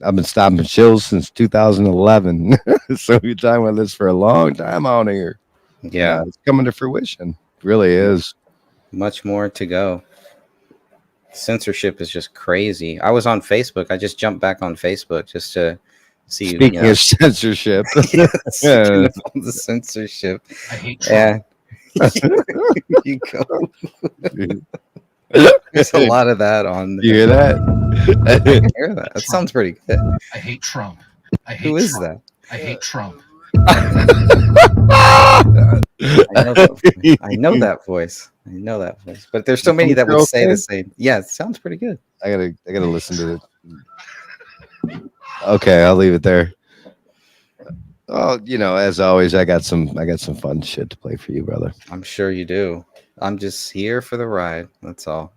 I've been stopping chills since 2011. So we're talking about this for a long time on here. And Yeah, it's coming to fruition. It really is. much more to go. Censorship is just crazy. I was on Facebook. I just jumped back on Facebook just to see, Speaking of censorship, yeah, speaking yeah. of all the censorship. I hate Trump. You go. You There's a lot of that on there. hear I that? can hear that. That sounds pretty good. I hate Trump. I hate Who is Trump. that? I hate Trump. I know that voice. I know that voice. But there's so many that would Girl say the thing? same. Yeah, it sounds pretty good. I gotta listen to it. Okay, I'll leave it there. Oh, as always, I got some fun shit to play for you, brother. I'm sure you do. I'm just here for the ride. That's all.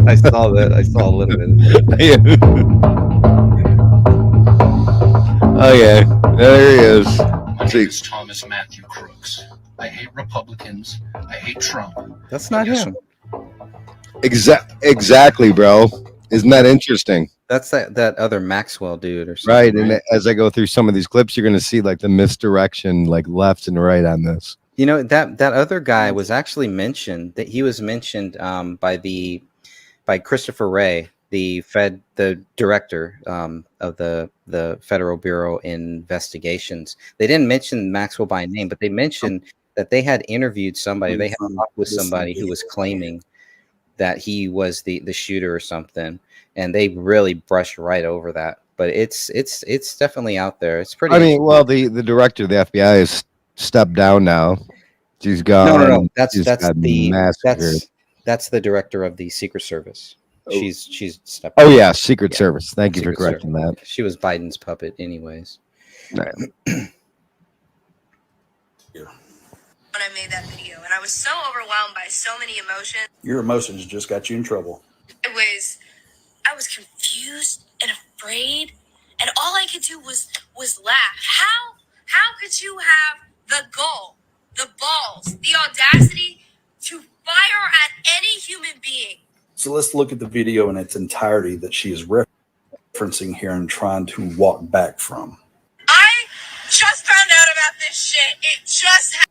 I saw that. I saw a little bit. Oh yeah, there he is. My name is Thomas Matthew Crooks. I hate Republicans. I hate Trump. That's not him. Exactly, bro. Isn't that interesting? That's that other Maxwell dude or something. Right, and as I go through some of these clips, you're going to see like the misdirection, like left and right on this. You know, that other guy was actually mentioned. That he was mentioned by Christopher Wray, the director of the Federal Bureau of Investigations. They didn't mention Maxwell by name, but they mentioned that they had interviewed somebody. They had talked with somebody who was claiming that he was the shooter or something, and they really brushed right over that. But it's definitely out there. It's pretty. I mean, well, the director of the FBI has stepped down now. She's gone. No. That's the director of the Secret Service. She's stepped. Oh yeah, Secret Service. Thank you for correcting that. She was Biden's puppet, anyways. Right. When I made that video, and I was so overwhelmed by so many emotions. Your emotions just got you in trouble. I was confused and afraid, and all I could do was laugh. How could you have the goal, the balls, the audacity to fire at any human being? So let's look at the video in its entirety that she is referencing here and trying to walk back from. I just found out about this shit. It just happened.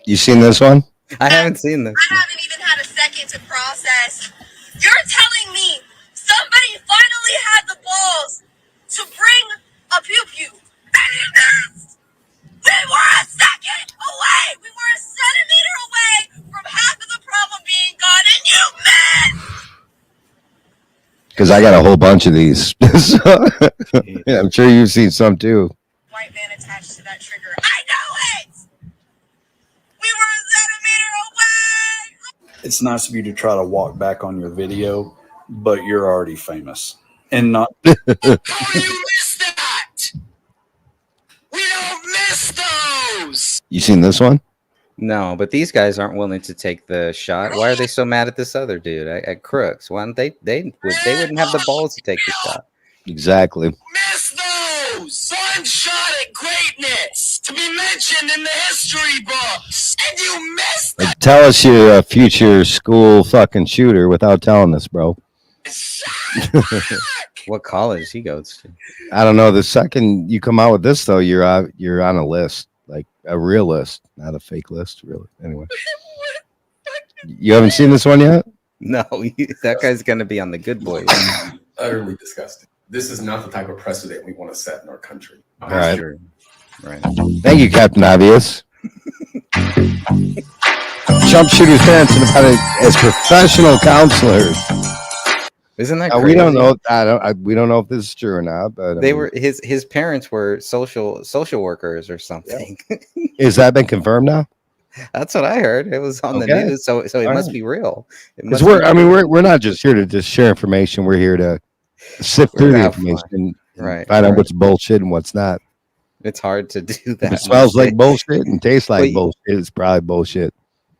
You seen this one? I haven't seen this. I haven't even had a second to process. You're telling me somebody finally had the balls to bring a pew-pew and it missed. We were a second away. We were a centimeter away from half of the problem being gone, and you missed. Because I got a whole bunch of these. Yeah, I'm sure you've seen some too. White man attached to that trigger. I know it. We were a centimeter away. It's nice of you to try to walk back on your video, but you're already famous. And not. How do you miss that? We don't miss those. You seen this one? No, but these guys aren't willing to take the shot. Why are they so mad at this other dude at Crooks? Why don't they wouldn't have the balls to take the shot. Exactly. Miss those. One shot at greatness to be mentioned in the history books, and you missed that. Tell us you're a future school fucking shooter without telling us, bro. What college he goes to? I don't know. The second you come out with this, though, you're on a list, like a real list, not a fake list, really. Anyway, you haven't seen this one yet? No, that guy's gonna be on the good boys. Utterly disgusting. This is not the type of precedent we want to set in our country. All right. Sure. Right. Thank you, Captain Obvious. Trump shooters' parents independent as professional counselors. Isn't that We crazy? don't know. We don't know if this is true or not. But They were his parents were social workers or something. Has that been confirmed now? That's what I heard. It was on the Okay. news, so it All must right. be real. It Because must be real. we're not just here to just share information. We're here to sift We're through the to have fun. information, and Right, find out right. what's bullshit and what's not. It's hard to do If that. it smells like bullshit and tastes like Well, bullshit, it's probably bullshit.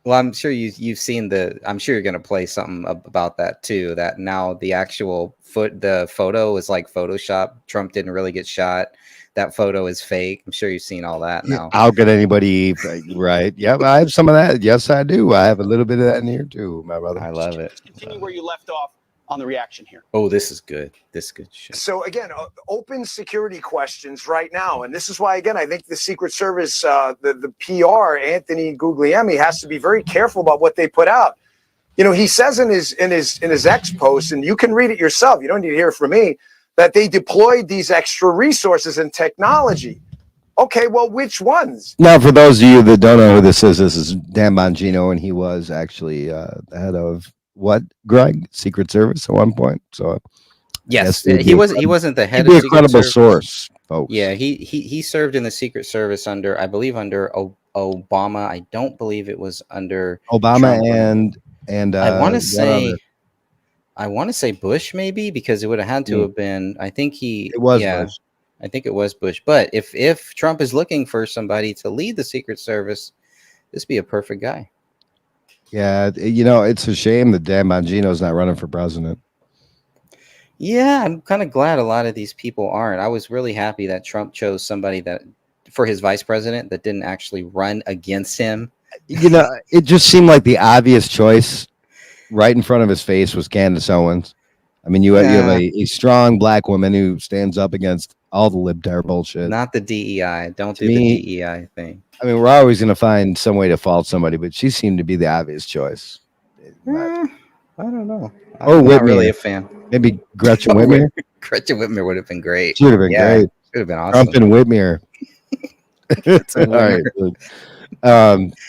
Well, I'm sure you've seen I'm sure you're gonna play something about that too. That now the actual the photo is like Photoshop. Trump didn't really get shot. that photo is fake. I'm sure you've seen all that now. How could anybody? Right? Yep, I have some of that. Yes, I do. I have a little bit of that in here too, my brother. I love it. Continue where you left off on the reaction here. Oh, this is good. This is good shit. So again, open security questions right now, and this is why again I think the Secret Service, the PR, Anthony Guglielmi has to be very careful about what they put out. You know, he says in his X post, and you can read it yourself. You don't need to hear it from me. That they deployed these extra resources and technology. Okay, well, which ones? Now, for those of you that don't know who this is Dan Bongino, and he was actually the head of what, Greg? Secret Service at one point. So, Yes, yes, he wasn't the head he'd be of a Secret credible Service. source, folks. Yeah, he served in the Secret Service under, I believe, under Obama. I don't believe it was under Obama Trump. and I want to what say, other? Bush maybe, because it would have had to have been. I think It was Bush. I think it was Bush. But if Trump is looking for somebody to lead the Secret Service, this would be a perfect guy. Yeah, you know, it's a shame that Dan Bongino's not running for president. Yeah, I'm kind of glad a lot of these people aren't. I was really happy that Trump chose somebody that for his vice president that didn't actually run against him. You know, it just seemed like the obvious choice right in front of his face was Candace Owens. I mean, you have a strong black woman who stands up against all the libtard bullshit. Not the DEI. Don't To do me- the DEI thing. I mean, we're always going to find some way to fault somebody, but she seemed to be the obvious choice. I don't know. Or I'm not Whitmer. really a fan. Maybe Gretchen Whitmer. Gretchen Whitmer would have been great. She would have been Yeah, great. Would have been awesome. Trump and Whitmer. All right. Good.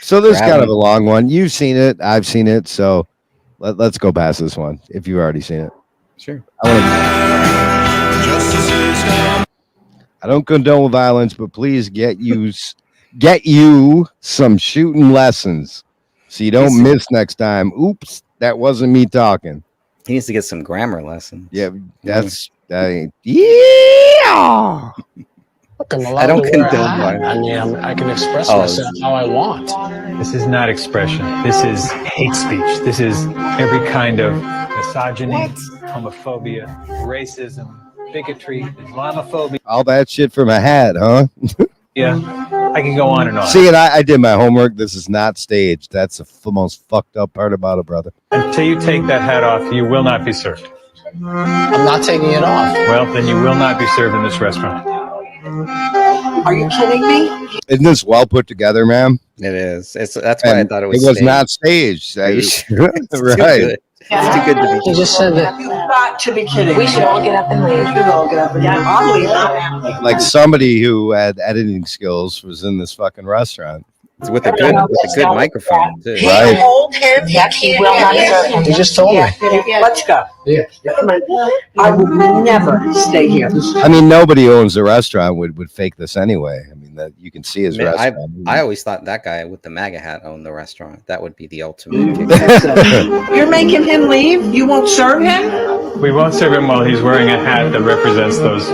So this is kind of a long one. You've seen it. I've seen it. So let's go past this one if you've already seen it. Sure. I don't condone violence, but please get you some shooting lessons so you don't miss next time. Oops, that wasn't me talking. He needs to get some grammar lessons. Yeah, that's yeah. I don't condone violence. I mean, I can express Oh. myself how I want. This is not expression. This is hate speech. This is every kind of misogyny, homophobia, racism, bigotry, Islamophobia. All that shit from a hat, huh? Yeah, I can go on and on. See, and I did my homework. This is not staged. That's the most fucked up part about it, brother. Until you take that hat off, you will not be served. I'm not taking it off. Well, then you will not be served in this restaurant. Are you kidding me? Isn't this well put together, ma'am? It is. That's why I thought it was. It was staged. not staged. Are you sure? It's too Right. good. It's too good to be. He just said that. You've got to be kidding. We should all get up and leave. We should all get up and leave. I'll leave. Like somebody who had editing skills was in this fucking restaurant. It's with a good microphone too. He Right. told him He will not serve him. He just told me. Let's go. Yeah. Come on. I will never stay here. I mean, nobody who owns the restaurant would fake this anyway. I mean, that you can see his Man, restaurant. I always thought that guy with the MAGA hat owned the restaurant. That would be the ultimate. You're making him leave? You won't serve him? We won't serve him while he's wearing a hat that represents those.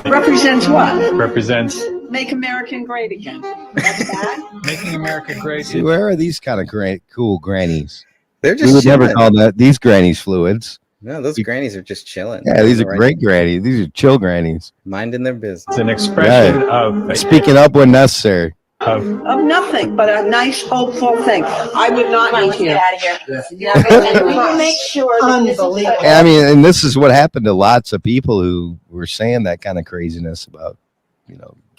Represents what? Represents Make American great again. That's bad. making America great. See, where are these kind of cool grannies? They're We just would never chilling. call that these grannies fluids. No, those grannies are just chilling. Yeah, these are Right. great grannies. These are chill grannies. Minding their business. It's an expression of Speaking up when necessary. Of nothing but a nice, hopeful thing. I would not Come on, eat let's get here. out of here. Yeah. We will make sure that this is Unbelievable. I mean, and this is what happened to lots of people who were saying that kind of craziness about,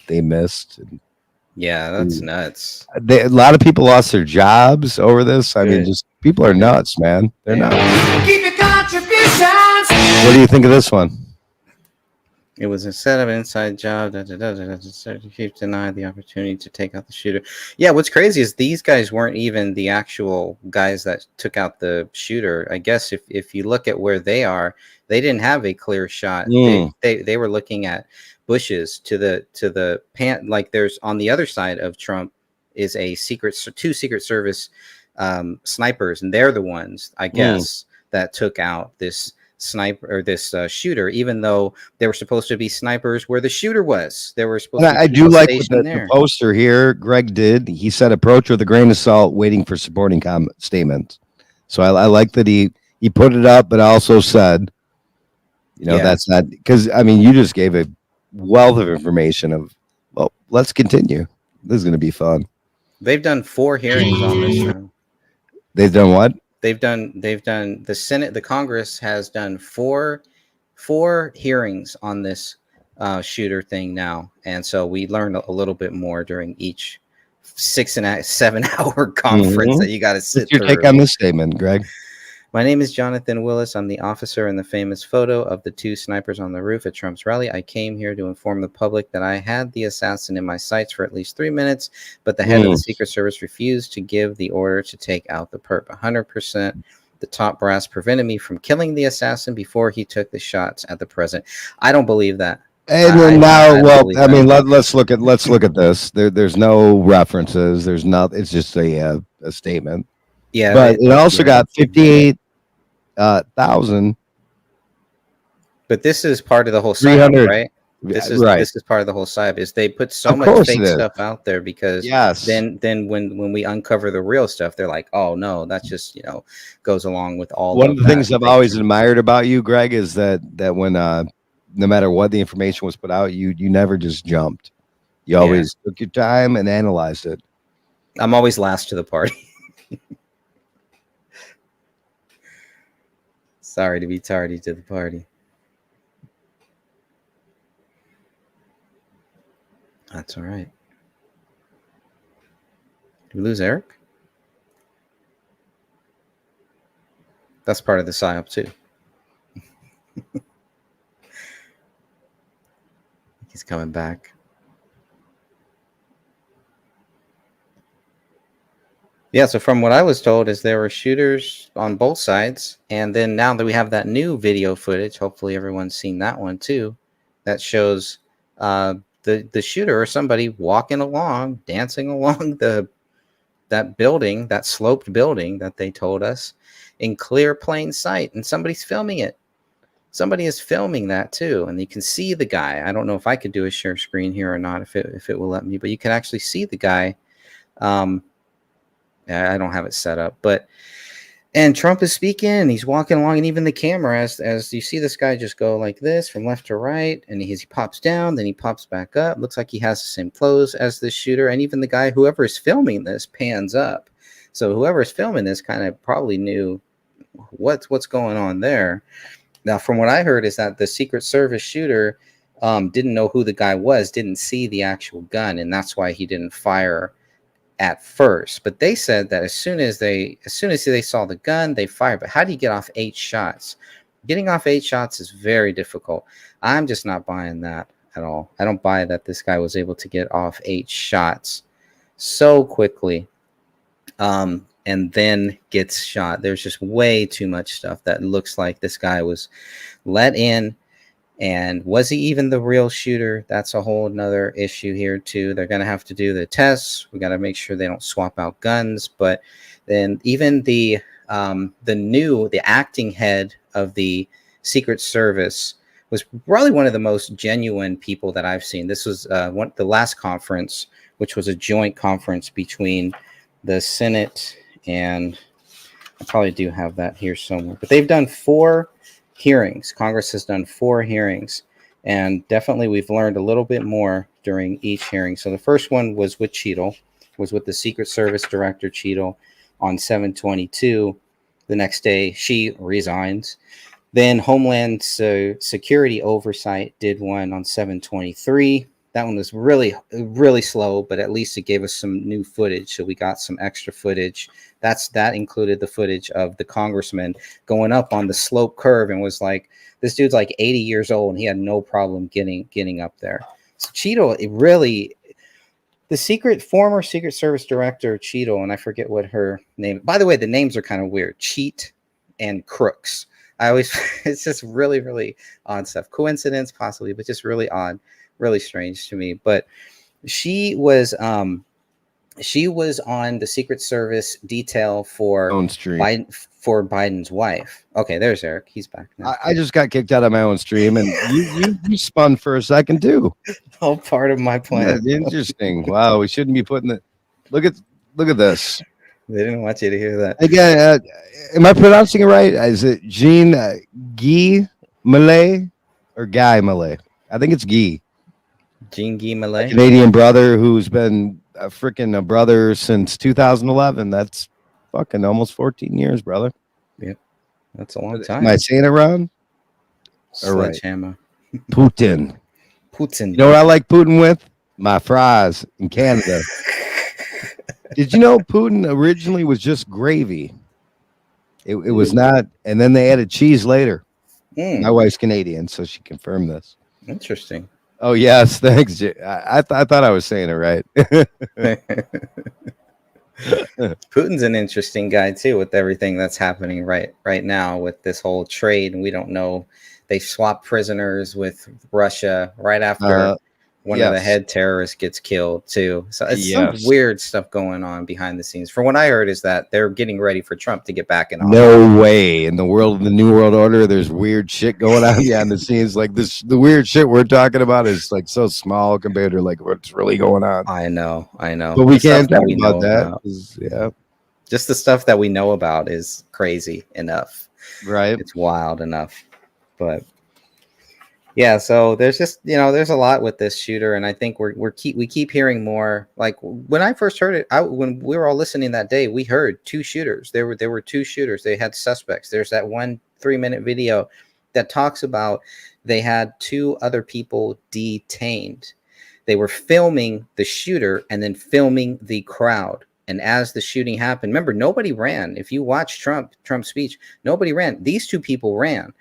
they missed. And Yeah, that's nuts. a lot of people lost their jobs over this. I mean, Good. just people are nuts, man. They're Yeah. nuts. Keep your contributions. What do you think of this one? It was a set of inside job. Chief denied the opportunity to take out the shooter. Yeah, what's crazy is these guys weren't even the actual guys that took out the shooter. I guess if you look at where they are, they didn't have a clear shot. Mm. They were looking at bushes to the pan. Like there's on the other side of Trump is two Secret Service snipers, and they're the ones, I guess, that took out this sniper or this shooter, even though they were supposed to be snipers where the shooter was. They were supposed And to I be do like what stationed the there. poster here Greg did. He said approach with a grain of salt, waiting for supporting statements. So I like that he put it up, but also said, Yeah. that's not because I mean you just gave a wealth of information. Well, let's continue. This is going to be fun. They've done 4 hearings on this now. They've done what? They've done the Senate, the Congress has done four hearings on this shooter thing now, and so we learned a little bit more during each 7 hour conference that you got to sit What's your through. take on this statement, Greg? My name is Jonathan Willis. I'm the officer in the famous photo of the 2 snipers on the roof at Trump's rally. I came here to inform the public that I had the assassin in my sights for at least 3 minutes, but the head of the Secret Service refused to give the order to take out the perp. 100%. The top brass prevented me from killing the assassin before he took the shots at the president. I don't believe that. And then let's look at this. There's no references. There's not. It's just a statement. Yeah, but it also got 58,000. But this is part of the whole psyop, right? This is part of the whole psyop. Is they put so much fake stuff out there because then when we uncover the real stuff, they're like, oh no, that just goes along with all. One of the things I've always admired about you, Greg, is that when no matter what the information was put out, you never just jumped. You always took your time and analyzed it. I'm always last to the party. Sorry to be tardy to the party. That's all right. Did we lose Eric? That's part of the psyop too. He's coming back. Yeah, so from what I was told is there were shooters on both sides, and then now that we have that new video footage, hopefully everyone's seen that one too, that shows the shooter or somebody walking along, dancing along that building, that sloped building that they told us in clear plain sight, and somebody's filming it. Somebody is filming that too, and you can see the guy. I don't know if I could do a share screen here or not, if it will let me, but you can actually see the guy. I don't have it set up, and Trump is speaking, and he's walking along, and even the camera, as you see this guy just go like this from left to right, and he pops down, then he pops back up. Looks like he has the same clothes as the shooter, and even the guy, whoever is filming this, pans up. So whoever is filming this kind of probably knew what's going on there. Now, from what I heard is that the Secret Service shooter didn't know who the guy was, didn't see the actual gun, and that's why he didn't fire at first. But they said that as soon as they saw the gun, they fired. But how do you get off 8 shots? Getting off 8 shots is very difficult. I'm just not buying that at all. I don't buy that this guy was able to get off 8 shots so quickly. And then gets shot. There's just way too much stuff that looks like this guy was let in. And was he even the real shooter? That's a whole nother issue here too. They're going to have to do the tests. We got to make sure they don't swap out guns. But then even the acting head of the Secret Service was probably one of the most genuine people that I've seen. This was the last conference, which was a joint conference between the Senate and I probably do have that here somewhere, but they've done 4 hearings. Congress has done 4 hearings, and definitely we've learned a little bit more during each hearing. So the first one was with Cheadle, was with the Secret Service Director Cheadle on 7/22. The next day she resigns. Then Homeland Security Oversight did one on 7/23. That one was really, really slow, but at least it gave us some new footage. So we got some extra footage. That included the footage of the congressman going up on the slope curve and was like, this dude's like 80 years old and he had no problem getting up there. So Cheadle, former Secret Service Director Cheadle, and I forget what her name. By the way, the names are kind of weird. Cheat and Crooks. It's just really, really odd stuff. Coincidence, possibly, but just really odd. Really strange to me, but she was on the Secret Service detail for Biden's wife. Okay, there's Eric. He's back now. I just got kicked out of my own stream, and you spun for a second too. All part of my plan. Yeah, interesting. Wow, we shouldn't be putting it. Look at this. They didn't want you to hear that. Again, am I pronouncing it right? Is it Jean Guy Malay or Guy Malay? I think it's Guy. Jean Guy a Malay. Canadian brother who's been a freaking a brother since 2011. That's fucking almost 14 years, brother. Yep, that's a long Am I time. saying it wrong? All right. Sledgehammer. Putin. Putin. You know what I like Putin with? My fries in Canada. Did you know Putin originally was just gravy? It was not, and then they added cheese later. My wife's Canadian, so she confirmed this. Interesting. Oh yes, thanks. I thought I was saying it right. Putin's an interesting guy too, with everything that's happening right now with this whole trade, and we don't know. They swap prisoners with Russia right after one of the head terrorists gets killed too. So it's some weird stuff going on behind the scenes. From what I heard, is that they're getting ready for Trump to get back in office. No way. In the world of the New World Order, there's weird shit going on behind the scenes. Like this, the weird shit we're talking about is like so small compared to like what's really going on. I know. But we can't talk about that. Yeah. Just the stuff that we know about is crazy enough. Right. It's wild enough. But yeah, so there's just, there's a lot with this shooter, and I think we keep hearing more. Like when I first heard it, when we were all listening that day, we heard two shooters. There were two shooters. They had suspects. There's that 1 3-minute video that talks about they had 2 other people detained. They were filming the shooter and then filming the crowd. And as the shooting happened, remember, nobody ran. If you watch Trump's speech, nobody ran. These 2 people ran.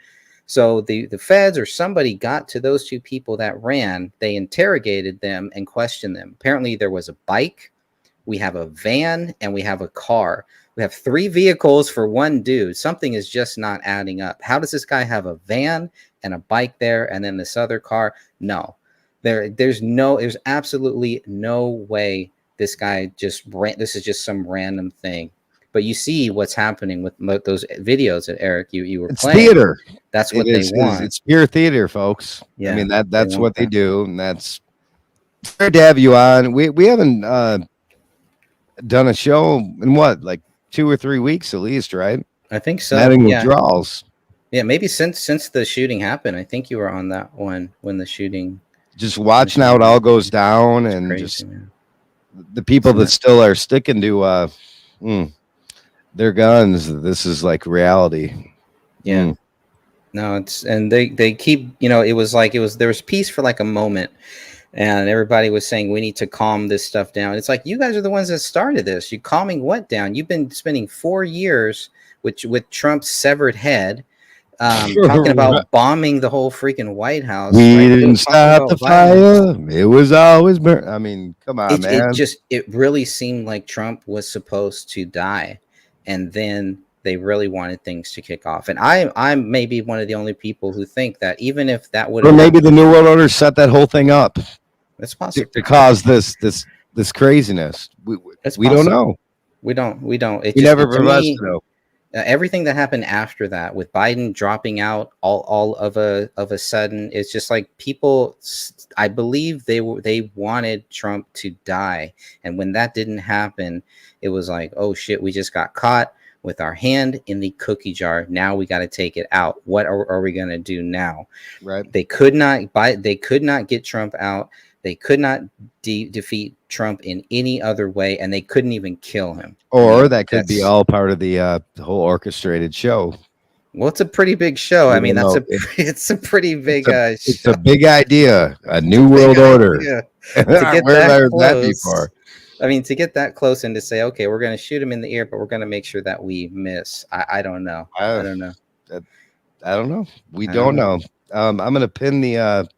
So the feds or somebody got to those 2 people that ran. They interrogated them and questioned them. Apparently there was a bike, we have a van, and we have a car. We have 3 vehicles for one dude. Something is just not adding up. How does this guy have a van and a bike there and then this other car? No, there's absolutely no way this guy just ran. This is just some random thing. But you see what's happening with those videos that Eric you were playing. Theater. That's what they want. It's pure theater, folks. Yeah, I mean that's what they do, and that's great to have you on. We haven't done a show in what, like 2 or 3 weeks at least, right? I think so. Adding withdrawals. Yeah, maybe since the shooting happened. I think you were on that one when the shooting. Just watching how it all goes down, and crazy, just the people that still are sticking to their guns. This is like reality. Yeah. No, and they keep, it was there was peace for like a moment, and everybody was saying we need to calm this stuff down. It's like, you guys are the ones that started this. You calming what down? You've been spending 4 years with Trump's severed head, talking about bombing the whole freaking White House. We didn't start the fire. It was always burnt. I mean, come on, man. It really seemed like Trump was supposed to die, and then they really wanted things to kick off. And I'm maybe one of the only people who think that even if that would, or maybe the New World Order set that whole thing up. That's possible to cause this craziness. We don't know. We don't. It you never professed to know. Everything that happened after that, with Biden dropping out all of a sudden, it's just like people. I believe they wanted Trump to die, and when that didn't happen, it was like, oh shit, we just got caught with our hand in the cookie jar. Now we got to take it out. What are we gonna do now? Right? They could not get Trump out. They could not defeat Trump in any other way, and they couldn't even kill him. Or that could be all part of the whole orchestrated show. Well, it's a pretty big show. I mean, it's a pretty big. It's a big idea. A new world order. To get that before. I mean, to get that close and to say, okay, we're going to shoot him in the ear, but we're going to make sure that we miss. I don't know. I don't know. I don't know. We don't know. I'm going to pin the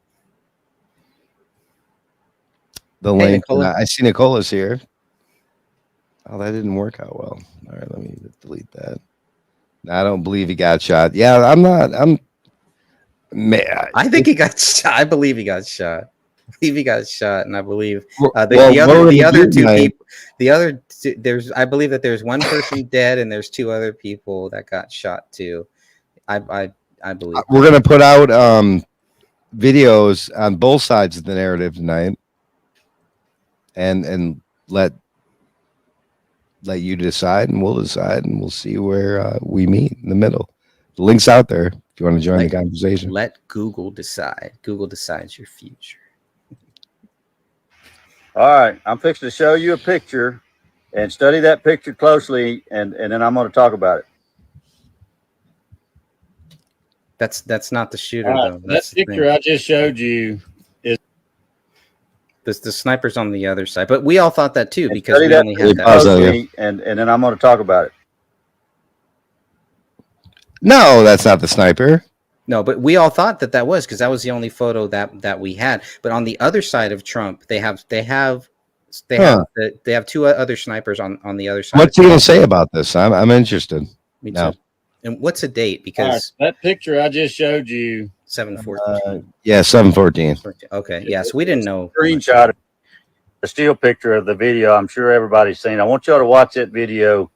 link. I see Nicola's here. Oh, that didn't work out well. All right, let me delete that. I don't believe he got shot. Yeah, I think he got shot. I believe he got shot. I believe he got shot, and I believe the other two people. I believe that there's one person dead, and there's 2 other people that got shot too. I believe we're gonna put out videos on both sides of the narrative tonight, and let you decide, and we'll decide, and we'll see where we meet in the middle. The link's out there if you want to join the conversation. Let Google decide. Google decides your future. All right, I'm fixing to show you a picture, and study that picture closely, and then I'm going to talk about it. That's not the shooter, All right, though. that That's the picture thing. I just showed you is The sniper's on the other side, but we all thought that too because study we that only picture had that. closely, and then I'm going to talk about it. No, that's not the sniper. No, but we all thought that was because that was the only photo that we had. But on the other side of Trump, they have two other snipers on the other side. What's he going to say about this? I'm interested. Me No. too. And what's the date? All right, Because that picture I just showed you, 7/14. Yeah, 7/14. Okay, yeah. So we didn't know. Screenshot, the still picture of the video. I'm sure everybody's seen. I want y'all to watch that video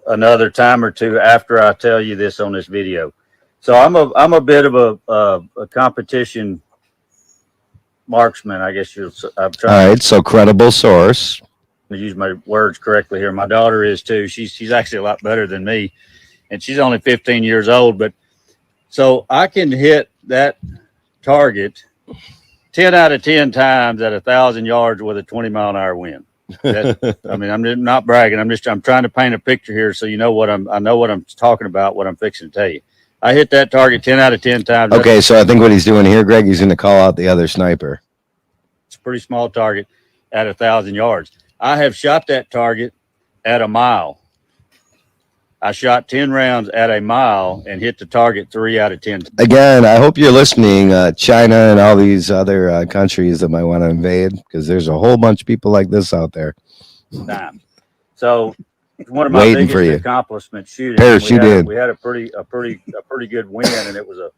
another time or two after I tell you this on this video. So I'm a bit of a competition marksman, I guess I'm trying. All right, so credible source. To use my words correctly here. My daughter is too. She's actually a lot better than me, and she's only 15 years old. But so I can hit that target 10 out of 10 times at 1,000 yards with a 20-mile-an-hour wind. I mean, I'm not bragging. I'm trying to paint a picture here so you know I know what I'm talking about, what I'm fixing to tell you. I hit that target 10 out of 10 times. Okay, so I think what he's doing here, Greg, he's going to call out the other sniper. It's a pretty small target at 1,000 yards. I have shot that target at a mile. I shot 10 rounds at a mile and hit the target 3 out of 10. Again, I hope you're listening, China and all these other countries that might want to invade, because there's a whole bunch of people like this out there. Time. So one of my Waiting for biggest you. accomplishments shooting. Parachute in. We had a pretty good win, and it was a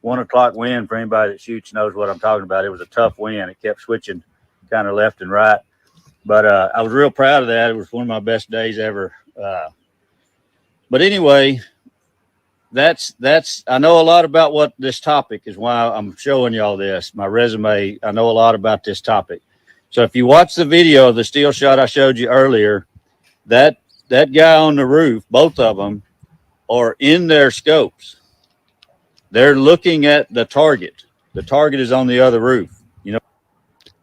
1 o'clock win. For anybody that shoots knows what I'm talking about. It was a tough win. It kept switching kind of left and right, but I was real proud of that. It was one of my best days ever. But anyway, that's I know a lot about what this topic is, why I'm showing y'all this. My resume, I know a lot about this topic. So if you watch the video of the steel shot I showed you earlier, that guy on the roof, both of them are in their scopes. They're looking at the target. The target is on the other roof. You know,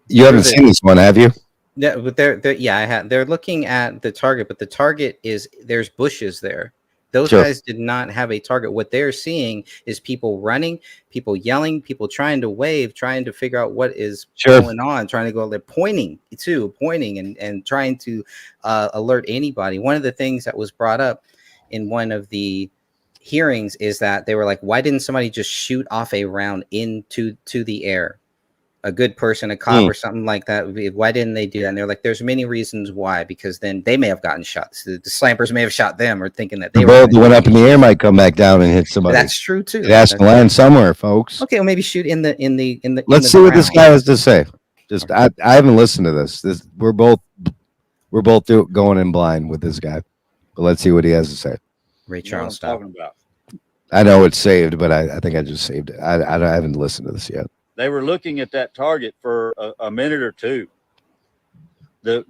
You haven't seen this one, have you? Yeah, but they're looking at the target, but the target there's bushes there. Those Sure. guys did not have a target. What they're seeing is people running, people yelling, people trying to wave, trying to figure out what is Sure. going on, trying to go. They're pointing and trying to alert anybody. One of the things that was brought up in one of the hearings is that they were like, why didn't somebody just shoot off a round into the air? A good person, a cop or something like that. Why didn't they do that? And they're like, there's many reasons why, because then they may have gotten shot. So the snipers may have shot them, or thinking that they both went up in the air might come back down and hit somebody. That's true too. It has to land somewhere, folks. Okay, well maybe shoot in the. Let's see what this guy has to say. Just I haven't listened to this. We're both going in blind with this guy, but let's see what he has to say. Ray Charles talking about. I know it's saved, but I think I just saved it. I haven't listened to this yet. They were looking at that target for a minute or two. The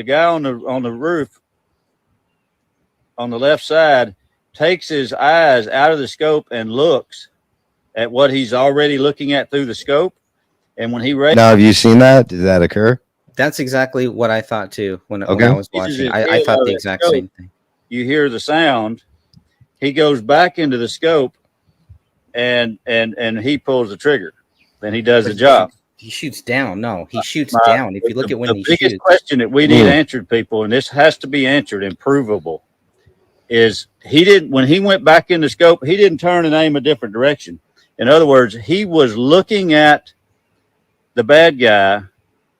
guy on the roof on the left side takes his eyes out of the scope and looks at what he's already looking at through the scope. And when he Now, have you seen that? Did that occur? That's exactly what I thought too when I was watching. I thought the exact same thing. You hear the sound. He goes back into the scope. And he pulls the trigger, then he does the job. He shoots down. No, he shoots down. If you look at when he shoots. The biggest question that we need answered, people, and this has to be answered and provable, is when he went back in the scope, he didn't turn and aim a different direction. In other words, he was looking at the bad guy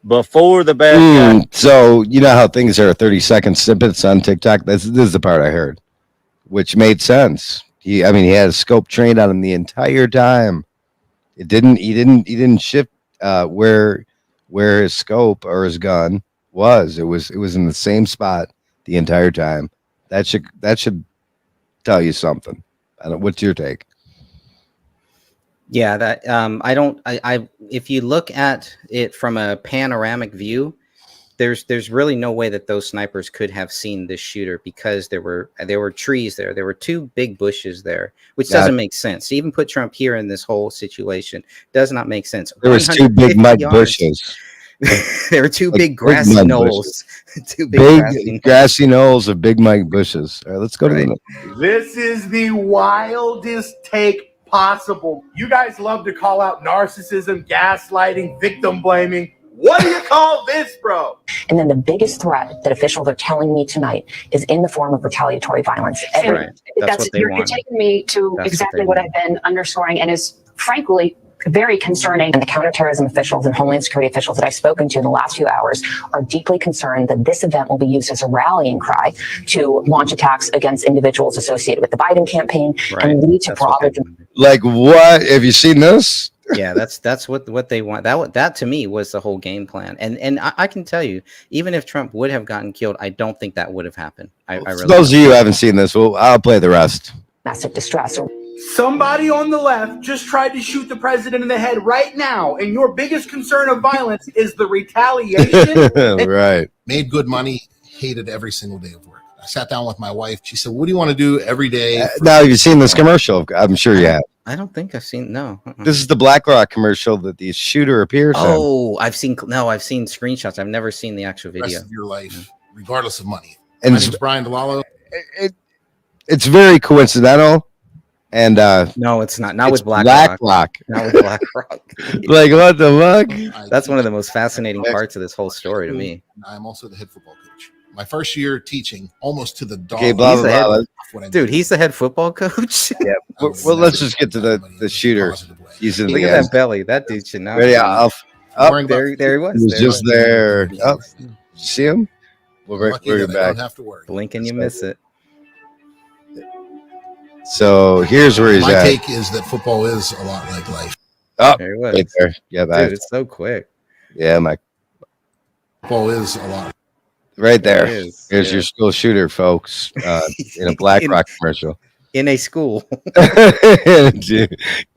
before the bad guy. So you know how things are 30-second snippets on TikTok? This is the part I heard, which made sense. He had a scope trained on him the entire time. He didn't shift where his scope or his gun was. It was in the same spot the entire time. That should tell you something. What's your take? Yeah, that if you look at it from a panoramic view, there's really no way that those snipers could have seen this shooter, because there were trees there. There were two big bushes there, which doesn't make sense. To even put Trump here in this whole situation does not make sense. There was two big mud bushes. There were two big Big grassy Mike knolls. Two Big grassy knolls of Big Mike bushes. All right, let's go to the next. This is the wildest take possible. You guys love to call out narcissism, gaslighting, victim blaming. What do you call this, bro? And then the biggest threat that officials are telling me tonight is in the form of retaliatory violence. Right. That's what they you're want. taking me to That's exactly what what I've been underscoring and is frankly very concerning. And the counterterrorism officials and Homeland Security officials that I've spoken to in the last few hours are deeply concerned that this event will be used as a rallying cry to launch attacks against individuals associated with the Biden campaign and lead to broader. Like what? Have you seen this? Yeah, that's what they want. That to me was the whole game plan. And I can tell you, even if Trump would have gotten killed, I don't think that would have happened. I really Those of you who haven't seen this, well, I'll play the rest. Massive distress. Somebody on the left just tried to shoot the president in the head right now, and your biggest concern of violence is the retaliation? Right. Made good money, hated every single day of work. I sat down with my wife. She said, what do you want to do every day? Now, have you seen this commercial? I'm sure you have. I don't think I've seen. No. This is the BlackRock commercial that the shooter appears in. Oh, I've seen screenshots. I've never seen the actual The video. rest of your life, regardless of money. And My name's Brian DeLallo. It's very coincidental. And no, it's not. Not it's with BlackRock. Not with BlackRock. Like what the fuck? That's one of the most fascinating parts of this whole story to me. I'm also the head football coach. My first year teaching, almost to the dog. Okay, blah, blah, blah. Dude, he's the head football coach. Yeah. Well, let's just get to the shooter. Using Look the at that belly. That dude should not. Ready? There he was. He was just there. Oh, see him? We're back. Blink and you miss it. So here's where he's My at. take is that football is a lot like life. Oh, There he was. right there. Yeah, Dude, it's so quick. Yeah, Mike. Football is a lot. Right there. It is, Here's yeah. your school shooter, folks. In a BlackRock commercial. In a school. Can't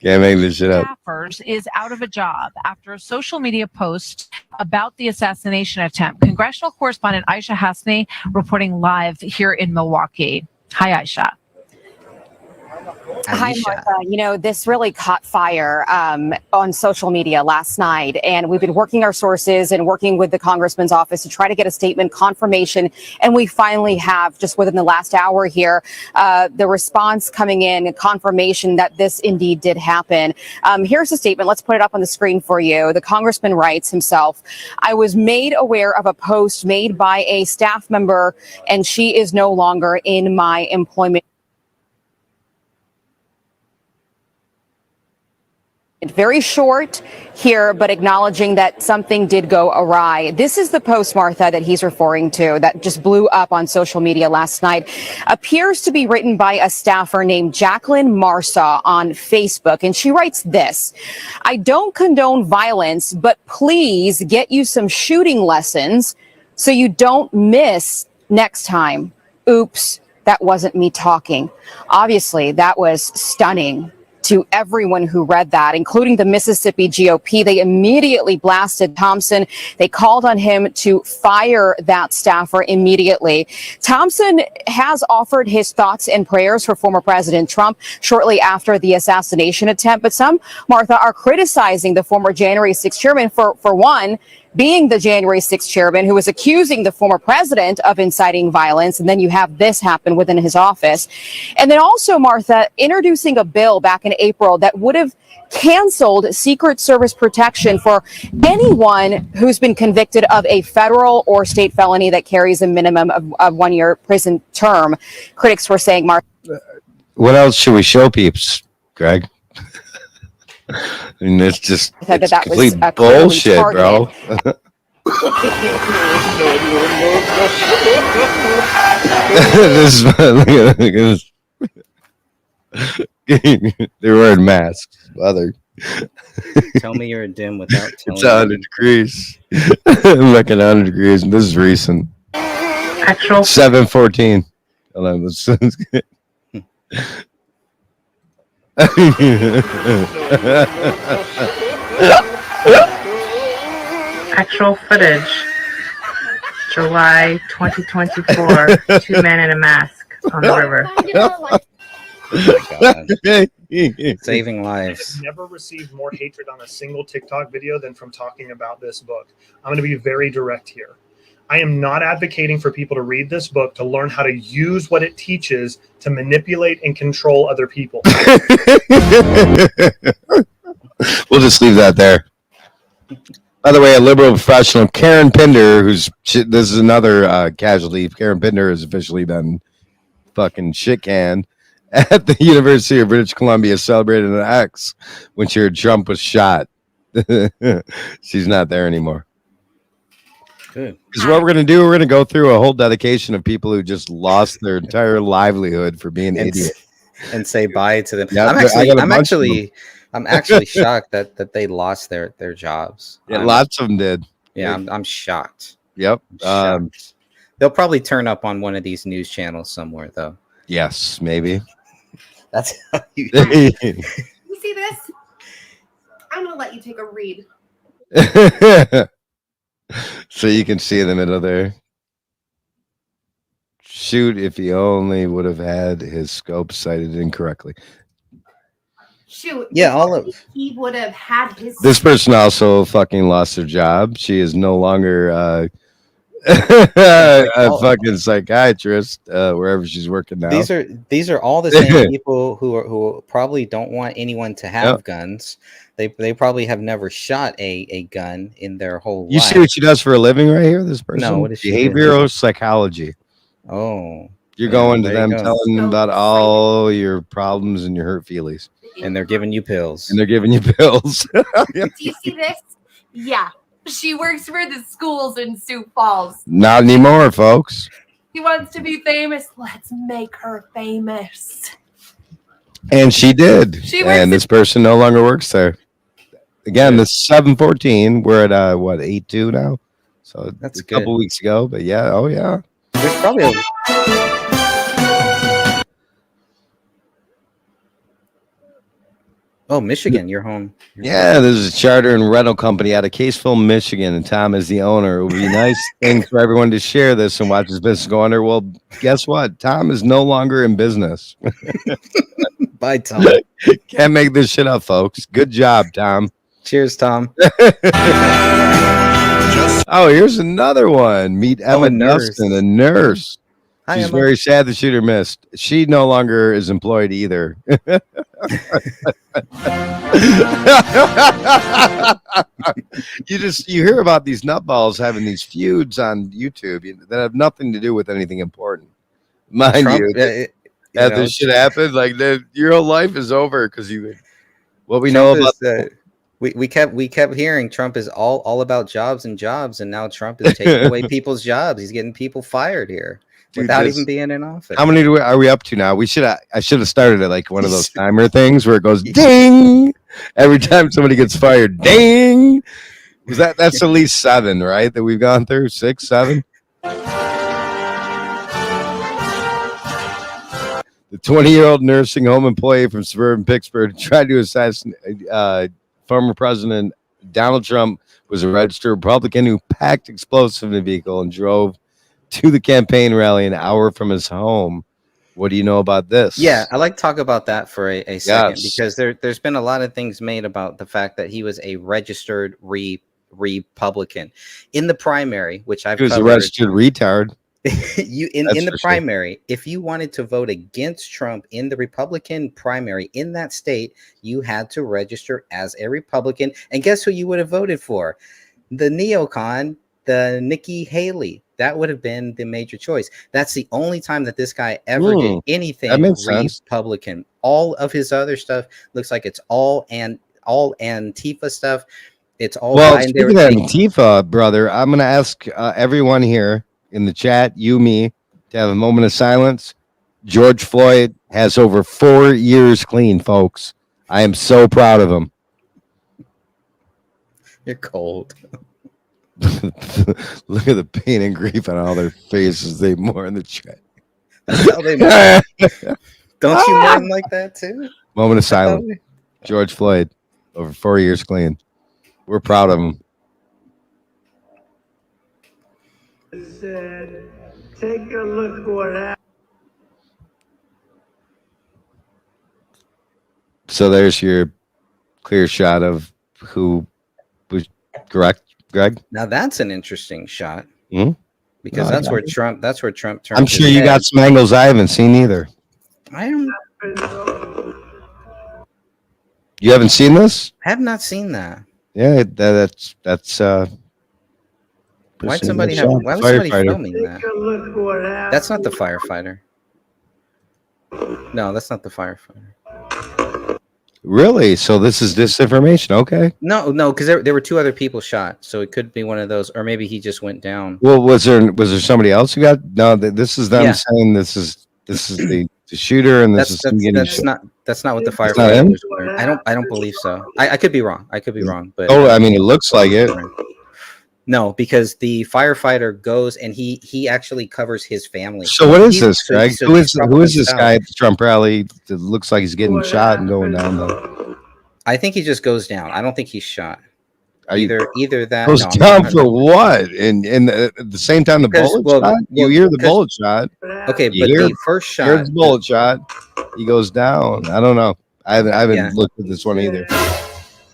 make this shit up. Staffers is out of a job after a social media post about the assassination attempt. Congressional correspondent Aisha Hasni reporting live here in Milwaukee. Hi, Aisha. Hi, Martha. You know, this really caught fire on social media last night, and we've been working our sources and working with the congressman's office to try to get a statement confirmation, and we finally have, just within the last hour here, the response coming in, confirmation that this indeed did happen. Here's the statement. Let's put it up on the screen for you. The congressman writes himself, I was made aware of a post made by a staff member, and she is no longer in my employment. Very short here, but acknowledging that something did go awry. This is the post, Martha, that he's referring to that just blew up on social media last night. Appears to be written by a staffer named Jacqueline Marsaw on Facebook. And she writes this: I don't condone violence, but please get you some shooting lessons so you don't miss next time. Oops, that wasn't me talking. Obviously, that was stunning to everyone who read that, including the Mississippi GOP. They immediately blasted Thompson. They called on him to fire that staffer immediately. Thompson has offered his thoughts and prayers for former President Trump shortly after the assassination attempt. But some, Martha, are criticizing the former January 6th chairman for one, being the January 6th chairman who was accusing the former president of inciting violence. And then you have this happen within his office. And then also, Martha, introducing a bill back in April that would have canceled Secret Service protection for anyone who's been convicted of a federal or state felony that carries a minimum of 1 year prison term. Critics were saying, Martha. What else should we show peeps, Greg? I mean, it's just That it's that was, complete clearly bullshit, bro. This is, look at this. They're wearing masks. Other. Tell me you're a dim without telling It's 100 degrees. Like 100 degrees, and this is recent. Actual 7:14. Hold on, let's get. Actual footage. July 2024. 2 men in a mask on the river. God. Saving lives. I've never received more hatred on a single TikTok video than from talking about this book. I'm going to be very direct here. I am not advocating for people to read this book to learn how to use what it teaches to manipulate and control other people. We'll just leave that there. By the way, a liberal professional, Karen Pinder, this is another casualty. Karen Pinder has officially been fucking shit canned at the University of British Columbia, celebrated an ex when she heard Trump was shot. She's not there anymore. Good. Because what we're going to do, we're going to go through a whole dedication of people who just lost their entire livelihood for being idiots. And say bye to them. Yeah, I'm actually shocked that they lost their jobs. Yeah, lots of them did. Yeah, I'm shocked. Yep. Shocked. They'll probably turn up on one of these news channels somewhere, though. Yes, maybe. That's how you. You see this? I'm gonna let you take a read. So you can see in the middle there. Shoot, if he only would have had his scope sighted incorrectly. Shoot. Yeah, all of he would have had his. This person also fucking lost her job. She is no longer a fucking psychiatrist wherever she's working now. These are all the same people who probably don't want anyone to have guns. They probably have never shot a gun in their whole life. You see what she does for a living right here? This person? No, what is she Behavioral psychology. Oh. You're going to them, telling them about all your problems and your hurt feelings. And they're giving you pills. Do you see this? Yeah. She works for the schools in Sioux Falls. Not anymore, folks. She wants to be famous. Let's make her famous. And she did. And this person no longer works there. Again, the 714. We're at what, 8-2 now? So that's a couple weeks ago. But yeah, oh yeah. There's probably Oh, Michigan, you're home. Yeah, this is a charter and rental company out of Caseville, Michigan, and Tom is the owner. It would be a nice thing for everyone to share this and watch his business go under. Well, guess what? Tom is no longer in business. Bye, Tom. Can't make this shit up, folks. Good job, Tom. Cheers, Tom. Oh, here's another one. Meet Emma Dustin, a nurse. Hi, She's Emma. very sad the shooter missed. She no longer is employed either. You hear about these nutballs having these feuds on YouTube that have nothing to do with anything important. Mind Trump, you, that this shit happened, like your whole life is over because what we know about we kept hearing Trump is all about jobs, and now Trump is taking away people's jobs. He's getting people fired here. Dude, without even being in office. How many are we up to now? I should have started it like one of those timer things where it goes ding every time somebody gets fired. Ding. That's at least 7, right? That we've gone through 6, 7. The 20-year-old nursing home employee from suburban Pittsburgh tried to assassinate former President Donald Trump. Was a registered Republican who packed explosives in a vehicle and drove to the campaign rally an hour from his home. What do you know about this? Yeah, I like to talk about that for a second, Yes. because there's been a lot of things made about the fact that he was a registered Republican in the primary, which I've He was a covered. registered retard. In That's the for sure. primary, if you wanted to vote against Trump in the Republican primary in that state, you had to register as a Republican. And guess who you would have voted for? The neocon, the Nikki Haley. That would have been the major choice. That's the only time that this guy ever did anything that makes sense. Republican. All of his other stuff looks like it's all Antifa stuff. It's all Well, Biden. speaking of Antifa, brother, I'm going to ask everyone here in the chat, me, to have a moment of silence. George Floyd has over 4 years clean, folks. I am so proud of him. You're cold. Look at the pain and grief on all their faces. They mourn the chat. That's how they mourn. Don't you mourn like that too? Moment of silence. George Floyd, over 4 years clean. We're proud of him. Take a look what happened. So there's your clear shot of who was correct, Greg. Now that's an interesting shot Hmm? because No, I that's got where it. Trump. That's where Trump turned. I'm sure his you head. got some angles I haven't seen either. I am. You haven't seen this? Have not seen that. Yeah, that's Why'd person somebody that have? shot Why the was somebody firefighter. filming that? That's not the firefighter. No, that's not the firefighter. Really? So this is disinformation? Okay. No, because there were two other people shot, so it could be one of those, or maybe he just went down. Well, was there somebody else who got? No, this is them Yeah. saying this is the shooter, and this is him getting shot. That's not what the That's not firefighter him? was wearing. I don't believe so. I could be wrong. I could be wrong, but Oh, I mean, it looks like it. No, because the firefighter goes and he actually covers his family. So what is He's- this, so- Greg? so who he's is probably this south. guy at the Trump rally that looks like he's getting shot and going down though? I think he just goes down. I don't think he's shot. Are you Either that goes no, down not- for what? And at the same time the Because- bullet well, shot? You hear the because- bullet shot. Okay, You but hear- the first hear shot, the bullet shot. He goes down. I don't know. I haven't Yeah. looked at this one either.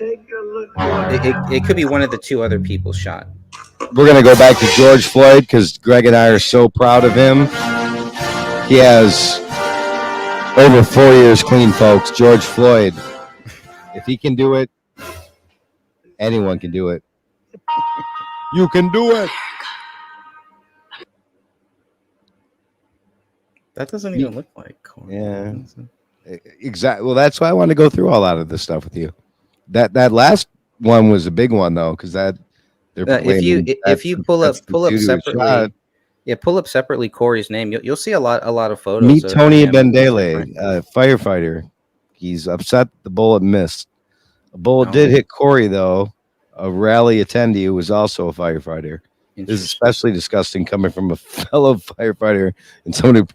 it could be one of the two other people shot. We're gonna go back to George Floyd because Greg and I are so proud of him. He has over 4 years clean, folks. George Floyd. If he can do it, anyone can do it. You can do it. That doesn't even look like Corey. Yeah. Exactly. Well, that's why I want to go through a lot of this stuff with you. That last one was a big one though, because that they're If you pull up dude who was separately, shot. pull up separately Corey's name. You'll see a lot of photos. Meet of Tony him. Bendele, firefighter. He's upset the bullet missed. A bullet did hit Corey though, a rally attendee who was also a firefighter. This is especially disgusting coming from a fellow firefighter and someone who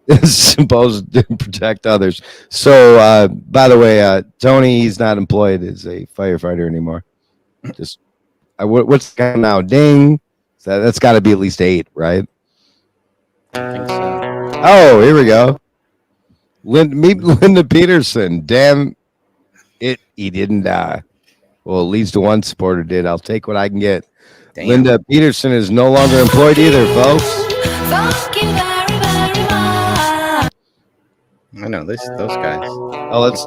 is supposed to protect others. So, by the way, Tony, he's not employed as a firefighter anymore. Just what's the guy now? Ding. So that's got to be at least 8, right? I think so. Oh, here we go. Meet Linda Peterson. Damn it, he didn't die. Well, at least one supporter did. I'll take what I can get. Damn. Linda Peterson is no longer employed either, folks. I know those guys. Oh, let's.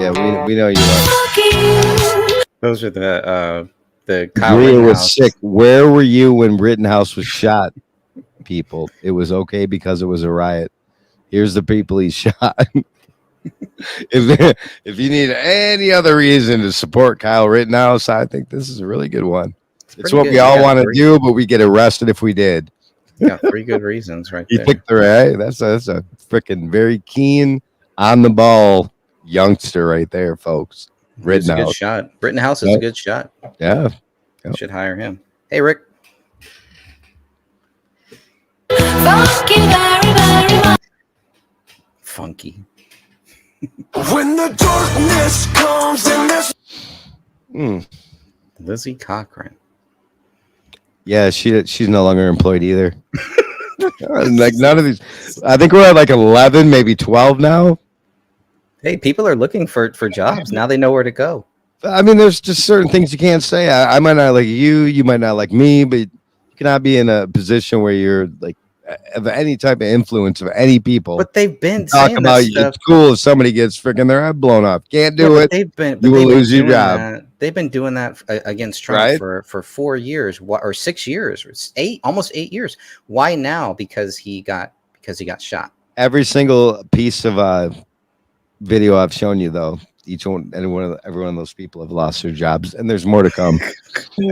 Yeah, we know you are. Those are the Kyle Maria was Rittenhouse. sick. Where were you when Rittenhouse was shot? People, it was okay because it was a riot. Here's the people he shot. If you need any other reason to support Kyle Rittenhouse, I think this is a really good one. It's pretty what good. we all Yeah, want to pretty- do, but we get arrested if we did. Yeah, 3 good reasons right You there. picked the right. That's a freaking very keen, on the ball youngster right there, folks. It's a good Rittenhouse. shot. Rittenhouse is a Yep. good shot. Yeah. Should hire him. Hey, Rick. Funky. When the darkness comes in this. Lizzie Cochran. Yeah, she's no longer employed either. Like none of these. I think we're at like 11, maybe 12 now. Hey, people are looking for jobs. Now they know where to go. I mean, there's just certain things you can't say. I might not like you might not like me, but you cannot be in a position where you're like of any type of influence of any people. But they've been Talk saying about that stuff. it's cool if somebody gets freaking their head blown off. Can't do Yeah, it. You will lose your job. They've been doing that against Trump Right? for 4 years, or 6 years, or almost 8 years. Why now? Because he got shot. Every single piece of video I've shown you, though, every one of those people have lost their jobs, and there's more to come. Taken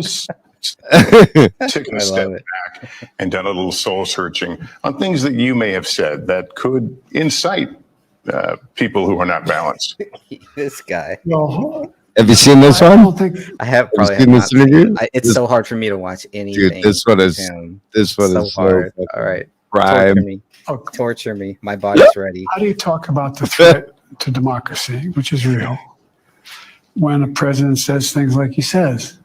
I a step love it. back and done a little soul searching on things that you may have said that could incite people who are not balanced. This guy. Have you seen this one? I have Have you probably seen have this not seen interview? it. It's so hard for me to watch anything. Dude, this one is so hard. All right, prime. torture me. Torture me. My body's ready. How do you talk about the threat to democracy, which is real, when a president says things like he says?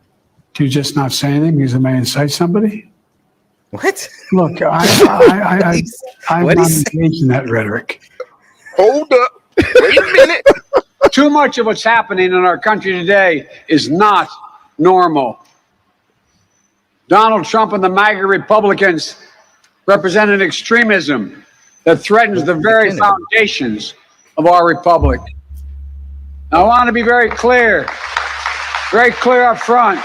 Do you just not say anything because it may incite somebody? What? Look, I'm What'd not he say? engaged in that rhetoric. Hold up. Wait a minute. Too much of what's happening in our country today is not normal. Donald Trump and the MAGA Republicans represent an extremism that threatens the very foundations of our republic. Now, I want to be very clear up front.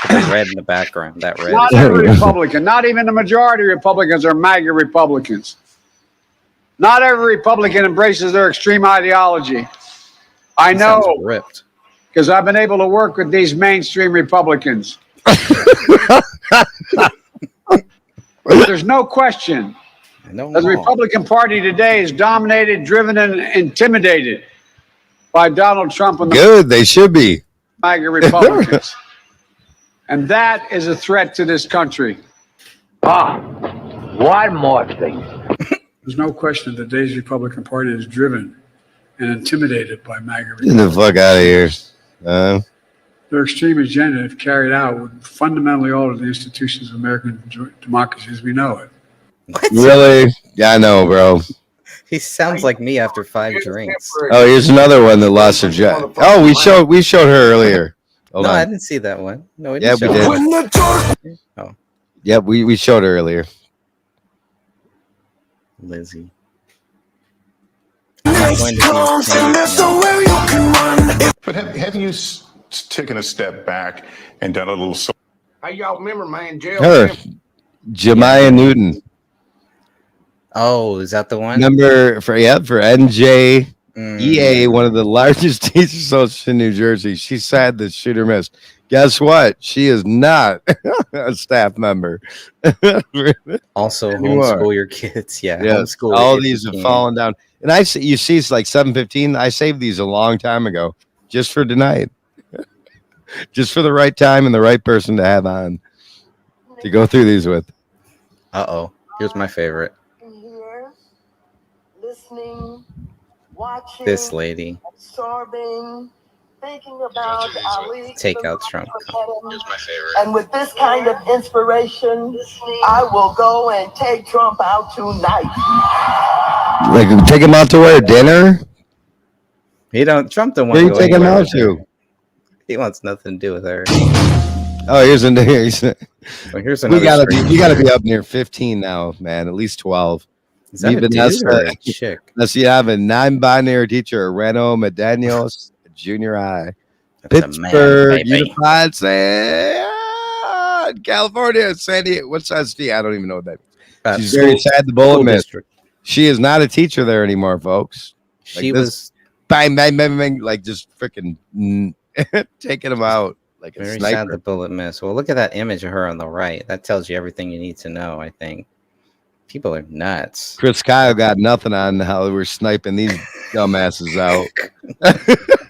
That red in the background. That red. Not every Republican, not even the majority of Republicans are MAGA Republicans. Not every Republican embraces their extreme ideology. I know, ripped. because I've been able to work with these mainstream Republicans. There's no question that the Republican Party today is dominated, driven, and intimidated by Donald Trump and the Good, they should be. MAGA Republicans. And that is a threat to this country. One more thing. There's no question that today's Republican Party is driven and intimidated by MAGA Get the fuck out of here. Their extreme agenda, if carried out, would fundamentally alter the institutions of American democracy as we know it. Really? Yeah, I know, bro. He sounds like me after 5 drinks. Oh, here's another one that lost her job. Oh, we showed her earlier. Hold no, on. I didn't see that one. No, we Yeah, didn't we show did. it. Oh, Yeah, we showed her earlier. Lizzie. I'm not going to But have you taken a step back and done a little? How y'all remember, man? Jail. Her, Jemiah Newton. Oh, is that the one? Number for NJEA, one of the largest teachers associations in New Jersey. She said that shooter missed. Guess what? She is not a staff member. Also, Anymore. homeschool your kids. Yeah, Yes, homeschool. all if these you have can. fallen down. And I see, you see, it's like 7:15. I saved these a long time ago, just for tonight, just for the right time and the right person to have on to go through these with. Uh-oh. Here's my favorite. Listening, watching, This lady. absorbing, thinking about Ali. Take out Trump. And with this kind of inspiration, I will go and take Trump out tonight. Like, take him out to where? Dinner? Trump don't want Where to you go take him anywhere out with her. to? He wants nothing to do with her. Oh, here's another. Well, here's another You gotta be up near 15 now, man. At least 12. Is that a dude or a chick? Unless you have a non-binary teacher, Reno Medanios, junior high, That's a man, Pittsburgh baby. Unified, California, San Diego. What's SD? I don't even know what that is. She's very sad. The bullet missed. She is not a teacher there anymore, folks. She this, was bang, bang, bang, bang, like just freaking taking them out like a very sniper. sad the bullet missed. Well, look at that image of her on the right. That tells you everything you need to know, I think. People are nuts. Chris Kyle got nothing on how we're sniping these dumbasses out.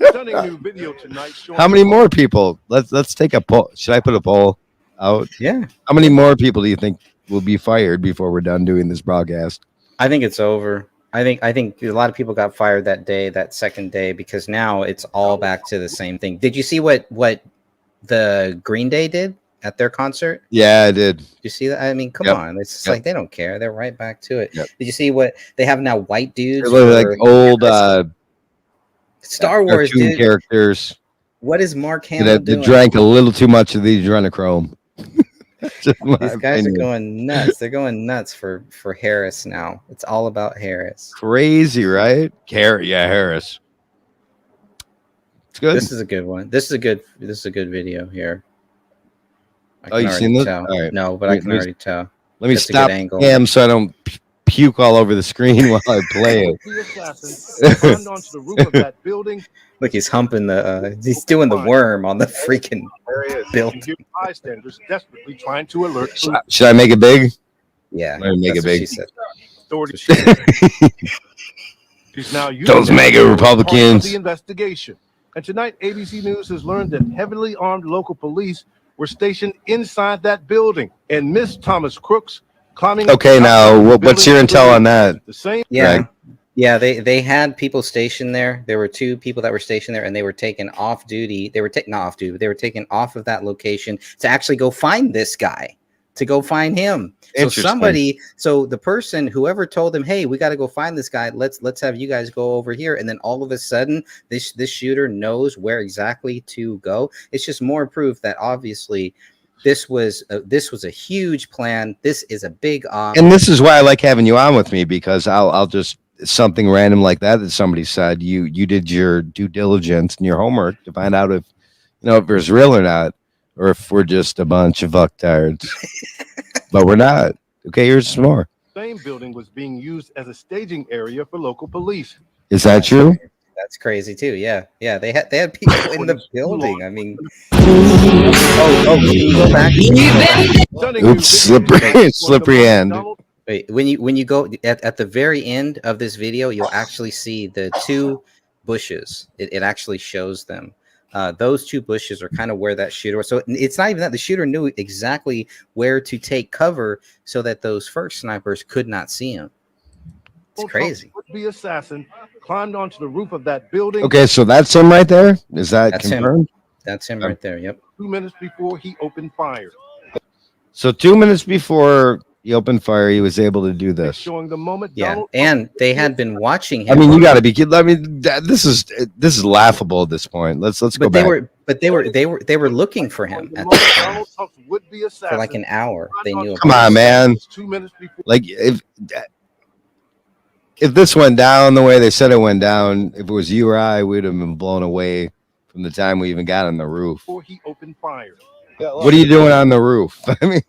Stunning new video tonight showing How many more people? Let's take a poll. Should I put a poll out? Yeah. How many more people do you think will be fired before we're done doing this broadcast? I think it's over. I think a lot of people got fired that day, that second day, because now it's all back to the same thing. Did you see what the Green Day did at their concert? Yeah, I did. You see that? I mean, come Yep. on. It's just Yep. like they don't care. They're right back to it. Yep. Did you see what they have now? White dudes. They look like for old Star Wars cartoon dude. characters What is Mark Hamill that doing? drank a little too much of these adrenochrome. Just my These guys opinion. are going nuts. They're going nuts for Harris now. It's all about Harris. Crazy, right? Harris. It's good. This is a good one. This is a good video here. I Oh, can you already seen this? tell. All right. No, but I can already tell. Let me That's a good stop angle. Cam so I don't puke all over the screen while I play it. the assassins climbed onto the roof of that building. Look, he's humping the. He's doing the worm on the freaking There he is. built. You hear bystanders desperately trying to alert Should I make it big? Yeah, I'm gonna make it that's what she big. said. authorities. She's now using Those that mega as part of Republicans. the investigation. And tonight, ABC News has learned that heavily armed local police were stationed inside that building and missed Thomas Crooks climbing. Okay, now what's your intel on that? The same. Yeah. Greg? Yeah, they had people stationed there. There were 2 people that were stationed there, and they were taken off duty. They were not off duty, but they were taken off of that location to actually go find this guy. to go find him. So so the person, whoever told him, hey, we got to go find this guy, let's have you guys go over here, and then all of a sudden this shooter knows where exactly to go. It's just more proof that obviously this was a huge plan. This is a big op. And this is why I like having you on with me, because I'll just something random like that somebody said, you did your due diligence and your homework to find out if if it's real or not, or if we're just a bunch of fucktards. But we're not. Okay, here's some more. Same building was being used as a staging area for local police. Is that true? That's crazy too. Yeah, they had people in the building. I mean, can you go back? Oops, slippery hand. Wait, when you go at the very end of this video, you'll actually see the two bushes. It actually shows them. Those two bushes are kind of where that shooter was. So it's not even that the shooter knew exactly where to take cover so that those first snipers could not see him. It's crazy. The assassin climbed onto the roof of that building. Okay, so that's him right there. Is that confirmed? That's him right there. Yep. 2 minutes before he opened fire. So 2 minutes before he opened fire, he was able to do this. Showing the moment. Yeah, and they had been watching him. I mean, you got to be kidding. I mean, this is laughable at this point. Let's go back. They were looking for him at the time for like an hour. They knew. Come on, man. Like if this went down the way they said it went down, if it was you or I, we'd have been blown away from the time we even got on the roof. Before he opened fire. What are you doing on the roof? I mean,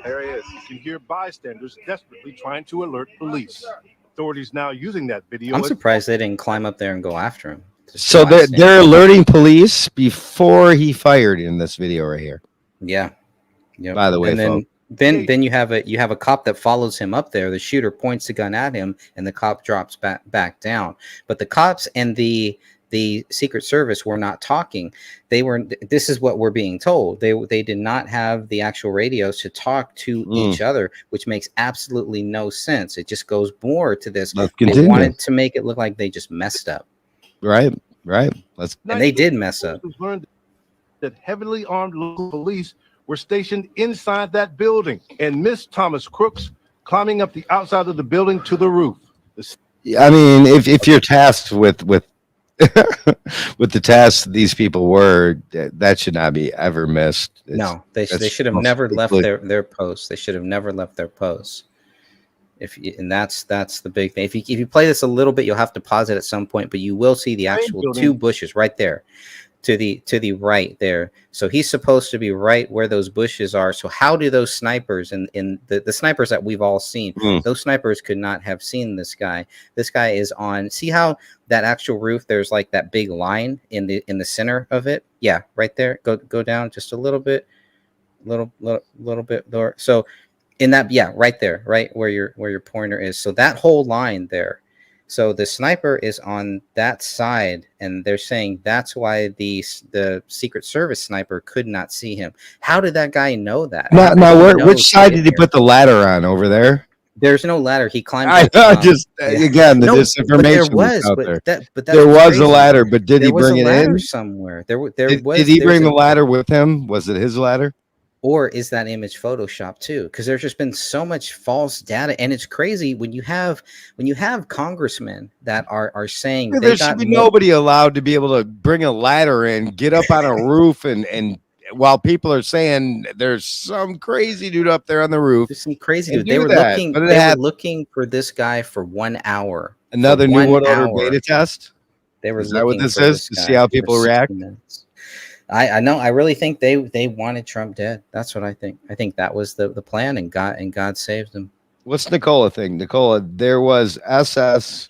there he is. You can hear bystanders desperately trying to alert police. Authorities now using that video. I'm surprised they didn't climb up there and go after him. So they're alerting police before he fired in this video right here. Yeah. Yep. By the way, and then you have a cop that follows him up there. The shooter points the gun at him, and the cop drops back down. But the cops and the Secret Service were not talking. This is what we're being told. They did not have the actual radios to talk to each other, which makes absolutely no sense. It just goes more to this. They wanted to make it look like they just messed up. Right. And they did mess up. Learned that heavily armed local police were stationed inside that building and missed Thomas Crooks climbing up the outside of the building to the roof. I mean, if you're tasked with with the tasks these people were, that should not be ever missed. No, they should have never left their posts. They should have never left their posts. That's the big thing. If you play this a little bit, you'll have to pause it at some point, but you will see the actual two bushes right there to the right there. So he's supposed to be right where those bushes are. So how do those snipers and the snipers that we've all seen, those snipers could not have seen this guy. This guy is on. See how that actual roof, there's like that big line in the center of it. Yeah, right there. Go down just a little bit, little bit lower. So in that, yeah, right there, right where your pointer is. So that whole line there. So the sniper is on that side, and they're saying that's why the Secret Service sniper could not see him. How did that guy know that? Now which side did he put the ladder on over there? There's no ladder. He climbed. Again, the disinformation was out there. There was a ladder, but did he bring it in somewhere? Did he bring the ladder with him? Was it his ladder? Or is that image Photoshop too? Because there's just been so much false data, and it's crazy when you have congressmen that are saying there should be nobody allowed to be able to bring a ladder in, get up on a roof, and while people are saying there's some crazy dude up there on the roof, there's some crazy dude. They were looking for this guy for 1 hour. Another New World Order beta test. They were. Is that what this is to see how people react? I know. I really think they wanted Trump dead. That's what I think. I think that was the plan, and God saved him. What's Nicola thing? Nicola, there was SS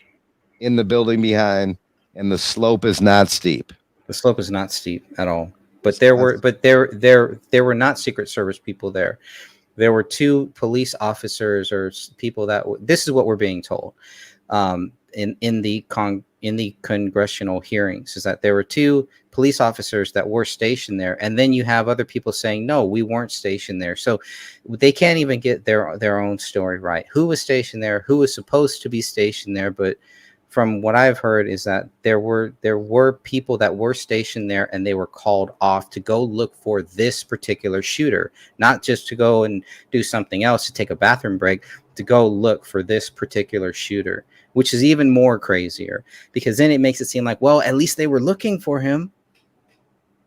in the building behind, and the slope is not steep. The slope is not steep at all. But there were not Secret Service people there. There were two police officers or people that this is what we're being told. In the congressional hearings, is that there were two police officers that were stationed there, and then you have other people saying no, we weren't stationed there. So they can't even get their own story right. Who was stationed there? Who was supposed to be stationed there? But from what I've heard is that there were people that were stationed there, and they were called off to go look for this particular shooter, not just to go and do something else, to take a bathroom break, to go look for this particular shooter, which is even more crazier, because then it makes it seem like, well, at least they were looking for him.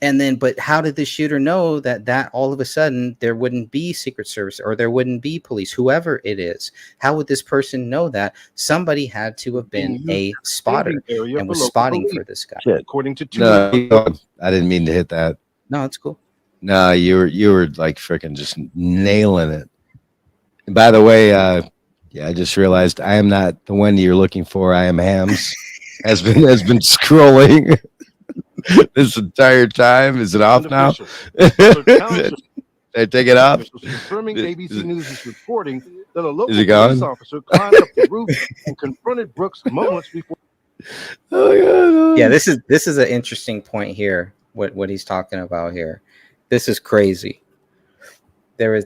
And then, but how did the shooter know that all of a sudden there wouldn't be Secret Service or there wouldn't be police, whoever it is? How would this person know that? Somebody had to have been a spotter and was spotting for this guy. Shit. According to No, I didn't mean to hit that. No, it's cool. No, you were like freaking just nailing it. And by the way, I just realized I am not the one you're looking for. I am Hams. has been scrolling this entire time. Is it off now? I take it off. Confirming ABC News is reporting that a local Is he police gone? officer climbed up the roof and confronted Brooks moments before. Oh my God. Yeah, this is an interesting point here. What he's talking about here. This is crazy. There was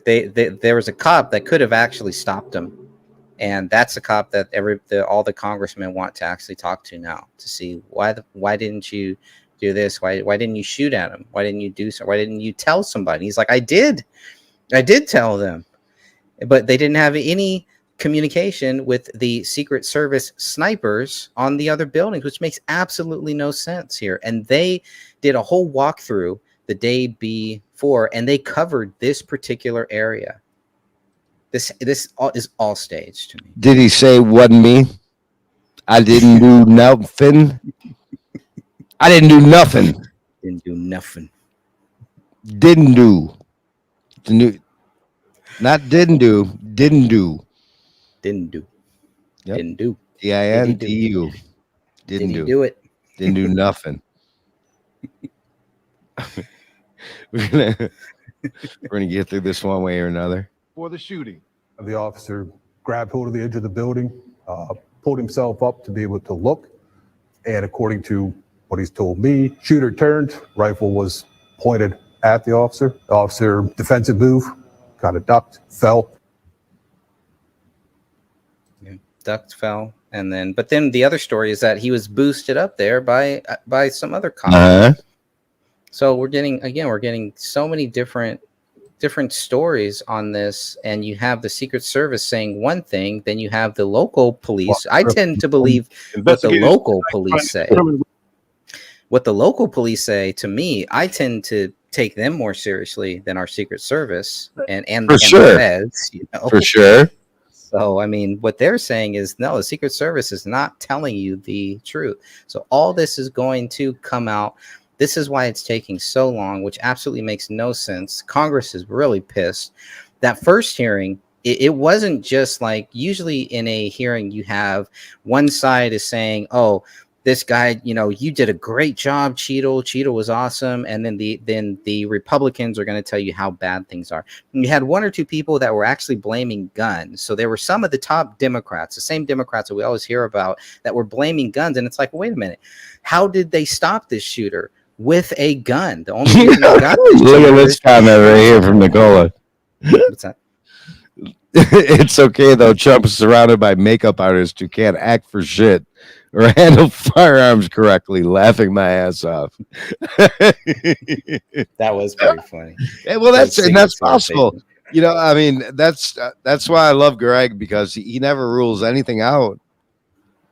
a cop that could have actually stopped him, and that's a cop that all the congressmen want to actually talk to now, to see why didn't you do this? Why didn't you shoot at him? Why didn't you do so? Why didn't you tell somebody? He's like, I did tell them, but they didn't have any communication with the Secret Service snipers on the other buildings, which makes absolutely no sense here. And they did a whole walkthrough the day before, and they covered this particular area. This is all staged to me. Did he say wasn't me? I didn't do nothing. I didn't do nothing. Didn't do nothing. Didn't do. Not didn't do. Didn't do. Didn't do. Yep. Didn't do. DINDU. Didn't do it. Didn't do nothing. We're gonna get through this one way or another. For the shooting. The officer grabbed hold of the edge of the building, pulled himself up to be able to look, and according to what he's told me, shooter turned, rifle was pointed at the officer. The officer, defensive move, kind of ducked, fell. Yeah, ducked, fell, but then the other story is that he was boosted up there by some other cop. So we're getting so many different stories on this, and you have the Secret Service saying one thing, then you have the local police. I tend to believe what the local police say. What the local police say to me, I tend to take them more seriously than our Secret Service and For sure. the feds. For sure. So I mean, what they're saying is no, the Secret Service is not telling you the truth. So all this is going to come out. This is why it's taking so long, which absolutely makes no sense. Congress is really pissed. That first hearing, it wasn't just like, usually in a hearing you have one side is saying, oh, this guy, you did a great job, Cheadle. Cheadle was awesome. And then the Republicans are going to tell you how bad things are. And you had one or two people that were actually blaming guns. So there were some of the top Democrats, the same Democrats that we always hear about, that were blaming guns. And it's like, wait a minute, how did they stop this shooter? With a gun. The only reason they got this Look at this comment right here from Nicola. What's that? It's okay though. Trump is surrounded by makeup artists who can't act for shit or handle firearms correctly. Laughing my ass off. That was pretty funny. Yeah, well, that's possible. I mean, that's why I love Greg, because he never rules anything out.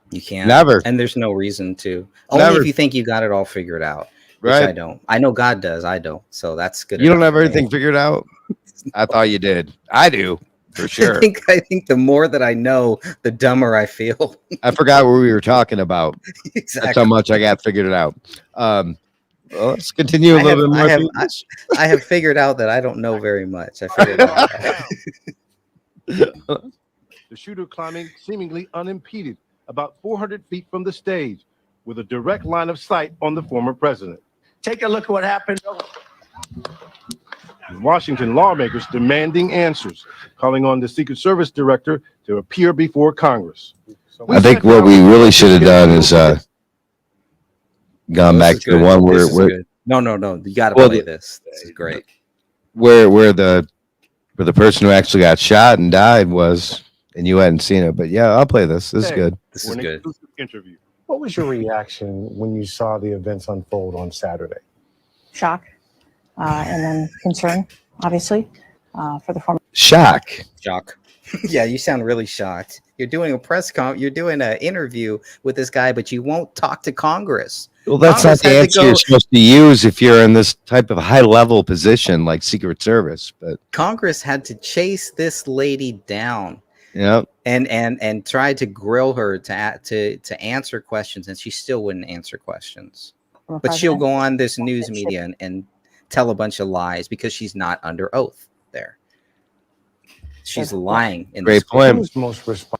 You can't. Never. And there's no reason to. Only Never. if you think you got it all figured out. Which Right. I don't. I know God does. I don't. So that's good. You don't enough have for me. everything figured out? I thought you did. I do, for sure. I think the more that I know, the dumber I feel. I forgot what we were talking about. Exactly. That's how much I got figured it out. Well, let's continue a little bit more. I have figured out that I don't know very much. I figured out. The shooter climbing seemingly unimpeded about 400 feet from the stage, with a direct line of sight on the former president. Take a look at what happened. Washington lawmakers demanding answers, calling on the Secret Service director to appear before Congress. I think what we really should have done is gone back to the one where No. You got to play this. This is great. Where the person who actually got shot and died was and you hadn't seen it. But yeah, I'll play this. This is good. This is good. Interview. What was your reaction when you saw the events unfold on Saturday? Shock, and then concern, obviously, for the former. Shock. Yeah, you sound really shocked. You're doing a you're doing an interview with this guy, but you won't talk to Congress. Well, that's Congress not the had to answer go- you're supposed to use if you're in this type of high level position like Secret Service. But Congress had to chase this lady down. yeah, and tried to grill her to answer questions, and she still wouldn't answer questions. But she'll go on this news media and tell a bunch of lies because she's not under oath there. She's lying. In Great this point. Who's most responsible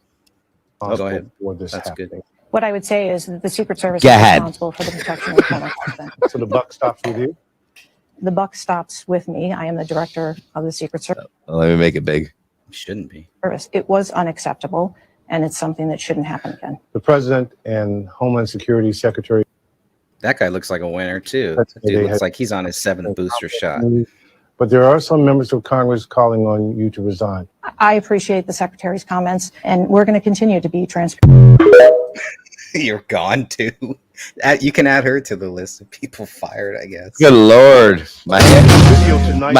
Go ahead. for this That's happening? good. What I would say is that the Secret Service Go is ahead. responsible for the protection of the former president. So the buck stops with you? The buck stops with me. I am the director of the Secret well, let me make it big. Shouldn't be. Service. It was unacceptable, and it's something that shouldn't happen again. The president and Homeland Security Secretary. That guy looks like a winner too. That's- Dude they looks had- like he's on his 7th booster shot. But there are some members of Congress calling on you to resign. I appreciate the secretary's comments, and we're going to continue to be transparent. You're gone too. You can add her to the list of people fired, I guess. Good Lord, my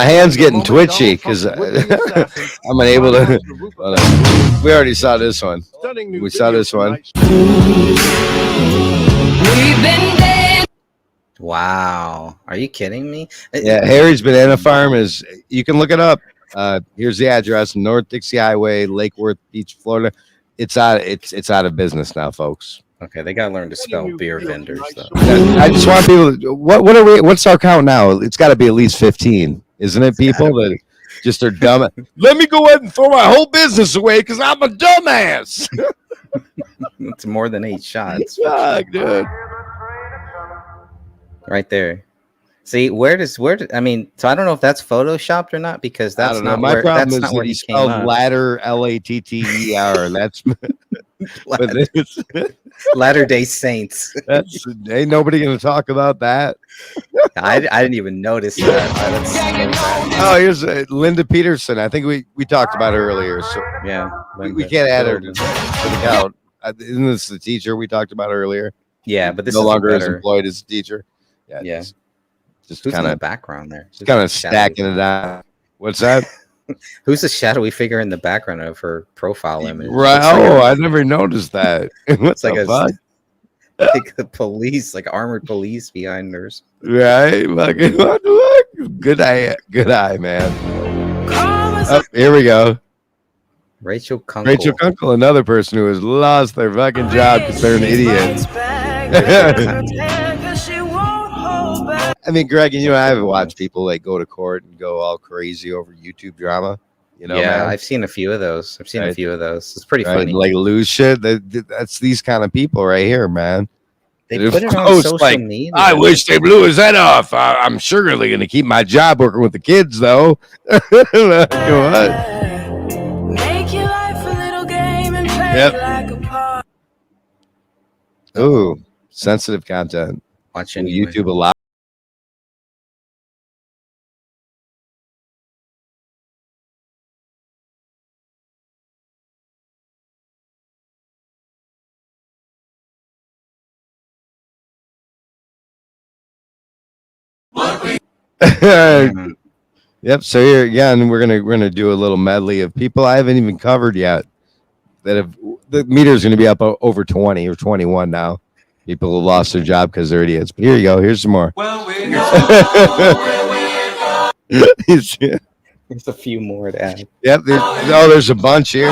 hand's getting twitchy because I'm unable to. We already saw this one. We saw this one. Wow. Are you kidding me? Yeah, Harry's Banana Farm is. You can look it up. Here's the address: North Dixie Highway, Lake Worth Beach, Florida. It's out. It's out of business now, folks. Okay, they gotta learn to spell beer vendors though. I just want people. What are we? What's our count now? It's got to be at least 15, isn't it? People that just are dumb. Let me go ahead and throw my whole business away because I'm a dumbass. It's more than 8 shots. Fuck, dude. Right there. See, I mean, so I don't know if that's photoshopped or not because I that's don't know. not My where, problem that's is not that where he he came spelled up. ladder Latter. That's but Latter-day Saints. That's ain't nobody gonna talk about that. I didn't even notice that. That's so bad. Oh, here's Linda Peterson. I think we talked about her earlier. So yeah, we can't add her to the count. Isn't this the teacher we talked about earlier? Yeah, but this no is longer is better. employed as a teacher. Yeah. Just Who's kind in the of background there? Just kind of stacking it out. What's that? Who's the shadowy figure in the background of her profile image? Right. Looks like Oh, I never noticed that. What's like the a fuck? like the police, like armored police behind hers. Right. Fucking what the fuck? Good eye, man. Oh, here we go. Rachel Kunkel. Rachel Kunkel, another person who has lost their fucking job because they're an idiot. I mean, Greg, and you and I have watched people like go to court and go all crazy over YouTube drama. You know, yeah, man? I've seen a few of those. It's pretty Right? funny. Like lose shit. That's these kind of people right here, man. They They're put it on post social like, media. I wish they blew his head off. I'm surely going to keep my job working with the kids, though. What? Make your life a little game and play Yep. like a part. Ooh, sensitive content. Watch Will anyway. YouTube allow. Yep. So here again, we're gonna do a little medley of people I haven't even covered yet. That have the meter's gonna be up over 20 or 21 now. People who lost their job because they're idiots. But here you go. Here's some more. There's a few more to add. Yep. There's a bunch here.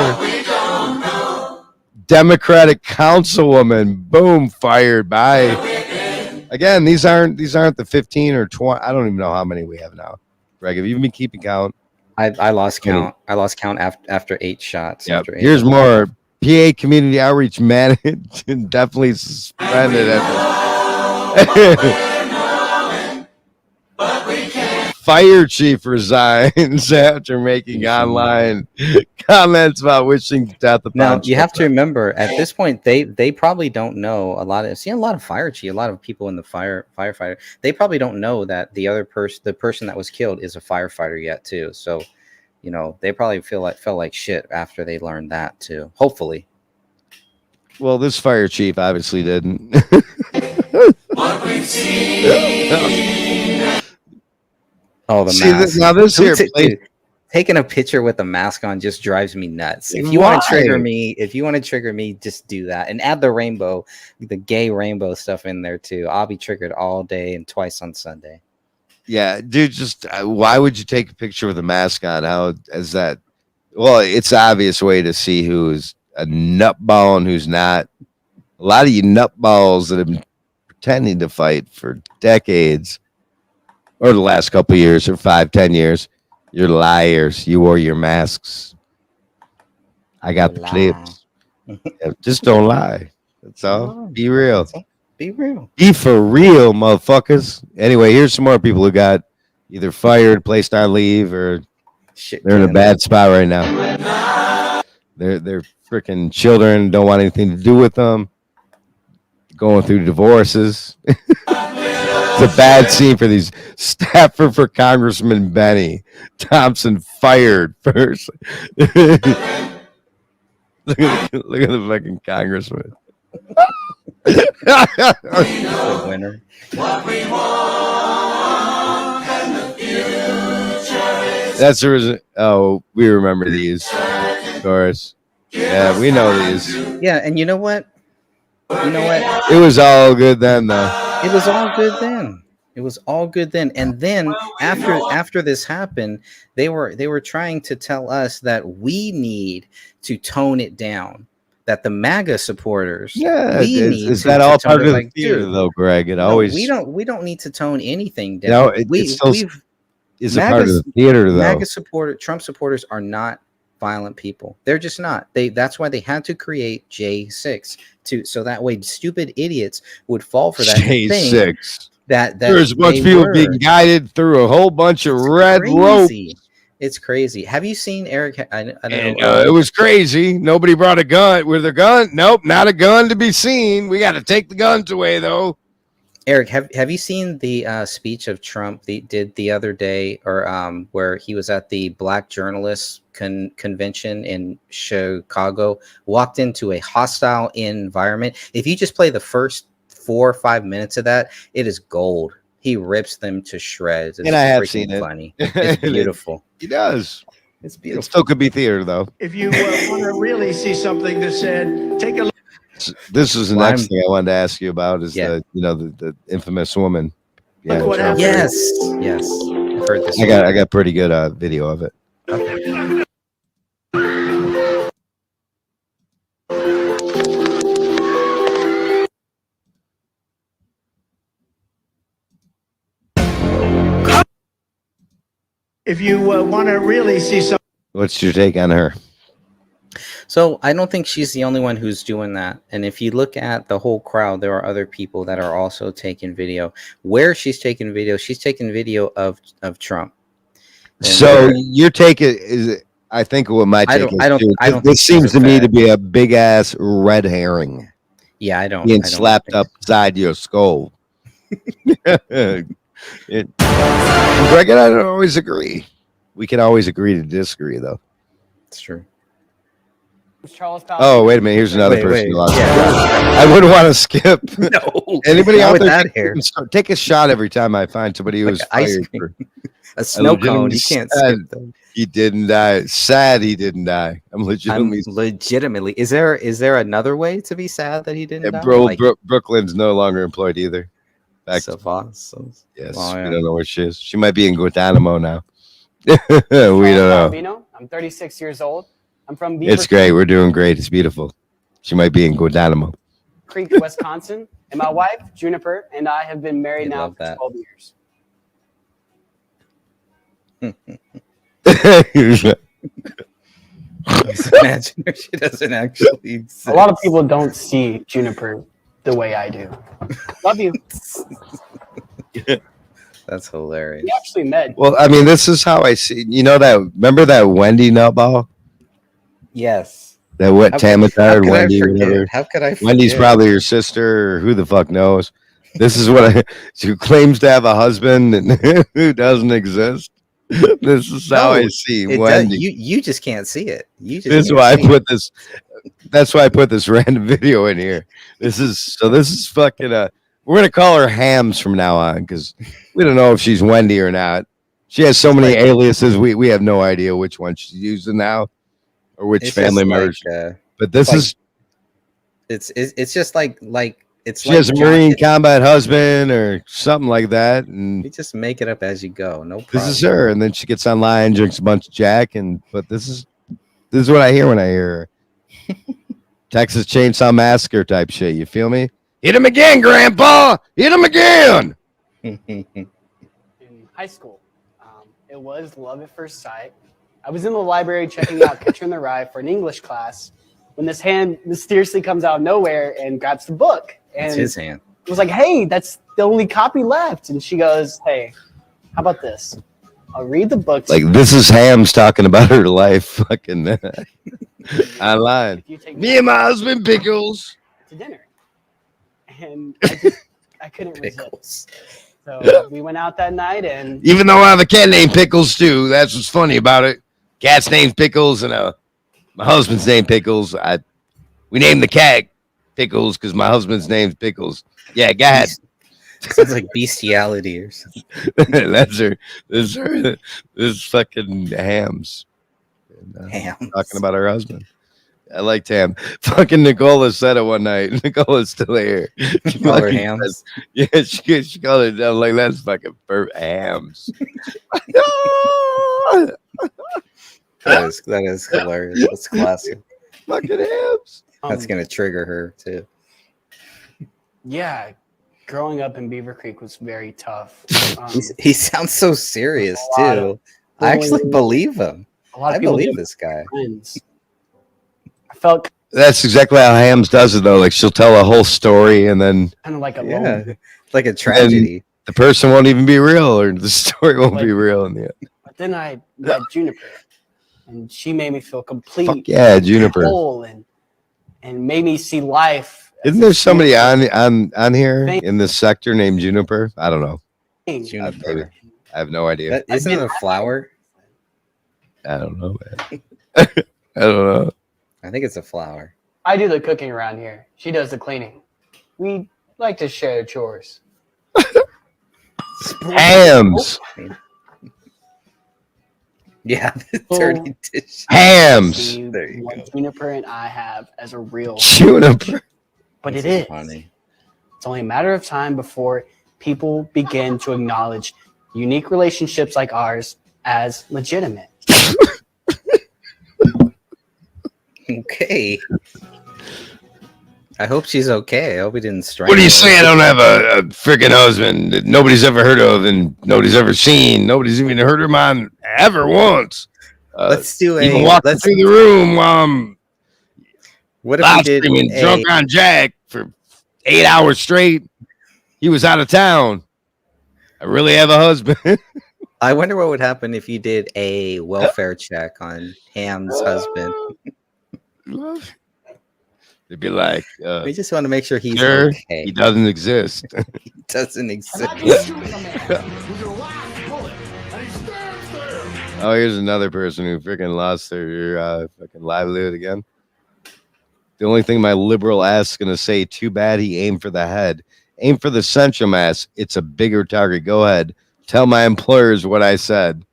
Democratic councilwoman, boom, fired by. Again, these aren't the 15 or 20. I don't even know how many we have now. Greg, have you been keeping count? I lost count. I lost count after 8 shots. Yep. After 8. Here's more. PA community outreach manager definitely suspended. Fire chief resigns after making online comments about wishing death upon. Now you have to remember at this point they probably don't know a lot of fire chief, a lot of people in the firefighter. They probably don't know that the person that was killed is a firefighter yet too. So you know, they probably felt like shit after they learned that too. Hopefully. Well, this fire chief obviously didn't. Oh, the See, mask. now this here Dude, taking a picture with a mask on just drives me nuts. If you want to trigger me, just do that and add the rainbow, the gay rainbow stuff in there too. I'll be triggered all day and twice on Sunday. Yeah, dude, just why would you take a picture with a mask on? How is that? Well, it's an obvious way to see who's a nutball and who's not. A lot of you nutballs that have been pretending to fight for decades or the last couple of years or 5-10 years, you're liars. You wore your masks. I got the clips. Yeah, just don't lie. That's all. Be real. Be real. Be for real, motherfuckers. Anyway, here's some more people who got either fired, placed on leave, or they're in a bad spot right now. They're freaking children don't want anything to do with them. Going through divorces. It's a bad scene for these. Staffer for Congressman Benny Thompson fired first. look at the fucking congressman. The winner. That's the reason. Oh, we remember these, of course. Yeah, we know these. Yeah, and you know what? It was all good then, though. It was all good then. It was all good then. And then after this happened, they were trying to tell us that we need to tone it down. That the MAGA supporters, is that all part of the theater, though, Greg? It always we don't need to tone anything down. No, it's still is a part of the theater, though. MAGA Trump supporters are not violent people. They're just not. That's why they had to create J6 so that way stupid idiots would fall for that J6. That there's a bunch of people being guided through a whole bunch of red rope. It's crazy. Have you seen Eric? I know, it was crazy. Nobody brought a gun with a gun. Nope, not a gun to be seen. We got to take the guns away, though. Eric, have you seen the speech of Trump did the other day, or where he was at the Black Journalists convention in Chicago? Walked into a hostile environment. If you just play the first 4 or 5 minutes of that, it is gold. He rips them to shreds. It's and I have seen it. Funny. It's beautiful. He does. It's beautiful. It still could be theater, though. If you want to really see something that said, take a look. This is the next thing I wanted to ask you about is the infamous woman. Yeah, yes. I've heard this. I got pretty good video of it. Okay. If you want to really see something. What's your take on her? So I don't think she's the only one who's doing that. And if you look at the whole crowd, there are other people that are also taking video. Where she's taking video of Trump. And so your take is, I think what my take is. I don't. This seems to me to be a big ass red herring. Yeah, I don't. Being slapped upside your skull. Greg and I don't always agree. We can always agree to disagree, though. It's true. Oh, wait a minute. Here's another person. I wouldn't want to skip. No. Anybody out with there? That hair. Take a shot every time I find somebody who's fired for a snow cone. You can't skip them. He didn't die. Sad he didn't die. I'm legitimately. Is there another way to be sad that he didn't die? Bro, Brooklyn's no longer employed either. Yes, we don't know where she is. She might be in Guantanamo now. We don't know. I'm 36 years old. I'm from Beaver It's great. We're doing great. It's beautiful. She might be in Guantanamo. Creek, Wisconsin. And my wife, Juniper, and I have been married now for 12 years. Imagine if she doesn't actually exist. A lot of people don't see Juniper the way I do. Love you. That's hilarious. We actually met. Well, I mean, this is how I see. Remember that Wendy nutball? Yes. That what Tamatard Wendy? How could I forget? Wendy's probably your sister, or who the fuck knows? This is what she claims to have a husband and who doesn't exist. This is how I see Wendy. You just can't see it. You just This is can't why I see put it. this. That's why I put this random video in here. This is fucking. We're gonna call her Hams from now on because we don't know if she's Wendy or not. She has so many aliases. We have no idea which one she's using now or which It's family just member. But this like- is. It's just like it's She like has a John- Marine combat husband or something like that, and You just make it up as you go. No problem. this is her. And then she gets online, drinks a bunch of Jack, but this is what I hear when I hear her. Texas Chainsaw Massacre type shit. You feel me? Hit him again, Grandpa. Hit him again. In high school, it was love at first sight. I was in the library checking out Catcher in the Rye for an English class when this hand mysteriously comes out of nowhere and grabs the book. And It's his hand. it was like, hey, that's the only copy left. And she goes, hey, how about this? I'll read the book. Like this is Hams talking about her life, fucking online. Me and my husband Pickles to dinner. And I couldn't resist. So we went out that night and Even though I have a cat named Pickles too, that's what's funny about it. Cat's named Pickles, and my husband's named Pickles. We named the cat Pickles because my husband's name's Pickles. Yeah, go ahead. Sounds like bestiality or something. That's her. This is fucking Hams. Hams. Talking about her husband. I liked Ham. Fucking Nicola said it one night. Nicola's still here. She Call her fucking Hams? said- yeah, she called it. I'm like, that's fucking Hams. That is hilarious. That's classic. Fucking Hams. That's gonna trigger her too. yeah, growing up in Beaver Creek was very tough. He sounds so serious a lot too. of I actually bullying. believe him. A lot of I people believe didn't this guy. friends. I felt That's exactly how Hams does it, though. Like she'll tell a whole story, and then kind of like a Yeah, lone. like a tragedy. the person won't even be real, or the story won't be real in the end. But then I met Juniper, and she made me feel complete. Fuck yeah, Juniper. Whole and made me see life. Isn't there somebody on here in this sector named Juniper? I don't know. Juniper. I have no idea. Isn't it a flower? I don't know, man. I don't know. I think it's a flower. I do the cooking around here. She does the cleaning. We like to share chores. Hams. Yeah, the dirty dish. Hams. See There you what go. Juniper and I have as a real Juniper. But This it is is. funny. It's only a matter of time before people begin to acknowledge unique relationships like ours as legitimate. Okay. I hope she's okay. I hope he didn't strike. What do you her. say? I don't have a freaking husband that nobody's ever heard of and nobody's ever seen. Nobody's even heard of mine ever once. Let's do even a. walking Let's. through the room while I'm What if we live did streaming a, drunk on Jack for 8 hours straight. He was out of town. I really have a husband. I wonder what would happen if you did a welfare check on Ham's husband. They'd be like, We just want to make sure he's sir, okay. he doesn't exist. He doesn't exist. Oh, here's another person who freaking lost their fucking livelihood again. The only thing my liberal ass is gonna say, too bad he aimed for the head. Aim for the central mass. It's a bigger target. Go ahead. Tell my employers what I said.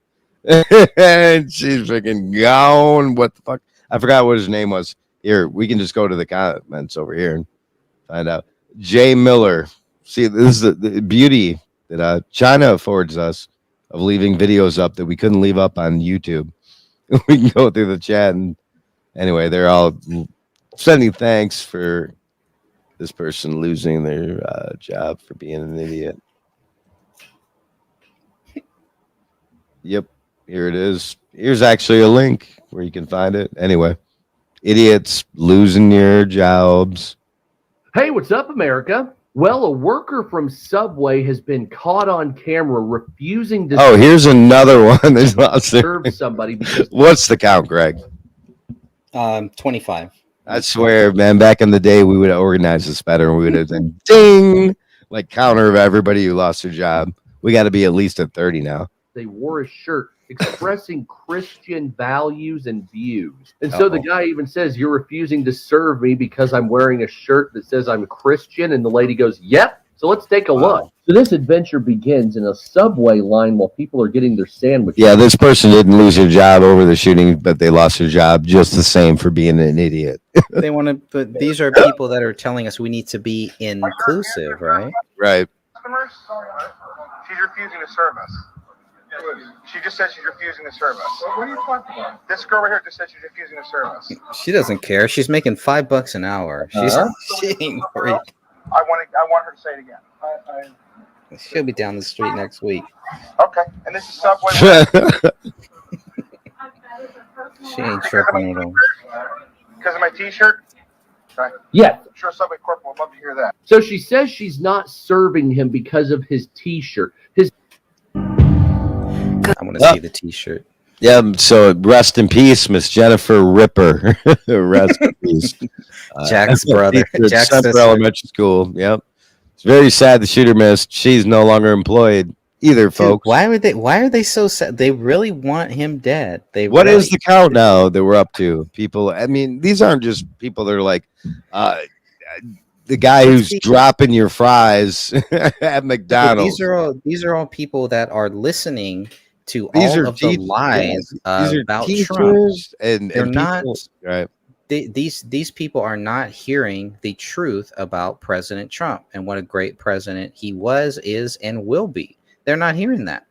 And she's freaking gone. What the fuck? I forgot what his name was. Here, we can just go to the comments over here and find out. Jay Miller. See, this is the beauty that China affords us of leaving videos up that we couldn't leave up on YouTube. We can go through the chat and anyway, they're all sending thanks for this person losing their job for being an idiot. Yep, here it is. Here's actually a link where you can find it. Anyway, idiots losing your jobs. Hey, what's up, America? Well, a worker from Subway has been caught on camera refusing to Oh, here's another one. There's lots there. serve somebody because What's the count, Greg? 25. I swear, man, back in the day, we would have organized this better. And we would have done ding, like counter of everybody who lost their job. We got to be at least at 30 now. they wore a shirt expressing Christian values and views. And so the guy even says, "You're refusing to serve me because I'm wearing a shirt that says I'm a Christian." And the lady goes, "Yep. So let's take a look." So this adventure begins in a subway line while people are getting their sandwiches. Yeah, this person didn't lose their job over the shooting, but they lost their job just the same for being an idiot. They want to, but these are people that are telling us we need to be inclusive, right? Right. Customers, she's refusing to serve us. She just said she's refusing to serve us. What are you talking about? This girl right here just said she's refusing to serve us. She doesn't care. She's making $5 an hour. She ain't worried. I want her to say it again. She'll be down the street next week. Okay, and this is Subway. She ain't tripping at all. Because of my T-shirt. Right. Yeah. I'm sure Subway Corporal would love to hear that. So she says she's not serving him because of his T-shirt. I want to see the T-shirt. Yeah, so rest in peace, Miss Jennifer Ripper. Rest in peace. Jack's brother. Jack's Central sister. Elementary School. Yep. It's very sad the shooter missed. She's no longer employed either, folks. Why are they so sad? They really want him dead. What is the count now that we're up to? People, I mean, these aren't just people that are like the guy who's dropping your fries at McDonald's. These are all people that are listening to These all are of the teachers, lies these are about teachers Trump. and They're people, not right. These people are not hearing the truth about President Trump and what a great president he was, is, and will be. They're not hearing that.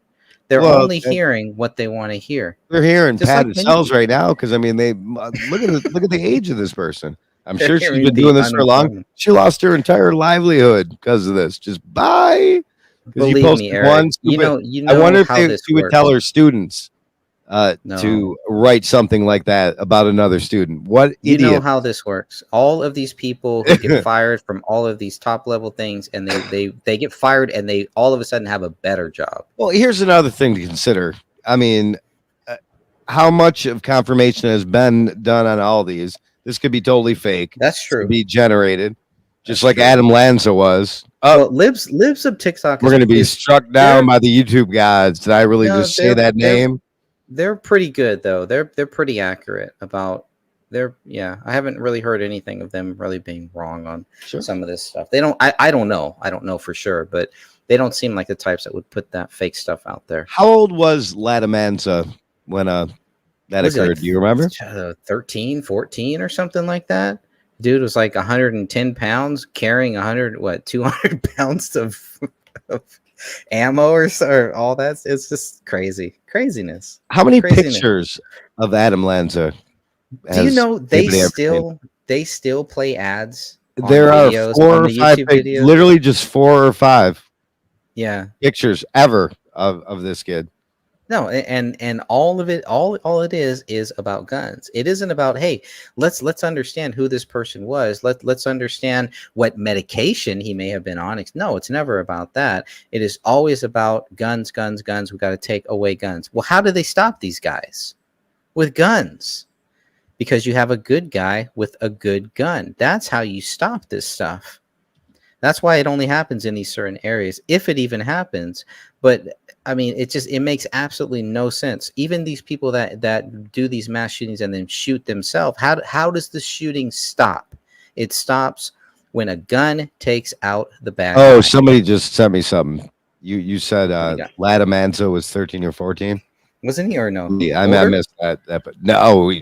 They're only hearing what they want to hear. They're hearing Just padded like cells right now because I mean they look at the age of this person. I'm They're sure she's hearing been the doing this for a long. unemployment. She lost her entire livelihood because of this. Just bye. 'Cause Believe you me, posted Eric, one you stupid- know I wonder if how they, this she would works. tell her students No. to write something like that about another student. What You idiot? know how this works. All of these people who get fired from all of these top level things, and they get fired, and they all of a sudden have a better job. Well, here's another thing to consider. I mean, how much of confirmation has been done on all these? This could be totally fake. That's This true. could be generated, just like true. Adam Lanza was. Well, libs of TikTok. We're going to be is- struck down by the YouTube gods. Did I really No, just say that name? They're pretty good though. They're pretty accurate about yeah. I haven't really heard anything of them really being wrong on some of this stuff. They don't. I don't know. I don't know for sure, but they don't seem like the types that would put that fake stuff out there. How old was Latamanza when that Was he, occurred? like, Do you remember? 13, 14 or something like that. Dude was like 110 pounds carrying 200 pounds of ammo or all that. It's just craziness. How many Craziness. pictures of Adam Lanza? Do you know they anybody ever seen? still play ads? On There are videos, 4 on or the 5 YouTube pic- videos? literally just 4 or 5 pictures ever of this kid. No, and all of it, all it is about guns. It isn't about, hey, let's understand who this person was. Let's understand what medication he may have been on. No, it's never about that. It is always about guns. We got to take away guns. Well, how do they stop these guys? With guns. Because you have a good guy with a good gun. That's how you stop this stuff. That's why it only happens in these certain areas, if it even happens. But I mean, it makes absolutely no sense. Even these people that do these mass shootings and then shoot themselves, how does the shooting stop? It stops when a gun takes out the bad guy. Oh, somebody just sent me something. You said Latamanza was 13 or 14. Wasn't he, or no? Yeah, I missed that. But no, he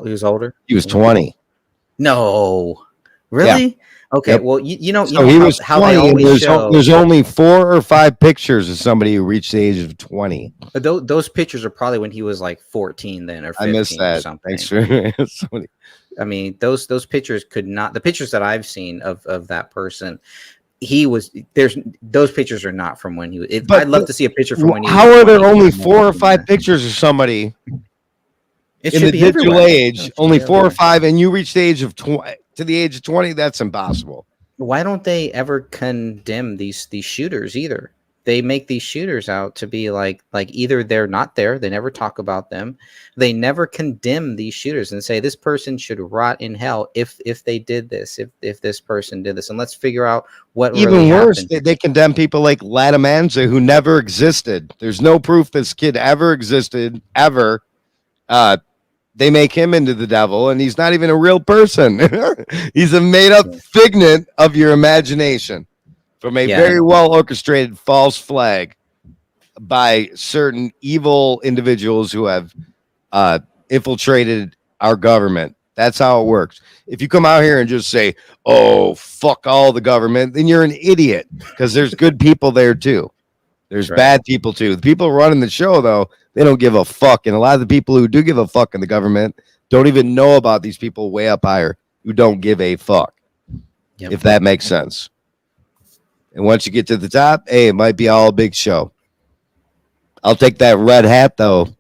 was older. He was 20. No, really? Yeah. Okay, Yep. well, you know he was how 20, they and always show. there's only 4 or 5 pictures of somebody who reached the age of 20. But those pictures are probably when he was like 14 then, or 15 I missed that. or something. Thanks for somebody. I mean, those pictures could not. The pictures that I've seen of that person, those pictures are not from when he was. I'd love to see a picture from when he. How was are there 20 only and 4 or 5 pictures of somebody It in should the be digital everywhere. age? Only 4 or 5, and you reach the age of 20 to the age of 20. That's impossible. Why don't they ever condemn these shooters either? they make these shooters out to be like either they're not there, they never talk about them, they never condemn these shooters and say this person should rot in hell if they did this, if this person did this, and let's figure out what Even really worse, happened. they condemn people like Latamanza who never existed. There's no proof this kid ever existed, ever. They make him into the devil, and he's not even a real person. He's a made-up figment of your imagination from a very well-orchestrated false flag by certain evil individuals who have infiltrated our government. That's how it works. If you come out here and just say, oh, fuck all the government, then you're an idiot, because there's good people there too. There's bad people too. The people running the show, though, they don't give a fuck. And a lot of the people who do give a fuck in the government don't even know about these people way up higher who don't give a fuck, if that makes sense. And once you get to the top, hey, it might be all a big show. I'll take that red hat, though.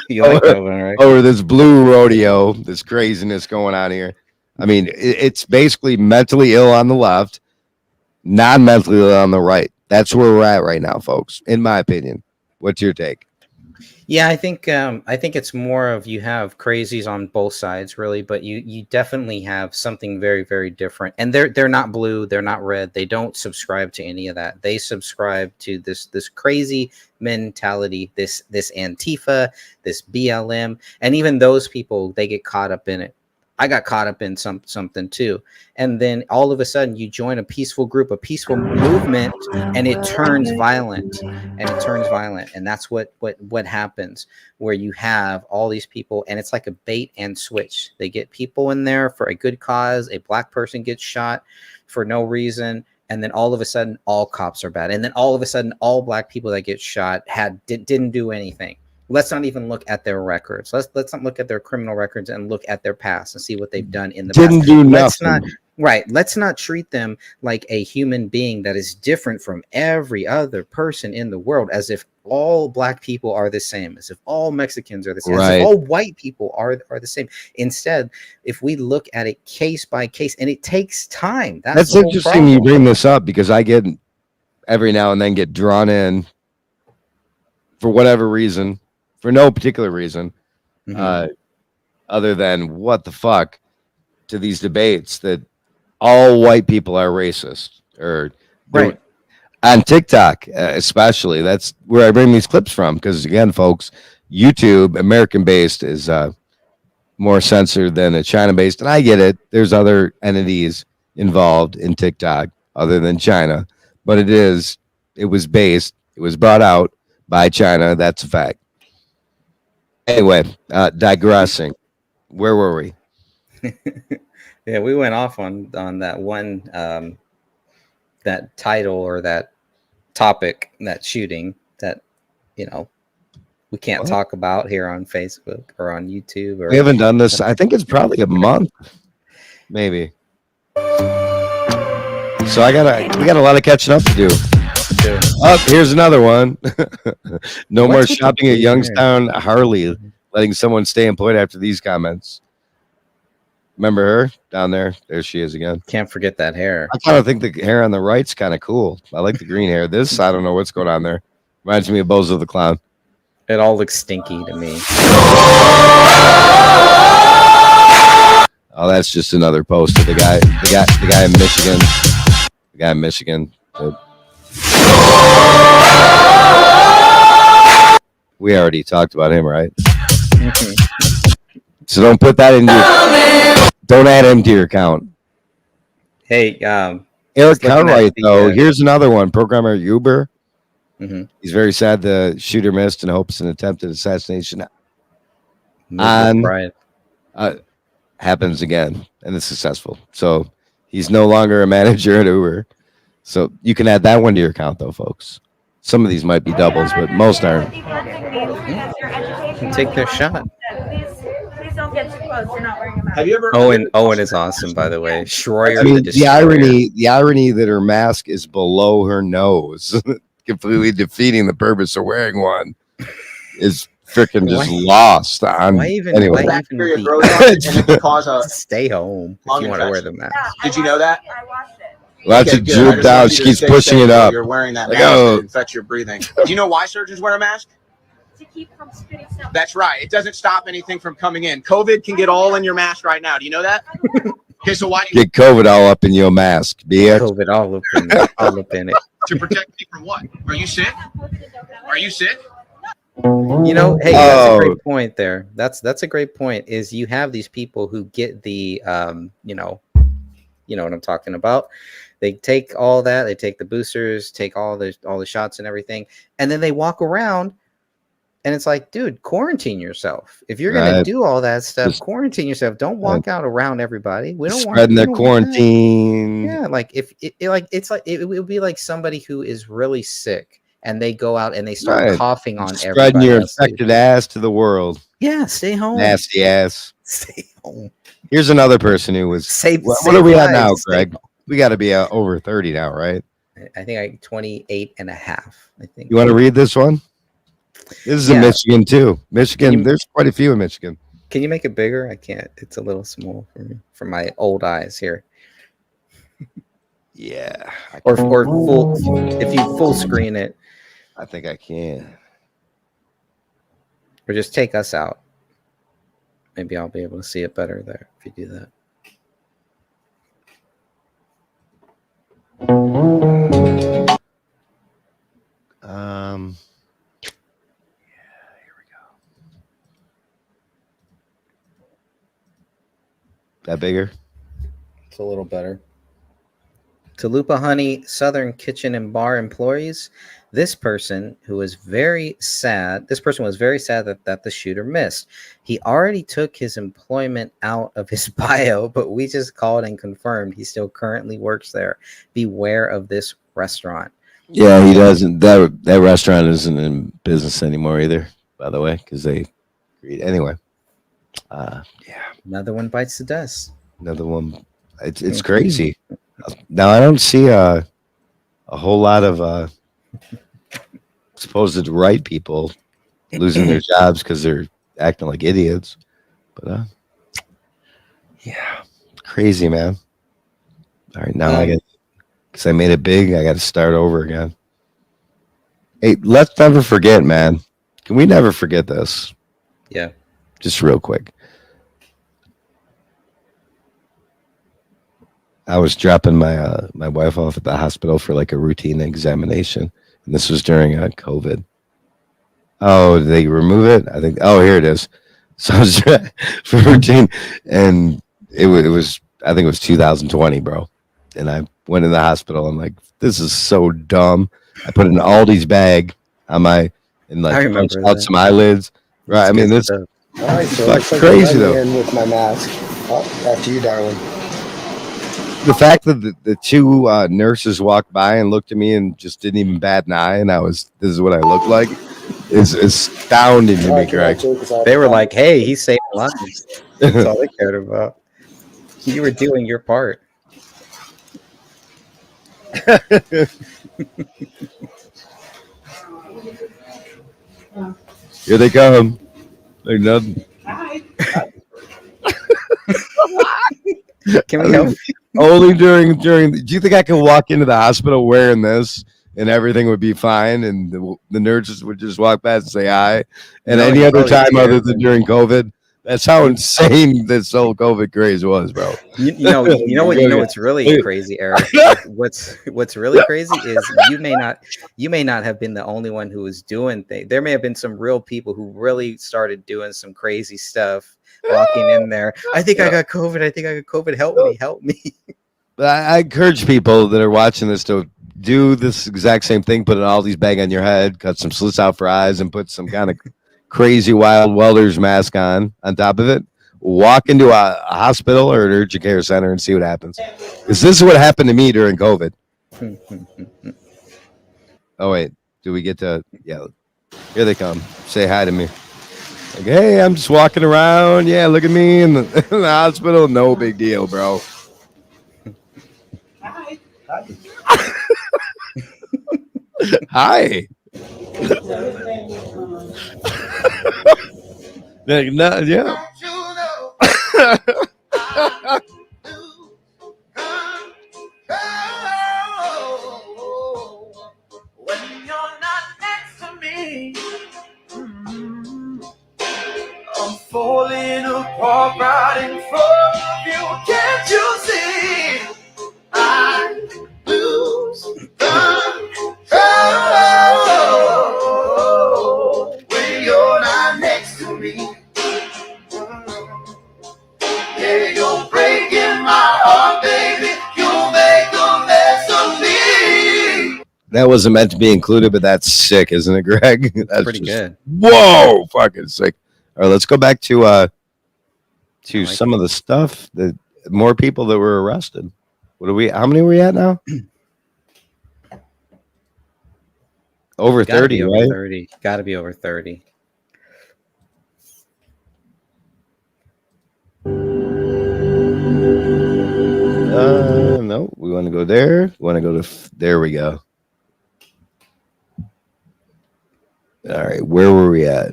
You like that one, right? Over this blue rodeo, this craziness going on here. I mean, it's basically mentally ill on the left, non-mentally ill on the right. That's where we're at right now, folks, in my opinion. What's your take? Yeah, I think it's more of you have crazies on both sides, really, but you definitely have something very, very different. And they're not blue, they're not red. They don't subscribe to any of that. They subscribe to this crazy mentality, this Antifa, this BLM, and even those people, they get caught up in it. I got caught up in something too. And then all of a sudden you join a peaceful group, a peaceful movement, and it turns violent. And that's what happens, where you have all these people, and it's like a bait and switch. They get people in there for a good cause. A black person gets shot for no reason. And then all of a sudden all cops are bad. And then all of a sudden all black people that get shot didn't do anything. Let's not even look at their records. Let's not look at their criminal records and look at their past and see what they've done in the past. Didn't do nothing. Let's not treat them like a human being that is different from every other person in the world, as if all black people are the same, as if all Mexicans are the same, as if all white people are the same. Instead, if we look at it case by case, and it takes time. That's interesting you bring this up, because I get every now and then get drawn in for whatever reason. For no particular reason, other than what the fuck, to these debates that all white people are racist, or on TikTok, especially. That's where I bring these clips from, because again, folks, YouTube, American based, is more censored than a China based, and I get it. There's other entities involved in TikTok other than China, but it was brought out by China. That's a fact. Anyway, digressing. Where were we? Yeah, we went off on that one, that title or that topic, that shooting that, we can't talk about here on Facebook or on YouTube. Or we haven't done this. I think it's probably a month, maybe. So we got a lot of catching up to do. Oh, here's another one. No more shopping at Youngstown Harley, letting someone stay employed after these comments. Remember her down there? There she is again. Can't forget that hair. I kind of think the hair on the right's kind of cool. I like the green hair. This, I don't know what's going on there. Reminds me of Bozo the Clown. It all looks stinky to me. Oh, that's just another post of the guy in Michigan. The guy in Michigan. We already talked about him, right? So don't put that in don't add him to your account. Hey, Eric Cartwright, though, here's another one. Programmer Uber. He's very sad the shooter missed and hopes an attempted assassination happens again and is successful. So he's no longer a manager at Uber. So you can add that one to your account, though, folks. Some of these might be doubles, but most aren't. Take their shot. Please don't get too close. You're not wearing a mask. Have you ever? Owen is awesome, by the way. Schroyer, I mean, the irony that her mask is below her nose, completely defeating the purpose of wearing one, is freaking just lost. Why even? Anyway. Bacteria grows on it and it can cause a stay home if you want to wear the mask. Did you know that? I watched it. Watch it droop down. She keeps pushing it up. You're wearing that Like, mask oh. that infects your breathing. Do you know why surgeons wear a mask? To keep from spitting stuff. That's right. It doesn't stop anything from coming in. COVID can get all in your mask right now. Do you know that? Okay, so why do you Get COVID all up in your mask, bitch. COVID all up in it. to protect me from what? Are you sick? Are you sick? You know, hey, that's a great point there. That's a great point. Is you have these people who get the you know what I'm talking about. They take all that, they take the boosters, take all the shots and everything, and then they walk around and it's like, dude, quarantine yourself. If you're gonna do all that stuff, Just quarantine yourself. Don't walk out around everybody. We don't want spreading their quarantine. Yeah, like if it would be like somebody who is really sick and they go out and they start coughing on spreading everybody. your infected ass to the world. Yeah, stay home. Nasty ass. Stay home. Here's another person who was. What are we at now, Greg? We got to be over 30 now, right? I think I 28 and a half. I think. You want to read this one? This is in Michigan too. Michigan, there's quite a few in Michigan. Can you make it bigger? I can't. It's a little small for me, for my old eyes here. Yeah. Or full. If you full screen it, I think I can. Or just take us out. Maybe I'll be able to see it better there if you do that. That bigger? It's a little better. Talupa Honey Southern Kitchen and Bar employees. This person was very sad that the shooter missed. He already took his employment out of his bio, but we just called and confirmed he still currently works there. Beware of this restaurant. Yeah, he doesn't. That restaurant isn't in business anymore either, by the way, because they agreed. Anyway. Yeah. Another one bites the dust. Another one. It's crazy. Now I don't see a whole lot of supposed right people losing their jobs because they're acting like idiots. But yeah, crazy, man. All right, now because I made it big, I got to start over again. Hey, let's never forget, man. Can we never forget this? Yeah. Just real quick. I was dropping my wife off at the hospital for like a routine examination, and this was during COVID. Oh, did they remove it? I think. Oh, here it is. So I was for routine, and it was. I think it was 2020, bro. And I went in the hospital. I'm like, this is so dumb. I put an Aldi's bag on my and like punched out some eyelids. Right. I mean, this. All right, so like looks like crazy I'm though. in with my mask. Oh, back to you, darling. The fact that the two nurses walked by and looked at me and just didn't even bat an eye, and this is what I look like, is astounding to me, Greg. They were like, hey, he's saving lives. That's all they cared about. You were doing your part. Here they come. Like nothing. Can we help? Only during. Do you think I could walk into the hospital wearing this and everything would be fine, and the nurses would just walk past and say hi? And any other time other than during COVID? That's how insane this whole COVID craze was, bro. You know what's really crazy, Eric. What's really crazy is you may not have been the only one who was doing things. There may have been some real people who really started doing some crazy stuff, walking in there. I think I got COVID. I think I got COVID. Help me. I encourage people that are watching this to do this exact same thing. Put an Aldi's bag on your head, cut some slits out for eyes, and put some kind of crazy wild welder's mask on top of it. Walk into a hospital or an urgent care center and see what happens. Because this is what happened to me during COVID. Oh wait, do we get to? Yeah, here they come. Say hi to me. Like, hey, I'm just walking around. Yeah, look at me in the hospital. No big deal, bro. Hi. No, yeah. falling apart right in front of you. Can't you see? I lose control when you're not next to me. Yeah, you're breaking my heart, baby. You make a mess of me. That wasn't meant to be included, but that's sick, isn't it, Greg? That's Pretty good. Whoa, fucking sick. All right, let's go back to some of it. the stuff that more people that were arrested. What are we? How many are we at now? Over Gotta 30, be over right? 30. Gotta be over 30. No, we want to go there. We want to go to there. We go. All right, where were we at?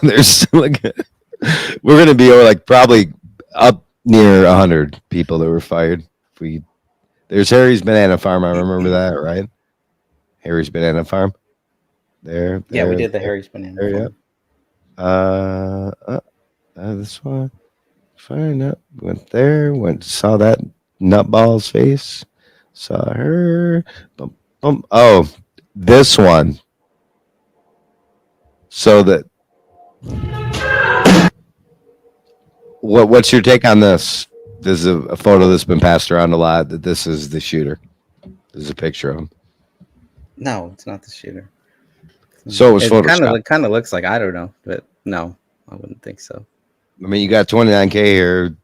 There's like we're gonna be over like probably up near 100 people that were fired. There's Harry's Banana Farm. I remember that, right? Harry's Banana Farm. There. Yeah, we there, did the there, Harry's Banana there, Farm. yeah. This one. Fine. Up. Went there. Saw that nutball's face. Saw her. Bum, bum. Oh, this one. So that. What's your take on this? This is a photo that's been passed around a lot. That this is the shooter. This is a picture of him. No, it's not the shooter. So it was Photoshop. It kind of looks like, I don't know, but no, I wouldn't think so. I mean, you got 29K here.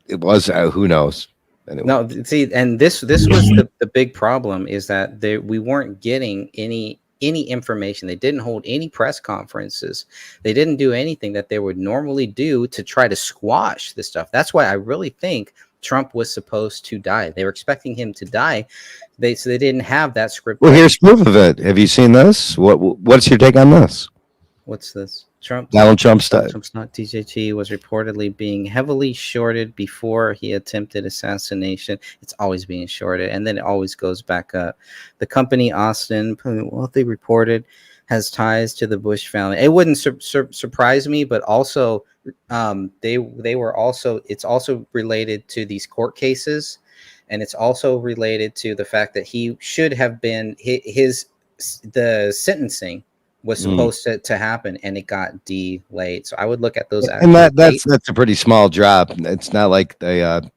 It was who knows. Anyway. No, see, and this was the big problem is that we weren't getting any information. They didn't hold any press conferences. They didn't do anything that they would normally do to try to squash this stuff. That's why I really think Trump was supposed to die. They were expecting him to die. So they didn't have that script. Well, here's proof of it. Have you seen this? What's your take on this? What's this? Donald Trump's not TJT was reportedly being heavily shorted before he attempted assassination. It's always being shorted, and then it always goes back up. The company Austin, well, they reported, has ties to the Bush family. It wouldn't surprise me, but also they were also. It's also related to these court cases, and it's also related to the fact that he should have been the sentencing was supposed to happen, and it got delayed. So I would look at those. And that's a pretty small drop. It's not like the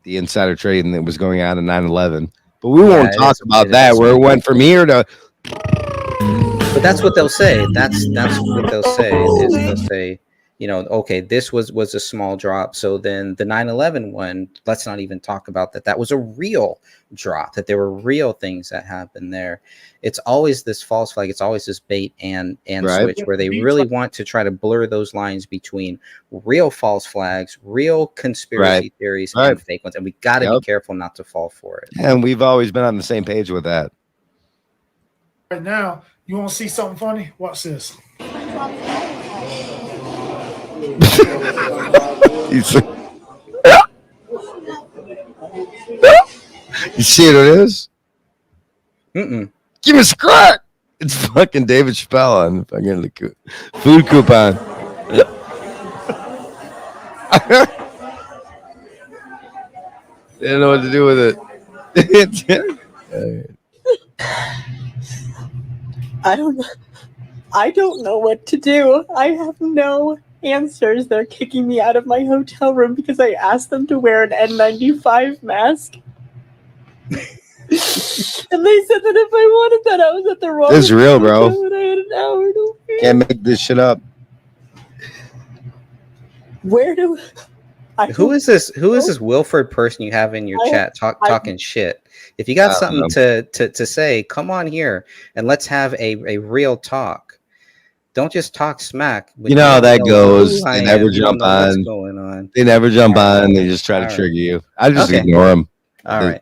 insider trading that was going on in 9/11. But we won't talk about that. Where it went from here to. But that's what they'll say. That's what they'll say. Is they'll say, okay, this was a small drop. So then the 9/11 one, let's not even talk about that. That was a real drop. That there were real things that happened there. It's always this false flag. It's always this bait and Right. switch where they really want to try to blur those lines between real false flags, real conspiracy theories, and fake ones. And we got to be careful not to fall for it. And we've always been on the same page with that. Right now, you want to see something funny? Watch this. You see what it is? Mm-mm. Give me a crack. It's fucking David Chappelle on fucking the food coupon. They don't know what to do with it. I don't know what to do. I have no answers. They're kicking me out of my hotel room because I asked them to wear an N95 mask. And they said that if I wanted that, I was at the wrong This is real, bro. hotel and I had an hour to wait. Can't make this shit up. Where do Who is this Wilford person you have in your chat talking shit? If you got something to say, come on here and let's have a real talk. Don't just talk smack. You know how that goes. They They never jump on. What's going on? They never jump on. They just try to trigger you. I just ignore them. All right.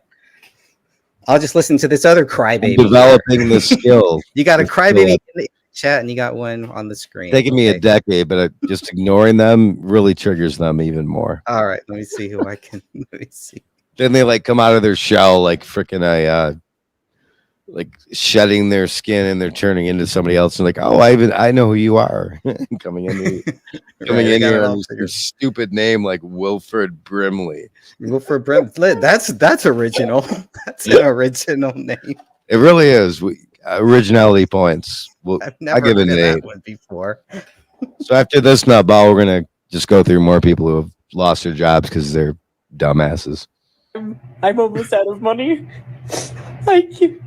I'll just listen to this other crybaby. I'm developing the skill. You got a crybaby in the chat, and you got one on the screen. Taking me a decade, but just ignoring them really triggers them even more. All right, let me see who I can. Let me see. Then they like come out of their shell like freaking like shedding their skin and they're turning into somebody else and like, oh, I know who you are. coming in here under your stupid name like Wilfred Brimley. Wilfred Brimley. That's original. That's an original name. It really is. Originality points. I've I never give it heard an of that 8. one before. So after this nutball, we're gonna just go through more people who have lost their jobs because they're dumbasses. I'm almost out of money.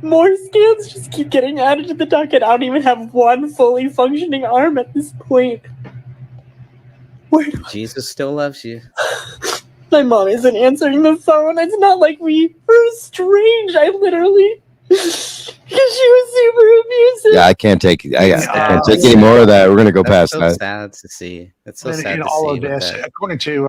More scans just keep getting added to the docket. I don't even have one fully functioning arm at this point. Jesus still loves you. My mom isn't answering the phone. It's not like we were estranged. I literally, because she was super abusive. Yeah, I can't take. I can't take any more of that. We're gonna go past so that. sad to see. It's so And sad in to all see. of with this, that. according to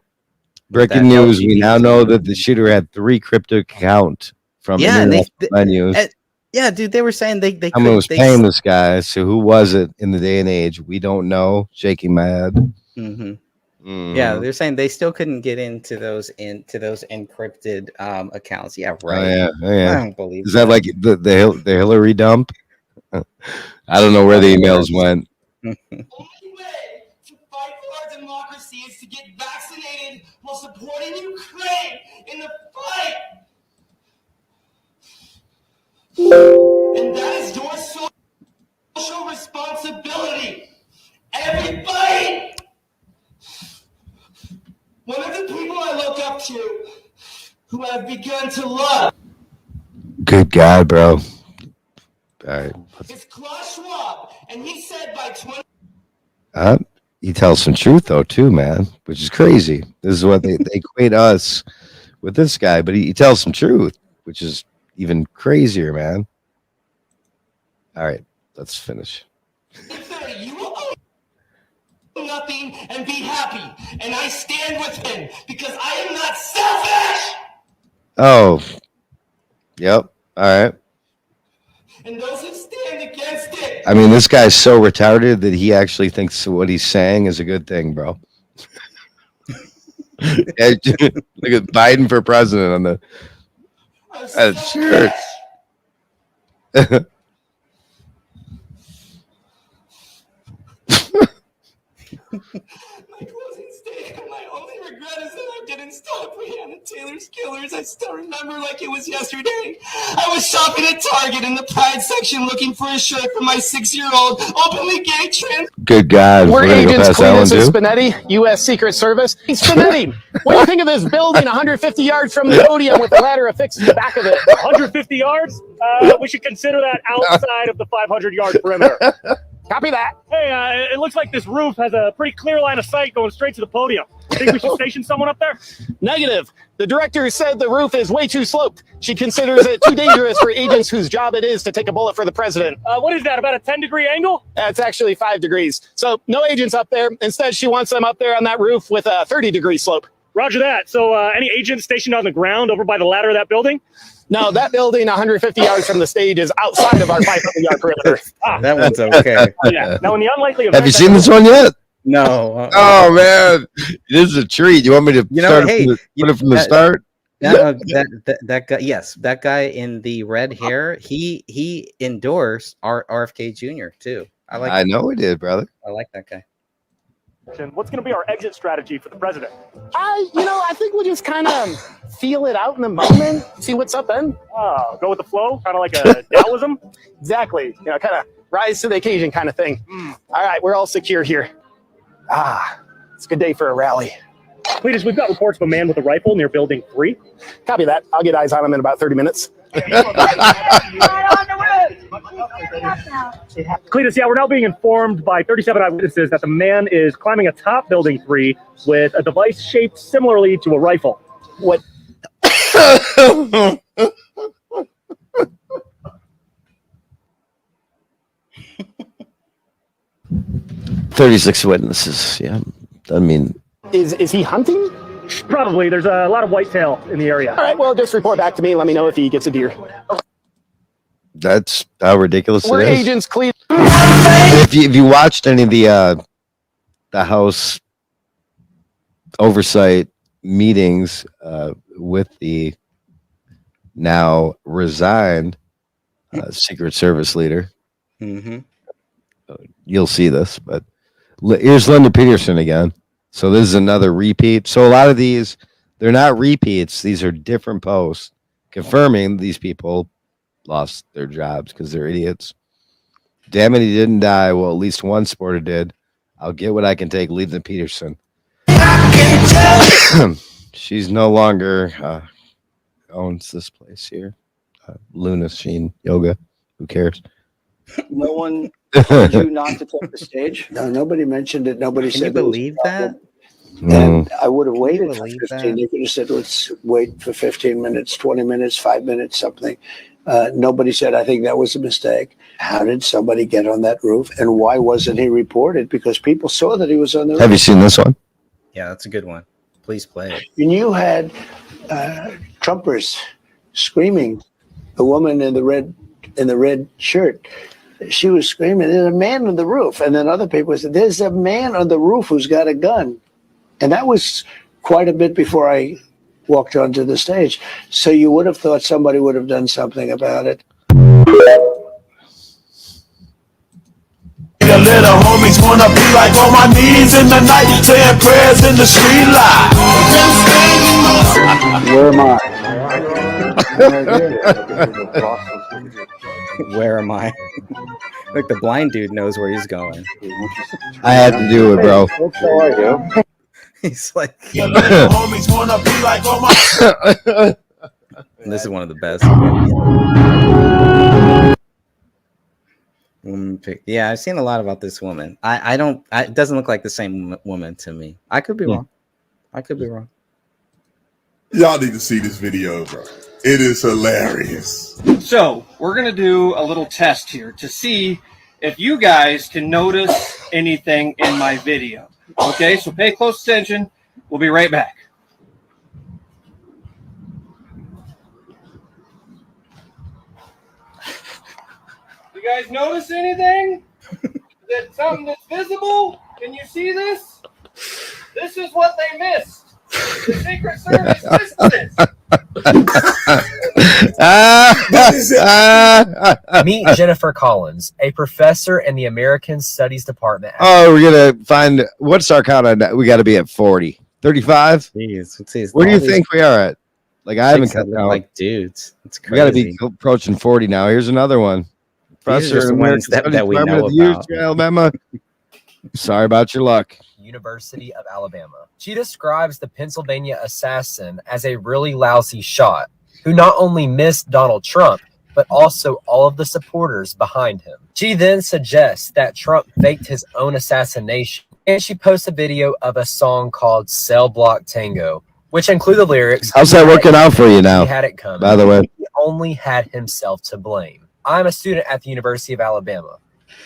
Breaking news: we now know that the shooter had 3 crypto account from internet menus. Yeah, dude, they were saying they Someone was paying this guy. So who was it in the day and age? We don't know. Shaking my head. Yeah, they're saying they still couldn't get into those encrypted accounts. Yeah, right. Oh, yeah. Oh, yeah. I don't believe Is that like the Hillary dump? I don't know where the emails went. Our democracy is to get vaccinated while supporting Ukraine in the fight. And that is your social responsibility. Everybody! One of the people I look up to, who I've begun to love, Good God, bro. All right. is Klaus Schwab, and he said by 20. He tells some truth though too, man, which is crazy. This is what they equate us with this guy, but he tells some truth, which is even crazier, man. All right, let's finish. You will own nothing and be happy, and I stand with him because I am not selfish. Oh, yep. All right. And those who stand against it. I mean, this guy's so retarded that he actually thinks what he's saying is a good thing, bro. Look at Biden for president on the shirt. My closing statement, my only regret is that I didn't stop Breonna Taylor's killers. I still remember like it was yesterday. I was shopping at Target in the Pride section looking for a shirt for my 6-year-old openly gay trans. Good God. We're We're gonna go agents past that one Cletus and too. Spinetti, U.S. Secret Service. Hey, Spinetti, what do you think of this building 150 yards from the podium with a ladder affixed to the back of it? 150 yards? We should consider that outside of the 500-yard perimeter. Copy that. Hey, it looks like this roof has a pretty clear line of sight going straight to the podium. Think we should station someone up there? Negative. The director said the roof is way too sloped. She considers it too dangerous for agents whose job it is to take a bullet for the president. What is that, about a 10-degree angle? That's actually 5 degrees. So no agents up there. Instead, she wants them up there on that roof with a 30-degree slope. Roger that. So any agents stationed on the ground over by the ladder of that building? No, that building 150 yards from the stage is outside of our 500-yard perimeter. That one's okay. Yeah. Now, in the unlikely event... Have you seen this one yet? No. Oh, man. This is a treat. You want me to put it from the start? That guy, yes, that guy in the red hair, he endorsed RFK Jr. too. I know he did, brother. I like that guy. What's going to be our exit strategy for the president? I think we'll just kind of feel it out in the moment, see what's up then. Oh, go with the flow, kind of like a Taoism? Exactly. Kind of rise to the occasion kind of thing. All right, we're all secure here. It's a good day for a rally. Cletus, we've got reports of a man with a rifle near Building 3. Copy that. I'll get eyes on him in about 30 minutes. Cletus, yeah, we're now being informed by 37 eyewitnesses that the man is climbing atop Building 3 with a device shaped similarly to a rifle. What? 36 witnesses. Yeah. I mean, Is he hunting? Probably. There's a lot of whitetail in the area. All right, well, just report back to me. Let me know if he gets a deer. that's how ridiculous We're it is. agents, Cletus. If you watched any of the House oversight meetings with the now resigned Secret Service leader. Mm-hmm. You'll see this, but here's Linda Peterson again. So this is another repeat. So a lot of these, they're not repeats. These are different posts confirming these people lost their jobs because they're idiots. Damn it, he didn't die. Well, at least one sporter did. I'll get what I can take. Linda Peterson. She's no longer owns this place here. Luna Sheen Yoga. Who cares? No one told you not to take the stage. No, nobody mentioned it. Nobody Can said you believe that? And I would have waited for believe 15. that? They could have said, let's wait for 15 minutes, 20 minutes, 5 minutes, something. Nobody said, I think that was a mistake. How did somebody get on that roof? And why wasn't he reported? Because people saw that he was on the roof. Have you seen this one? Yeah, that's a good one. Please play it. And you had Trumpers screaming. A woman in the red shirt. She was screaming, there's a man on the roof. And then other people said, there's a man on the roof who's got a gun. And that was quite a bit before I walked onto the stage. So you would have thought somebody would have done something about it. The little homies wanna be like on my knees in the night, saying prayers in the street light. Where am I? Where am I? Like the blind dude knows where he's going. I had to do it, bro. How are you? He's like, The little homies wanna be like on my. this is one of the best. Yeah, I've seen a lot about this woman. I don't. It doesn't look like the same woman to me. I could be wrong. I could be wrong. Y'all need to see this video, bro. It is hilarious. So we're gonna do a little test here to see if you guys can notice anything in my video. Okay, so pay close attention. We'll be right back. You guys notice anything? Is it something that's visible? Can you see this? This is what they missed. The Secret Service missed this. Meet Jennifer Collins, a professor in the American Studies Department. Oh, we're gonna find what's our count on? We got to be at 40, 35. Jeez, Where do you think we are at? Like I haven't cut out. Like dudes, it's crazy. We got to be approaching 40 now. Here's another one. These are just the ones that we know about. Alabama. Sorry about your luck. University of Alabama. She describes the Pennsylvania assassin as a really lousy shot who not only missed Donald Trump, but also all of the supporters behind him. She then suggests that Trump faked his own assassination, and she posts a video of a song called Cell Block Tango, which include the lyrics. How's that working out for you now? He had it coming. By the way, he only had himself to blame. I'm a student at the University of Alabama.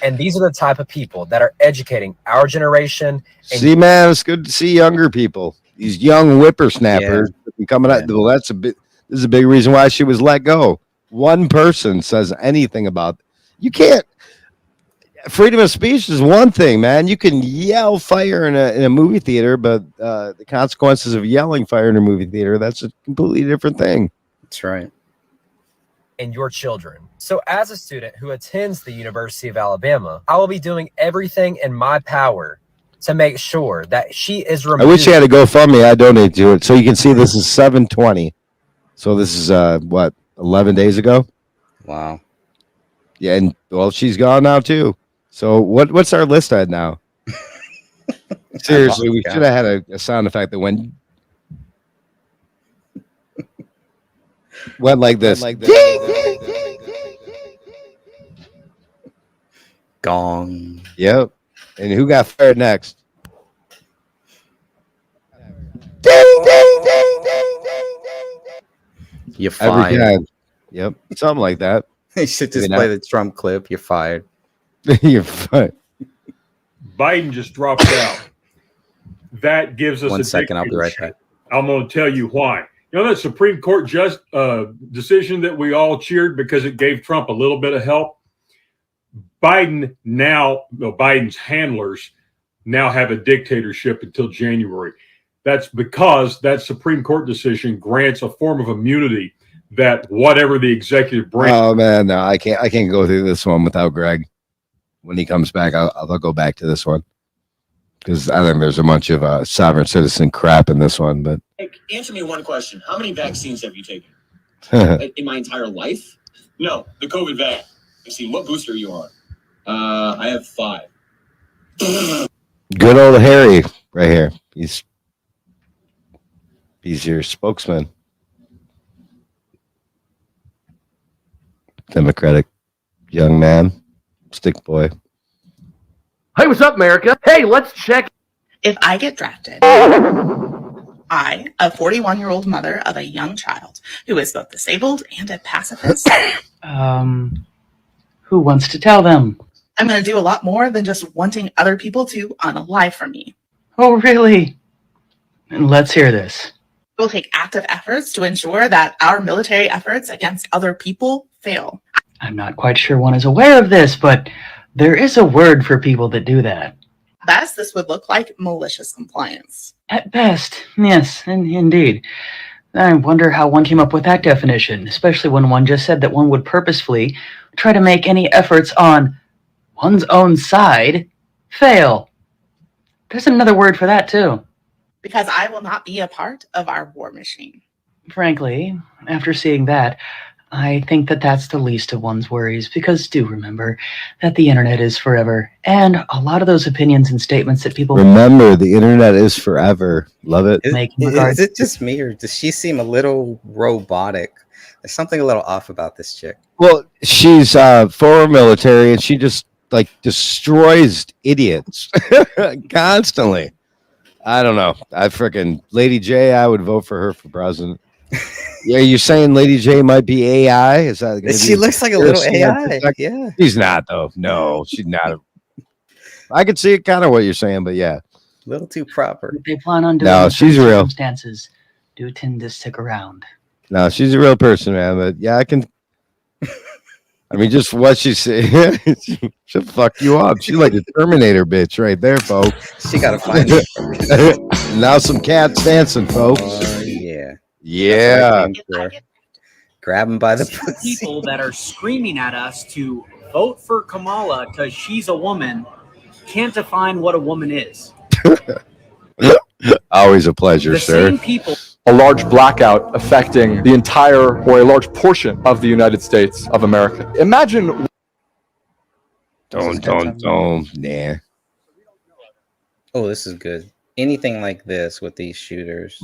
And these are the type of people that are educating our generation. See, man, it's good to see younger people. These young whippersnappers coming out. Well, this is a big reason why she was let go. One person says anything about you can't. Freedom of speech is one thing, man. You can yell fire in a movie theater, but the consequences of yelling fire in a movie theater, that's a completely different thing. That's right. And your children. So as a student who attends the University of Alabama, I will be doing everything in my power to make sure that she is removed. I wish you had a GoFundMe. I donate to it. So you can see this is 720. So this is 11 days ago? Wow. Yeah, and well, she's gone now too. So what's our list at now? Seriously, we should have had a sound effect that went like this. Gong. Yep. And who got fired next? You're fired. Every time. Yep. Something like that. You should just play the Trump clip. You're fired. You're fired. Biden just dropped out. That gives us 1 second. I'll be right back. I'm going to tell you why. You know that Supreme Court decision that we all cheered because it gave Trump a little bit of help? Biden's handlers now have a dictatorship until January. That's because that Supreme Court decision grants a form of immunity that whatever the executive branch. Oh man, no, I can't go through this one without Greg. When he comes back, I'll go back to this one because I think there's a bunch of sovereign citizen crap in this one. But Answer me one question. How many vaccines have you taken? In my entire life? No, the COVID vaccine. What booster are you on? I have 5. good old Harry right here. He's your spokesman. Democratic young man, stick boy. Hey, what's up, America? Hey, let's check. If I get drafted, I, a 41-year-old mother of a young child who is both disabled and a pacifist, Who wants to tell them? I'm going to do a lot more than just wanting other people to unalive from me. Oh, really? Let's hear this. We'll take active efforts to ensure that our military efforts against other people fail. I'm not quite sure one is aware of this, but there is a word for people that do that. Best, this would look like malicious compliance. At best, yes, indeed. I wonder how one came up with that definition, especially when one just said that one would purposefully try to make any efforts on one's own side fail. There's another word for that, too. Because I will not be a part of our war machine. Frankly, after seeing that, I think that that's the least of one's worries, because do remember that the internet is forever, and a lot of those opinions and statements that people Remember, the internet is forever. Love it. Is it just me, or does she seem a little robotic? There's something a little off about this chick. Well, she's former military, and she just like destroys idiots constantly. I don't know. I freaking Lady J. I would vote for her for president. Yeah, you're saying Lady J might be AI? Is that gonna She be looks like a little AI. Yeah. She's not though. No, she's not. I could see it kind of what you're saying, but yeah, A little too proper. they plan on doing No, in she's certain real. circumstances do tend to stick around. no, she's a real person, man. But yeah, I can. I mean, just what she said, she'll fuck you up. She's like a Terminator bitch right there, folks. She gotta find Now some cats dancing, folks. Yeah. Yeah. Grab him by the pussy. People that are screaming at us to vote for Kamala because she's a woman can't define what a woman is. Always a pleasure, The sir. same people. A large blackout affecting the entire or a large portion of the United States of America. Imagine. Don't. Nah. Oh, this is good. Anything like this with these shooters.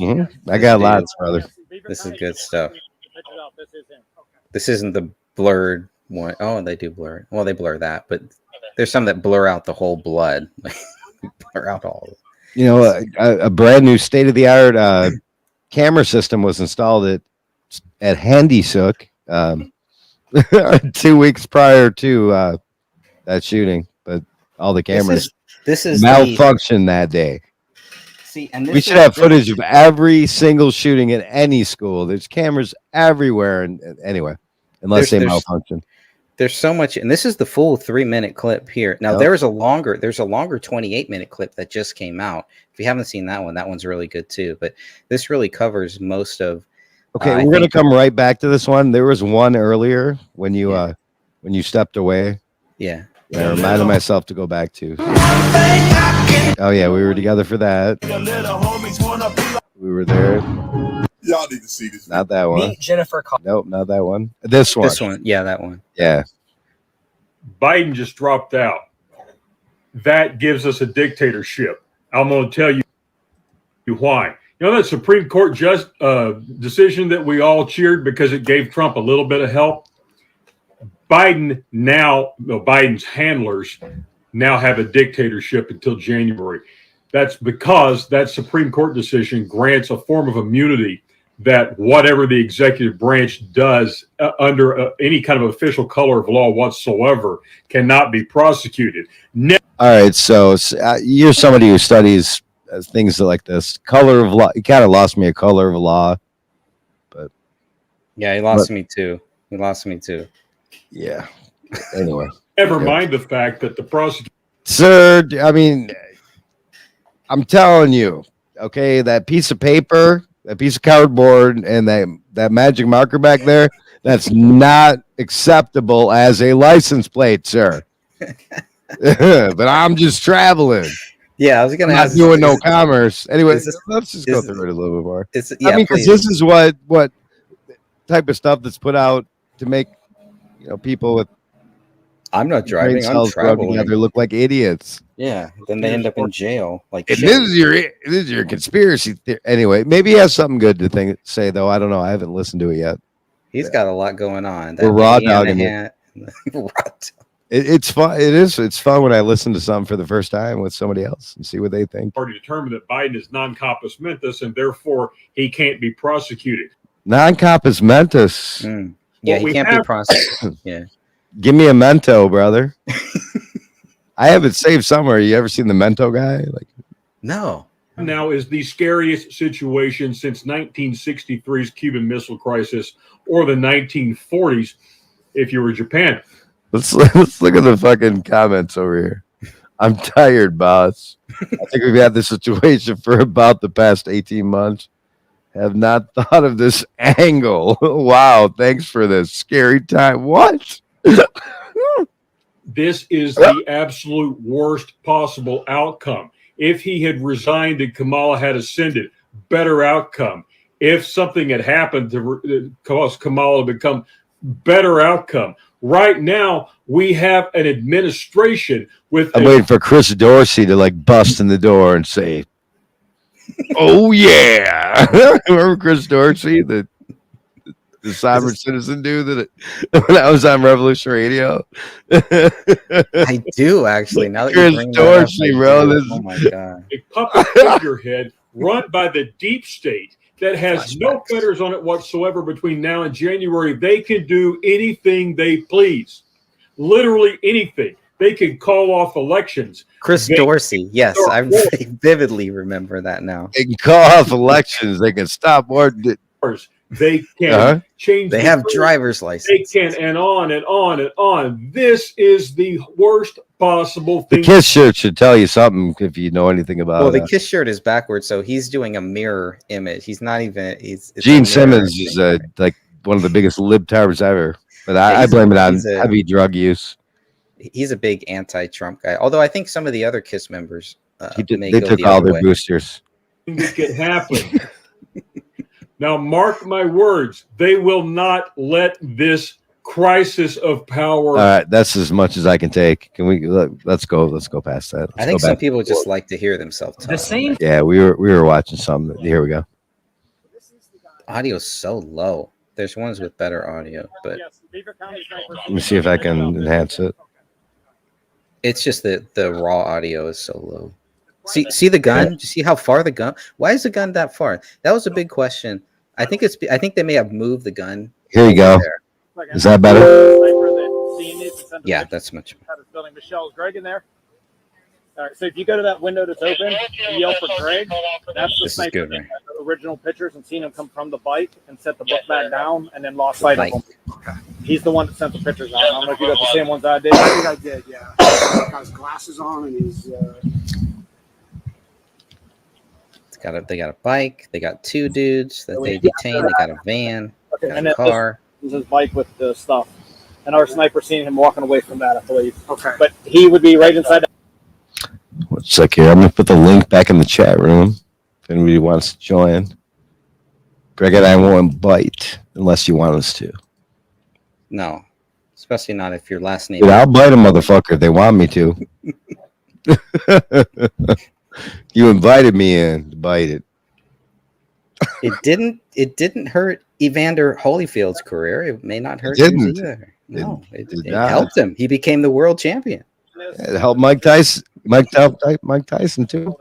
I got lots, brother. This is good stuff. This isn't the blurred one. Oh, they do blur it. Well, they blur that, but there's some that blur out the whole blood. Blur out all of it. You know, a brand new state of the art camera system was installed at Handy Sook 2 weeks prior to that shooting, but all the cameras This is malfunctioned that day. See, and We should have footage of every single shooting at any school. There's cameras everywhere, and anyway, unless they malfunction. There's so much, and this is the full 3-minute clip here. Now Yep. there's a longer 28-minute clip that just came out. If you haven't seen that one, that one's really good too. But this really covers most of. Okay, I we're gonna think- come right back to this one. There was one earlier when you stepped away. Yeah. I reminded myself to go back to. Oh yeah, we were together for that. We were there. Y'all need to see this. Not that one. Meet Jennifer. Nope, not that one. This one. This one. Yeah, that one. Yeah. Biden just dropped out. That gives us a dictatorship. I'm going to tell you why. You know that Supreme Court decision that we all cheered because it gave Trump a little bit of help? Biden's handlers now have a dictatorship until January. That's because that Supreme Court decision grants a form of immunity that whatever the executive branch does under any kind of official color of law whatsoever cannot be prosecuted. All right, so you're somebody who studies things like this. Color of law. You kind of lost me a color of law, but yeah, he lost me too. He lost me too. Yeah. Anyway, Never mind the fact that the prosecutor. sir. I mean, I'm telling you, okay, that piece of paper that piece of cardboard and that magic marker back there, that's not acceptable as a license plate, sir. But I'm just traveling. Yeah, I was going to I'm ask. not doing no commerce. Anyway, is this- let's just go through it a little bit more. Yeah, I mean, because please. this is what type of stuff that's put out to make people with I'm not brain driving. I'm cells rub traveling. together look like idiots. Yeah, then they end up in jail. Like And shit. this is your conspiracy theory. Anyway, maybe he has something good to say though. I don't know. I haven't listened to it yet. He's got a lot going on. We're raw man in the dogging it. hat. Raw dog. It's fun. It is. It's fun when I listen to something for the first time with somebody else and see what they think. Party determined that Biden is non-compos mentis, and therefore he can't be prosecuted. Non-compos mentis. Yeah, What we he can't be have- prosecuted. Yeah. Give me a Mento, brother. I have it saved somewhere. You ever seen the Mento guy? Like, no. Now is the scariest situation since 1963's Cuban Missile Crisis or the 1940s if you were Japan. let's look at the fucking comments over here. I'm tired, boss. I think we've had this situation for about the past 18 months. Have not thought of this angle. Wow, thanks for this scary time. What? This is the absolute worst possible outcome. If he had resigned and Kamala had ascended, better outcome. If something had happened to cause Kamala to become, better outcome. Right now, we have an administration with. I'm waiting for Chris Dorsey to like bust in the door and say, "Oh yeah!" Remember Chris Dorsey, the sovereign citizen dude that when I was on Revolution Radio. I do actually. Now that you Chris bring that up, Dorsey, I bro. do. This Oh my god. A puppet figurehead run by the deep state that has no fetters on it whatsoever between now and January. They can do anything they please. Literally anything. They can call off elections. Chris They- Dorsey. Yes, I War. vividly remember that now. They can call off elections. They can stop war. They can Uh-huh. change. They the have rules. driver's They license. can, and on and on and on. This is the worst possible The thing. Kiss shirt should tell you something if you know anything about Well, the it. Kiss shirt is backwards, so he's doing a mirror image. He's not even. It's a Gene mirror Simmons thing. is like one of the biggest libtards ever, but I He's- blame it on he's a- heavy drug use. He's a big anti-Trump guy. Although I think some of the other Kiss members may They go took the all other their way. boosters. That can happen. Now, mark my words. They will not let this crisis of power. All right, that's as much as I can take. Can we let's go past that. I think some people just like to hear themselves talk. The same Yeah, we were watching some. Here we go. Audio's so low. There's ones with better audio, but Let me see if I can enhance it. it's just that the raw audio is so low. See the gun? Do you see how far the gun? Why is the gun that far? That was a big question. I think they may have moved the gun. Here you go. over there. Is that better? Yeah, that's much better. Building. Michelle, is Greg in there? All right, so if you go to that window that's open, you yell for Greg. That's the This is sniper good, that right? had the original pictures and seen him come from the bike and set the book back down and then lost sight of him. He's the one that sent the pictures out. I don't know if you got the same ones I did. I think I did, yeah. He's got his glasses on and he's. They got a bike. They got two dudes that they detained. They got a van. Okay, Got and a then car. this is his bike with the stuff. And our sniper seen him walking away from that, I believe. Okay. But he would be right inside. Let's check here. I'm gonna put the link back in the chat room if anybody wants to join. Greg and I won't bite unless you want us to. No, especially not if your last name. Dude, I'll bite a motherfucker if they want me to. You invited me in to bite it. It didn't hurt Evander Holyfield's career. It may not hurt It yours didn't. either. No, it did not. helped him. He became the world champion. It helped Mike Tyson. Mike Tyson too.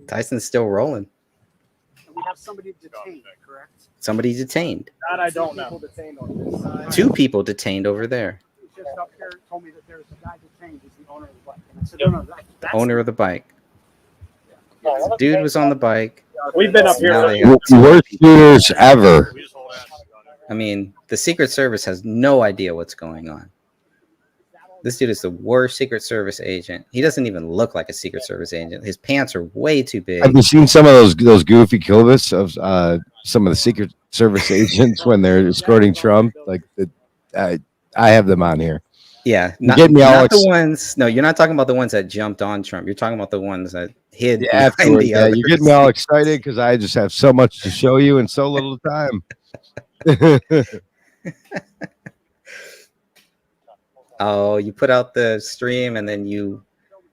Tyson's still rolling. We have somebody detained, correct? Somebody detained. That I don't know. Detained on this side. Two people detained over there. Just up here told me that there's a guy detained. He's the owner of the bike. And I said, no, that's Owner of the bike. The dude was on the bike. We've been up here. Now they have Worst shooters ever. I mean, the Secret Service has no idea what's going on. This dude is the worst Secret Service agent. He doesn't even look like a Secret Service agent. His pants are way too big. Have you seen some of those goofy kills of some of the Secret Service agents when they're escorting Trump? Like I have them on here. Yeah, not the ones. No, you're not talking about the ones that jumped on Trump. You're talking about the ones that hid behind the Yeah, you get me all excited because I just have so much to show you in so little time. Oh, you put out the stream and then you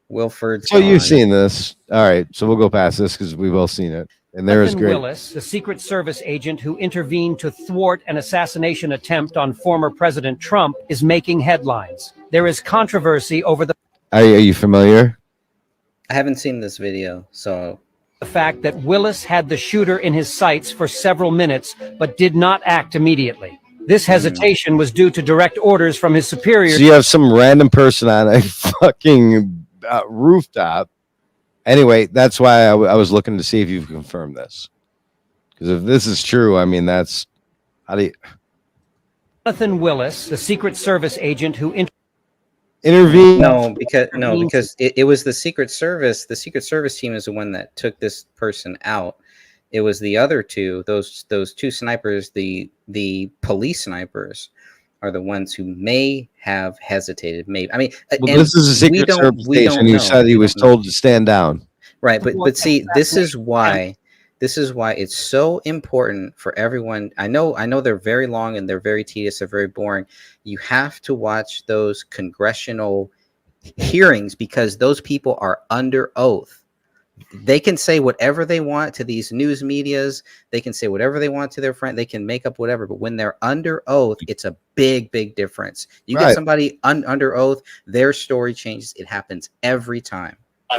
Wilford. So you've seen this. All right. So we'll go past this because we've all seen it. And there is great. Willis, the Secret Service agent who intervened to thwart an assassination attempt on former President Trump, is making headlines. There is controversy over the Are you familiar? I haven't seen this video, so the fact that Willis had the shooter in his sights for several minutes but did not act immediately. This hesitation was due to direct orders from his superiors. So you have some random person on a fucking rooftop. Anyway, that's why I was looking to see if you've confirmed this. Because if this is true, I mean, that's how do you... Jonathan Willis, the Secret Service agent who intervened. No, because it was the Secret Service. The Secret Service team is the one that took this person out. It was the other two, those two snipers, the police snipers, are the ones who may have hesitated. Maybe, I mean, this is a Secret Service station. He said he was told to stand down. Right, but see, this is why it's so important for everyone. I know they're very long and they're very tedious, they're very boring. You have to watch those congressional hearings because those people are under oath. They can say whatever they want to these news medias. They can say whatever they want to their friend. They can make up whatever. But when they're under oath, it's a big, big difference. You get somebody under oath, their story changes. It happens every time. Yeah,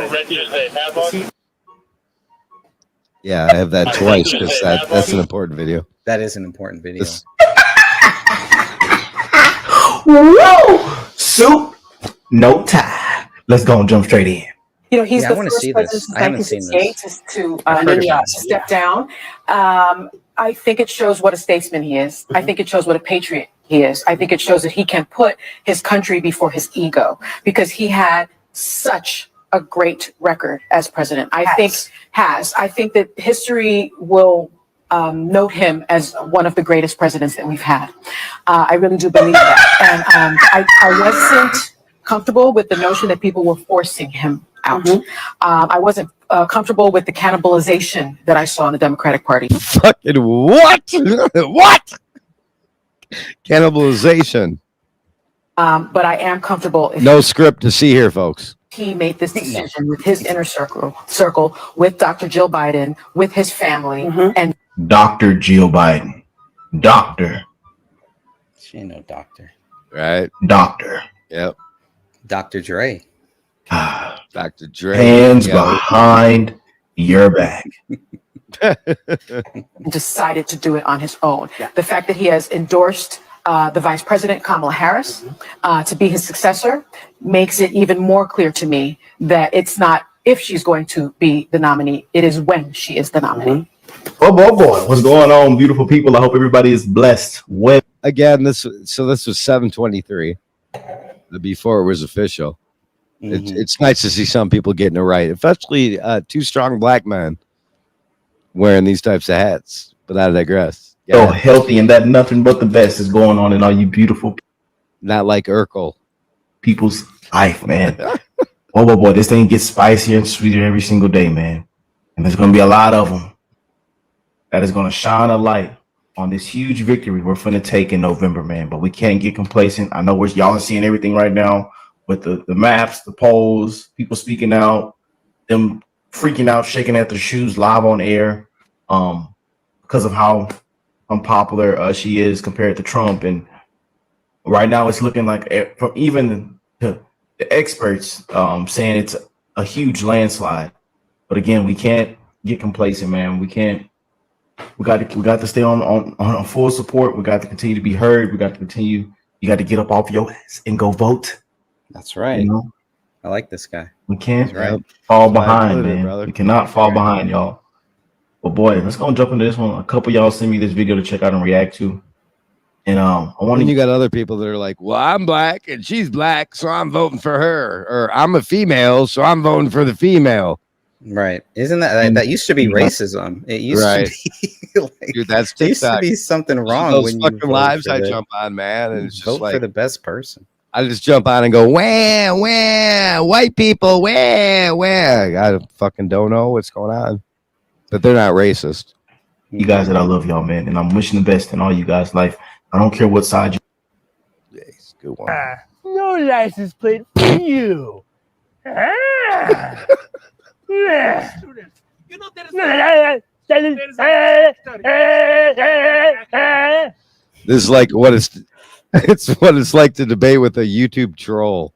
I have that twice because that's an important video. That is an important video. Whoa! Soup, no tie. Let's go and jump straight in. You know, he's Yeah, the I wanna first see president this. since I haven't seen this. 1968 to step down. I think it shows what a statesman he is. I think it shows what a patriot he is. I think it shows that he can put his country before his ego because he had such a great record as president. I think that history will note him as one of the greatest presidents that we've had. I really do believe that. And I wasn't comfortable with the notion that people were forcing him out. I wasn't comfortable with the cannibalization that I saw in the Democratic Party. Fucking what? What? Cannibalization. But I am comfortable if No script to see here, folks. he made this decision with his inner circle, with Dr. Jill Biden, with his family, and Dr. Jill Biden. Doctor. She ain't no doctor. Right. Doctor. Yep. Dr. Dre. Dr. Dre. Hands behind your back. decided to do it on his own. The fact that he has endorsed the Vice President Kamala Harris to be his successor makes it even more clear to me that it's not if she's going to be the nominee, it is when she is the nominee. Oh boy, what's going on, beautiful people? I hope everybody is blessed. Again, this was 723 before it was official. It's nice to see some people getting it right, especially two strong black men wearing these types of hats. But I digress. So healthy and that nothing but the best is going on in all you beautiful not like Urkel people's life, man. Oh boy, this thing gets spicier and sweeter every single day, man. And there's gonna be a lot of them that is gonna shine a light on this huge victory we're finna take in November, man. But we can't get complacent. I know y'all are seeing everything right now with the maps, the polls, people speaking out, them freaking out, shaking at their shoes live on air, because of how unpopular she is compared to Trump. And right now it's looking like from even the experts saying it's a huge landslide. But again, we can't get complacent, man. We got to stay on full support. We got to continue to be heard. We got to continue. You got to get up off your ass and go vote. That's right. You know? I like this guy. We can't Right. fall behind, man. We cannot fall behind, y'all. But boy, let's go and jump into this one. A couple y'all send me this video to check out and react to. And I want And you got other people that are like, well, I'm black and she's black, so I'm voting for her. Or I'm a female, so I'm voting for the female. Right. Isn't that used to be racism? It used to be like, dude, that's there used to TikTok. be something wrong Those when you fucking vote lives for I the, jump on, man, and it's just vote like for the best person. I just jump on and go, wah, wah, white people, wah, wah. I fucking don't know what's going on, but they're not racist. you guys that I love y'all, man, and I'm wishing the best in all you guys' life. I don't care what side you. Yes, good one. No license plate for you. This is like what it's what it's like to debate with a YouTube troll.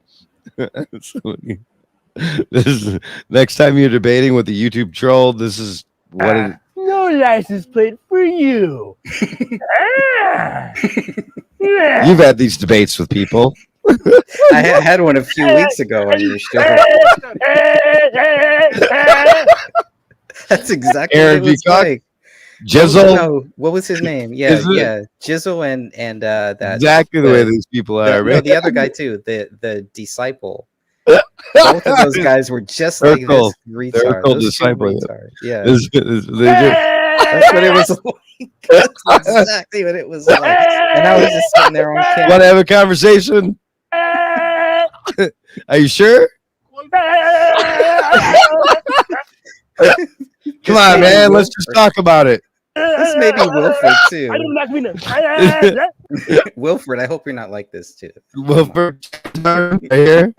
This is next time you're debating with a YouTube troll. This is what it. No license plate for you. You've had these debates with people. I had one a few weeks ago on your show. That's exactly Aaron what it was V. Cock? like. Jizzle? No, what was his name? Yeah, Is it? yeah, Jizzle and that Exactly the way these people are, No, man. the other guy too, the disciple. Both of those guys were just like this retard. Those two retards. Yeah, that's what it was like. That's exactly what it was like. And I was just sitting there on camera. Want to have a conversation? Are you sure? Come on, man. Let's just talk about it. This may be Wilford too. Wilford, I hope you're not like this too. Wilford, right here.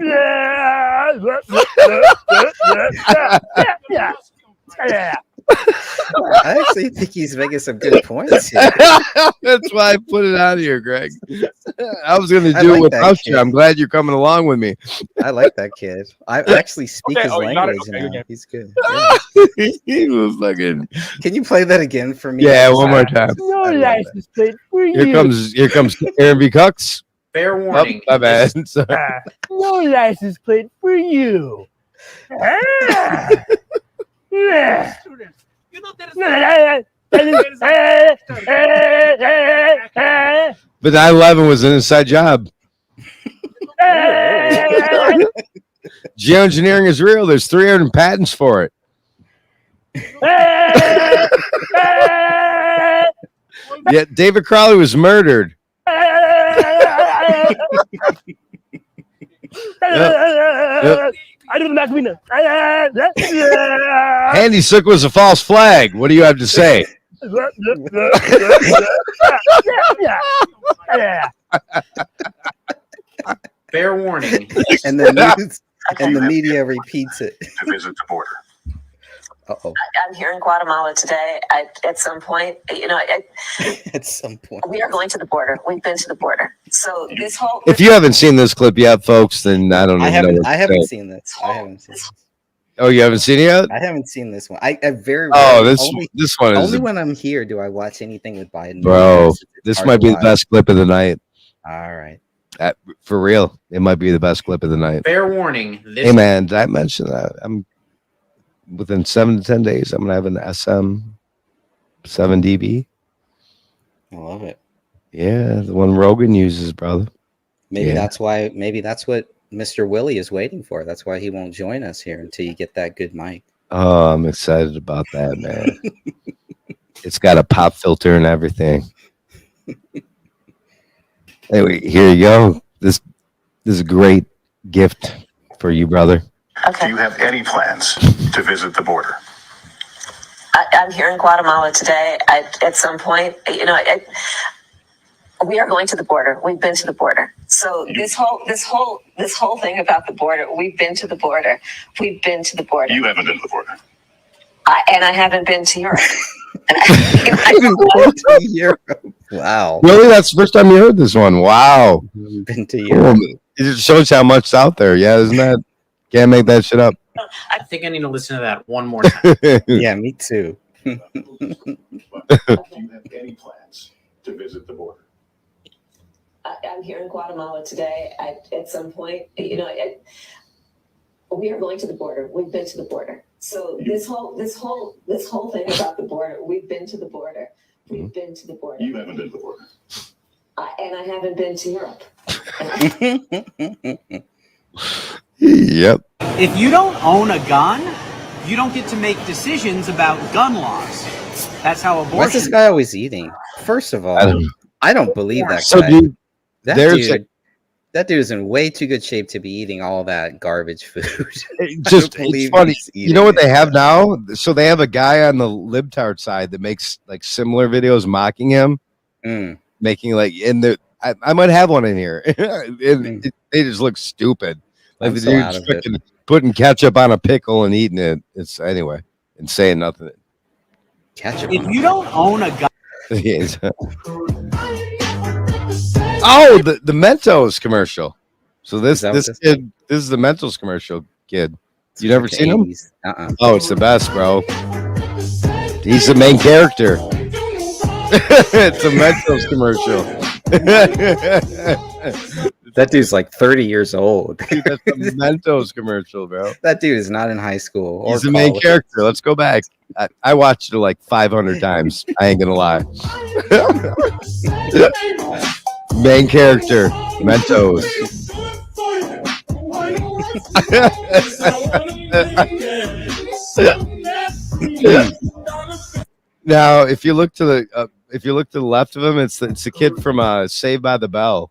I actually think he's making some good points here. That's why I put it out here, Greg. I was going to I do like it without that you. kid. I'm glad you're coming along with me. I like that kid. I actually speak Okay, his oh, you got it? language Okay, now. okay. He's good. Yeah. He was fucking. Can you play that again for me? Yeah, I just- one more time. No license plate for you. Here comes Aaron V. Cucks. Fair Oh, warning. my bad. Sorry. No license plate for you. But 9/11 was an inside job. Geoengineering is real. There's 300 patents for it. Yeah, David Crowley was murdered. Handy Sook was a false flag. What do you have to say? Fair warning. And the news and the media repeats it. To visit the border. Uh-oh. I'm here in Guatemala today. At some point, At some point. we are going to the border. We've been to the border. So this whole If you haven't seen this clip yet, folks, then I don't even know. What I to haven't say. seen this. I haven't seen this. Oh, you haven't seen it yet? I haven't seen this one. I very Oh, rarely- this one is only when I'm here do I watch anything with Biden. bro. It's This hard might to be the watch. best clip of the night. All right. For real, it might be the best clip of the night. Fair warning. This Hey man, did I mention that I'm within 7 to 10 days? I'm gonna have an SM7DB. I love it. Yeah, the one Rogan uses, brother. Maybe Yeah. that's why. Maybe that's what Mr. Willie is waiting for. That's why he won't join us here until you get that good mic. Oh, I'm excited about that, man. It's got a pop filter and everything. Anyway, here you go. This is a great gift for you, brother. Do you have any plans to visit the border? I'm here in Guatemala today. At some point, we are going to the border. We've been to the border. So this whole thing about the border. We've been to the border. We've been to the border. You haven't been to the border. And I haven't been to Europe. Wow. Really? That's the first time you heard this one. Wow. Been to Cool. It just shows how much is out there. Yeah, isn't that? Can't make that shit up. I think I need to listen to that one more time. Yeah, me too. Do you have any plans to visit the border? I'm here in Guatemala today. At some point, we are going to the border. We've been to the border. So this whole thing about the border. We've been to the border. We've been to the border. You haven't been to the border. and I haven't been to Europe. Yep. If you don't own a gun, you don't get to make decisions about gun laws. That's how abortion. Why's this guy always eating? First of all, I don't believe that So, guy. dude, That there's dude, that dude is in way too good shape to be eating all that garbage food. just it's funny. You know what they have now? So they have a guy on the libtard side that makes like similar videos mocking him, making like I might have one in here, and they just look stupid. Like I'm the so dude's out of it. freaking putting ketchup on a pickle and eating it. It's anyway and saying nothing. Ketchup. If you don't own a gun, Yes. Oh, the Mentos commercial. So this this kid, this is the Mentos commercial kid. You never the seen him? 80s. Oh, it's the best, bro. He's the main character. It's a Mentos commercial. That dude's like 30 years old. Dude, that's a Mentos commercial, bro. That dude is not in high school. Or He's the main college. character. Let's go back. I watched it like 500 times. I ain't gonna lie. Main character, Mentos. Now, if you look to the left of him, it's the kid from Saved by the Bell,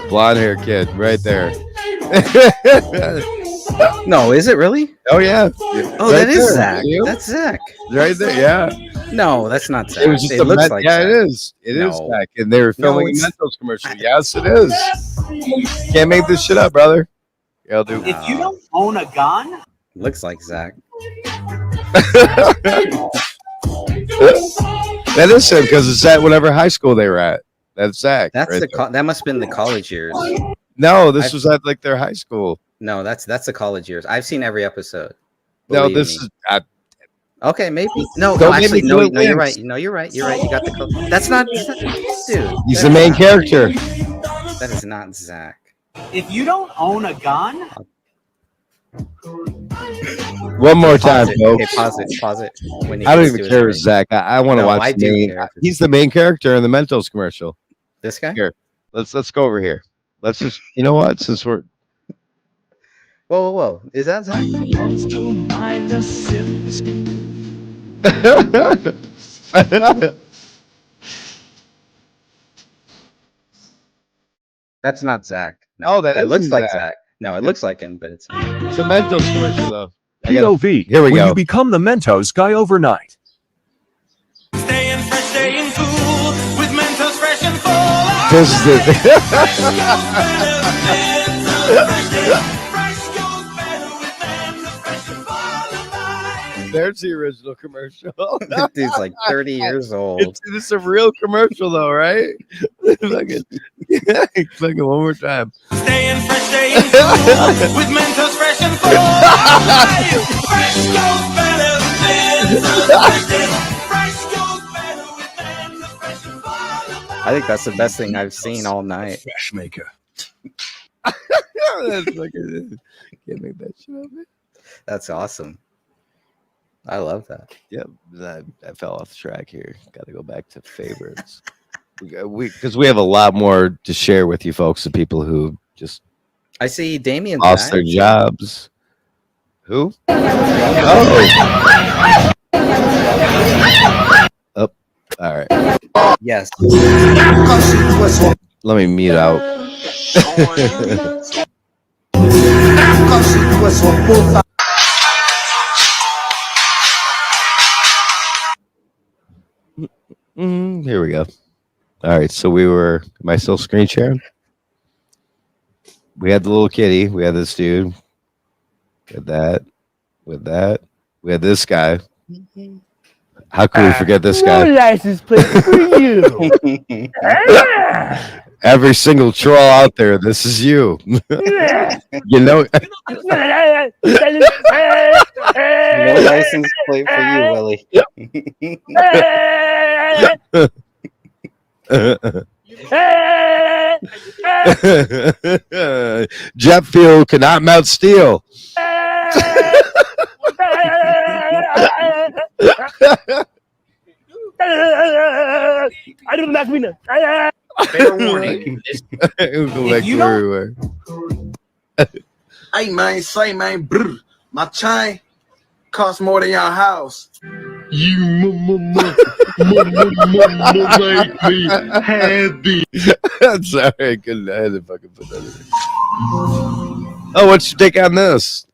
blonde hair kid, right there. No, is it really? Oh yeah. Oh, Right that is there. Zach. See him? That's Zach. Right there. Yeah. No, that's not Zach. It was just it a looks like yeah, Zach. it is. It is No. Zach, and they were No, filming a it's- Mentos commercial. Yes, it is. Can't make this shit up, brother. Yeah, I'll do. if you don't own a gun, Looks like Zach. That is him because it's at whatever high school they were at. That's Zach. That's right the there. that must have been the college years. No, this was at like their high school. No, that's the college years. I've seen every episode. No, Believe this me. is. Okay, maybe. No, Don't make actually, me no, do it no, you're once. right. No, you're right. You're right. You got the. That's not, dude. He's that the is main not- character. That is not Zach. if you don't own a gun, One more time, Pause it. folks. Okay, pause it. Pause it. When he I don't gets even to care his if break. Zach. I want to No, watch I the do main. care. He's the main character in the Mentos commercial. This guy? Here, let's go over here. Let's just. You know what? Since we're. Whoa, whoa, whoa! Is that Zach? That's not Zach. No, Oh, that looks isn't like Zach. Zach. No, it looks like him, but it's. It's a Mentos commercial though. POV. Here we Will go. you become the Mentos guy overnight? Staying fresh, staying cool with Mentos fresh and full. This is it. There's the original commercial. That dude's like 30 years old. It's a real commercial though, right? Fucking one more time. Staying fresh, staying cool with Mentos fresh and full. Fresh goes better with Mentos fresh and fresh goes better with Mentos fresh and full. I think that's the best thing I've seen all night. Fresh maker. That's fucking, can't make that shit up, man. That's awesome. I love that. Yep, I fell off track here. Got to go back to favorites. Because we have a lot more to share with you folks, the people who just I see Damien's lost back. their jobs. Who? Oh. Oh. All right. Yes. Let me mute out. Here we go. All right, so we were. Am I still screen sharing? We had the little kitty. We had this dude. With that. We had this guy. How could we forget this guy? No license plate for you. Every single troll out there, this is you. You know. No license plate for you, Willie. Jet fuel cannot melt steel. Fair warning. It would go back you to don't- everywhere. Hey man, say man, brr, my chain costs more than your house. You make me happy. I'm sorry, I couldn't. I had to fucking put that in. Oh, what's your take on this?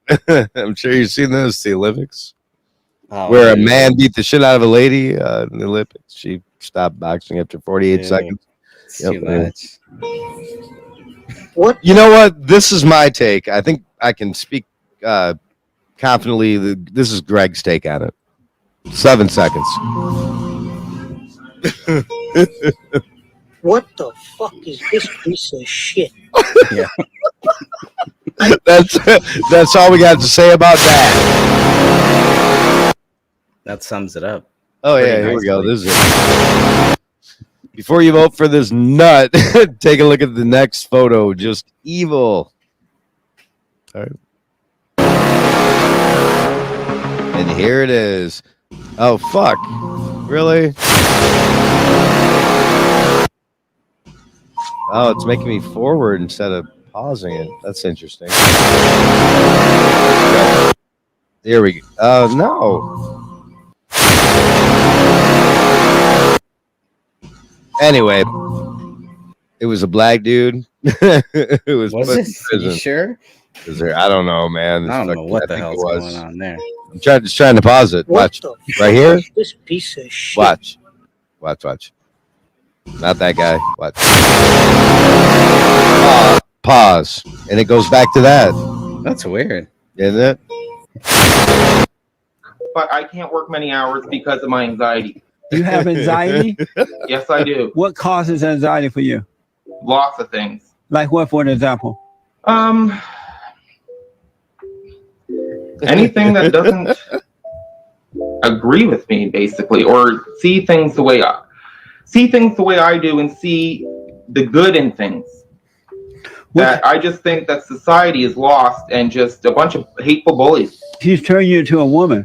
I'm sure you've seen this, the Olympics, where a man beat the shit out of a lady in the Olympics. She stopped boxing after 48 seconds. It's too much. What? You know what? This is my take. I think I can speak confidently. This is Greg's take on it. 7 seconds. What the fuck is this piece of shit? Yeah. That's all we got to say about that. That sums it up. Oh yeah, here we go. This is it. Before you vote for this nut, take a look at the next photo. Just evil. All right. And here it is. Oh fuck! Really? Oh, it's making me forward instead of pausing it. That's interesting. Okay. Here we go. No. Anyway, it was a black dude. It was Was put in it? You prison. sure? Is there? I don't know, man. I don't know what the think hell's it was. going on there. I'm just trying to pause it. Watch. Right here. This piece of shit. Watch. Watch. Not that guy. Watch. Pause. And it goes back to that. That's weird. Isn't it? But I can't work many hours because of my anxiety. You have anxiety? Yes, I do. What causes anxiety for you? Lots of things. Like what, for an example? Anything that doesn't agree with me, basically, or see things the way I do, and see the good in things. That I just think that society is lost and just a bunch of hateful bullies. He's turning you into a woman.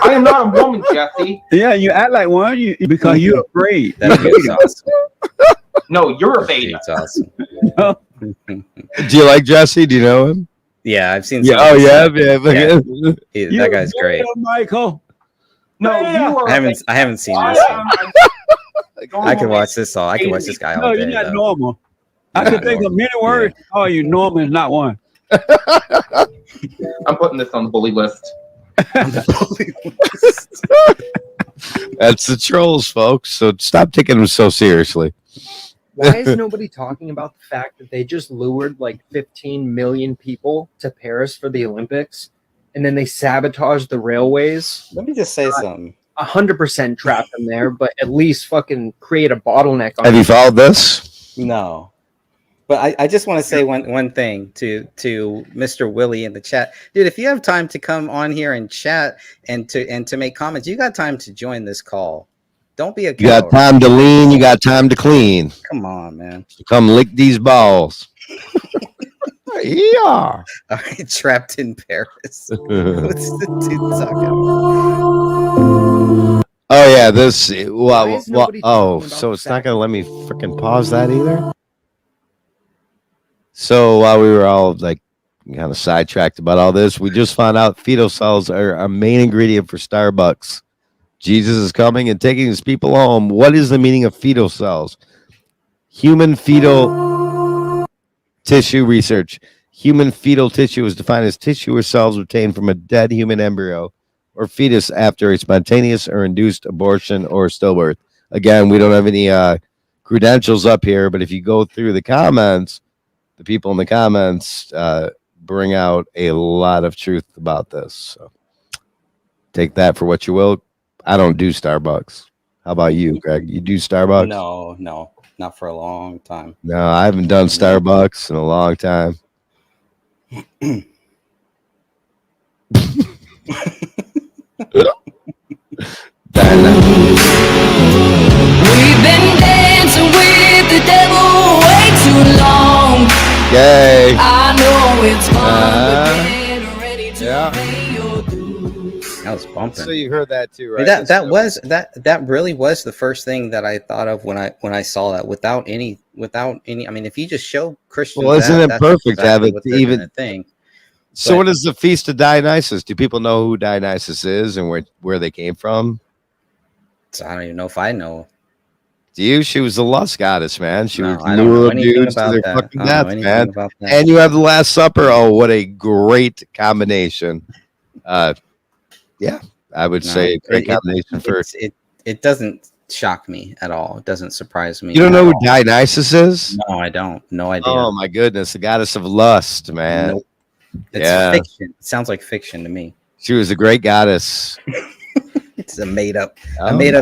I am not a woman, Jesse. Yeah, you act like one because you're afraid. That's awesome. No, you're a beta. That's awesome. Do you like Jesse? Do you know him? Yeah, I've seen. Yeah. some Oh of his yeah. stuff. That guy's great. Michael. No, you are. I haven't seen this one. I could watch this all. I could watch this guy all No, day. you're not though. normal. I can think of many words. Oh, you normal is not one. I'm putting this on the bully list. That's the trolls, folks. So stop taking them so seriously. Why is nobody talking about the fact that they just lured like 15 million people to Paris for the Olympics, and then they sabotaged the railways? Let me just say something. 100% trap them there, but at least fucking create a bottleneck. Have you followed this? No. But I just want to say one thing to Mr. Willie in the chat. Dude, if you have time to come on here and chat and to make comments, you got time to join this call. Don't be a coward. You got time to lean. You got time to clean. Come on, man. Come lick these balls. Yeah. All right, trapped in Paris. What's the dude talking about? Oh yeah, this. Well, so it's not gonna let me freaking pause that either. So while we were all like kind of sidetracked about all this, we just found out fetal cells are a main ingredient for Starbucks. Jesus is coming and taking his people home. What is the meaning of fetal cells? Human fetal tissue research. Human fetal tissue is defined as tissue or cells obtained from a dead human embryo or fetus after a spontaneous or induced abortion or stillbirth. Again, we don't have any credentials up here, but if you go through the comments, the people in the comments bring out a lot of truth about this. So take that for what you will. I don't do Starbucks. How about you, Greg? You do Starbucks? No, not for a long time. No, I haven't done Starbucks in a long time. We've been dancing with the devil way too long. Yay. I know it's fun, but get ready to yeah. pay your dues. That was fun. bumping. So you heard that too, right? That really was the first thing that I thought of when I saw that. Without any. I mean, if you just show Christians, Well, isn't it that's perfect to have exactly it what they're even gonna think. So But- what is the Feast of Dionysus? Do people know who Dionysus is and where they came from? So I don't even know if I know. Do you? She was the lust goddess, man. She No, would I don't know lure anything dudes to about their that. fucking I don't know death, anything man. about that. And you have the Last Supper. Oh, what a great combination! Yeah, I would say a great combination for. It doesn't shock me at all. It doesn't surprise me. You don't know who all. Dionysus is? No, I don't. No idea. Oh my goodness, the goddess of lust, man. Nope. It's fiction. It sounds like fiction to me. She was a great goddess. It's a made up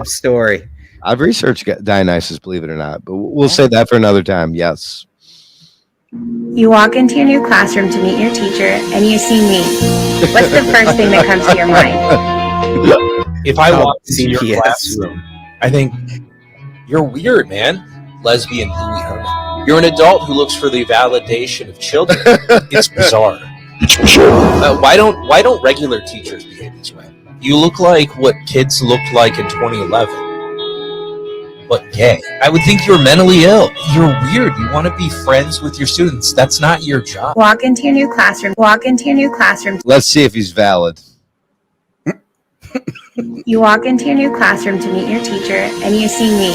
story. I've researched Dionysus, believe it or not, but we'll save that for another time. Yes. You walk into your new classroom to meet your teacher and you see me. What's the first thing that comes to your mind? If I walk into your classroom, I think you're weird, man. Lesbian Louie Herman. You're an adult who looks for the validation of children. It's bizarre. Why don't regular teachers behave this way? You look like what kids looked like in 2011. But gay. I would think you're mentally ill. You're weird. You want to be friends with your students. That's not your job. Walk into your new classroom. Walk into your new classroom. Let's see if he's valid. You walk into your new classroom to meet your teacher and you see me.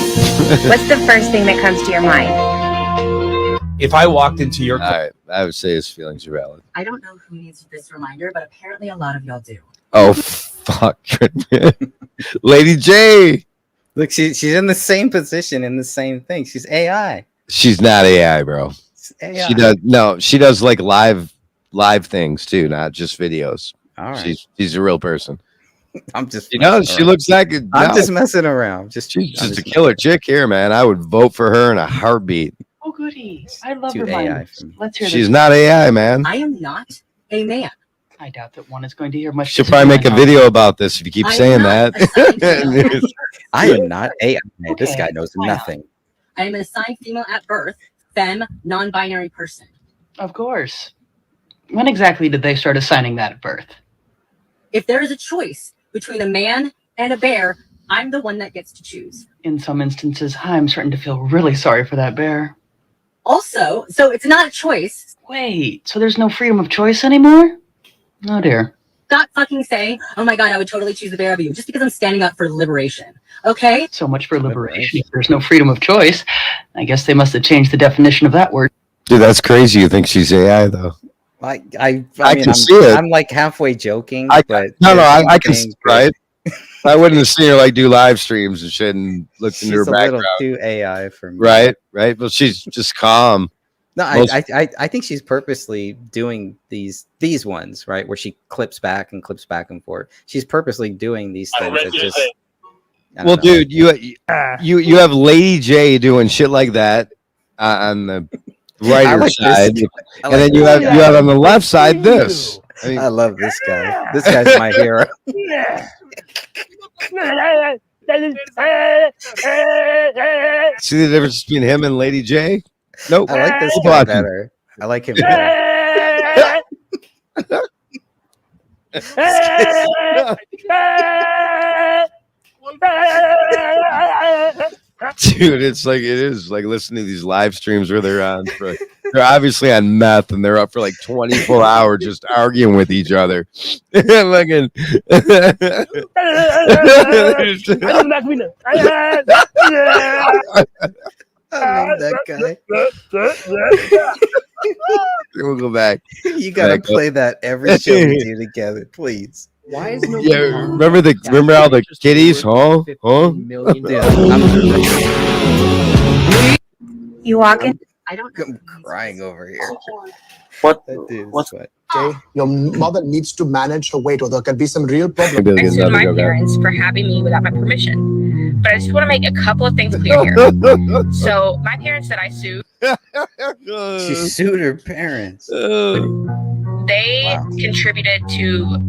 What's the first thing that comes to your mind? If I walked into your All right, I would say his feelings are valid. I don't know who needs this reminder, but apparently a lot of y'all do. Oh fuck, Lady J. Look, she's in the same position in the same thing. She's AI. She's not AI, bro. AI. She does like live things too, not just videos. All right. She's a real person. I'm just she looks like I'm just messing around. She's just a killer chick here, man. I would vote for her in a heartbeat. Oh, goodies. I love Too reminders. Let's hear She's this. not AI, man. I am not a man. I doubt that one is going to hear much. She'll probably make a video about this if you keep I'm saying not that. I am not AI. This Okay, guy knows why not? nothing. I am an assigned female at birth, femme, non-binary person. Of course. When exactly did they start assigning that at birth? If there is a choice between a man and a bear, I'm the one that gets to choose. In some instances, I'm starting to feel really sorry for that bear. Also, so it's not a choice. Wait, so there's no freedom of choice anymore? Oh dear. Stop fucking saying, oh my god, I would totally choose the bear over you just because I'm standing up for liberation. Okay? So much for liberation. If there's no freedom of choice, I guess they must have changed the definition of that word. Dude, that's crazy. You think she's AI though? I I mean, can see it. I'm like halfway joking, but I can see, right. I wouldn't have seen her like do live streams and shit and looked into her She's a little background. too AI for me. Right. Well, she's just calm. No, Most- I think she's purposely doing these ones, right, where she clips back and forth. She's purposely doing these things that just. I don't Well, know. dude, you have Lady J doing shit like that on the writer like this. side, I and like then you this. have on the left side this. I mean, I love this guy. This guy's my hero. see the difference between him and Lady J? Nope. I like this Keep guy watching. better. I like him better. Dude, it is like listening to these live streams where they're obviously on meth and they're up for like 24 hours just arguing with each other. Fucking- I love that guy. We'll go back. You gotta play that every show we do together, please. Why is no? Yeah, remember all the kitties, huh? You walk in. I don't I'm crying over here. What? That dude is What's sweat. Okay, your mother needs to manage her weight, or there can be some real problems. Maybe I'll I get sued another my go back. parents for having me without my permission. But I just want to make a couple of things clear here. So my parents that I sued, She sued her parents. they contributed to,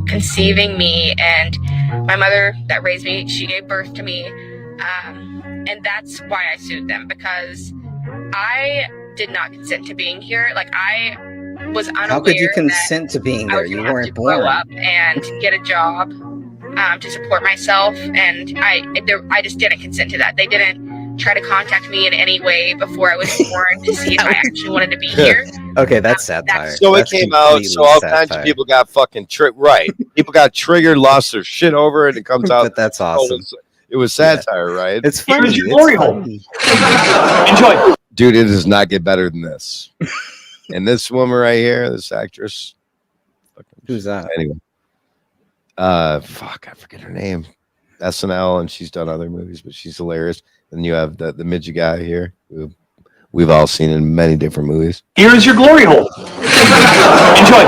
conceiving me, and my mother that raised me, she gave birth to me. And that's why I sued them, because I did not consent to being here. Like, I was unaware How could you that consent to being I there? was You gonna have to weren't grow born. up and get a job to support myself, and I just didn't consent to that. They didn't try to contact me in any way before I was born to see if I actually wanted to be here. Okay, that's satire. So That's it came out, completely so all kinds of satire. people got fucking right. People got triggered, lost their shit over it. It comes out. But that's awesome. It was satire, right? It's funny. Here's your It's glory funny. Enjoy, dude. It does not get better than this. And this woman right here, this actress, who's that? Anyway, fuck, I forget her name. SNL, and she's done other movies, but she's hilarious. And you have the midget guy here, who we've all seen in many different movies. Here is your glory hole. Enjoy.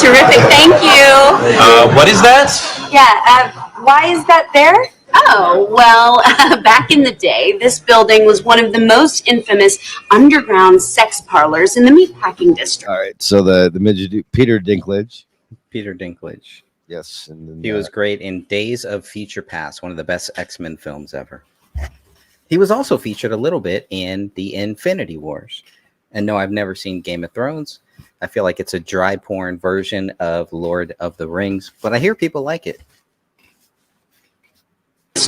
Terrific, thank you. What is that? Yeah, why is that there? Oh, well, back in the day, this building was one of the most infamous underground sex parlors in the meatpacking district. All right, so the midget, Peter Dinklage. Peter Dinklage. Yes, and then, He was great in Days of Future Past, one of the best X-Men films ever. He was also featured a little bit in the Infinity Wars. And no, I've never seen Game of Thrones. I feel like it's a dry porn version of Lord of the Rings, but I hear people like it.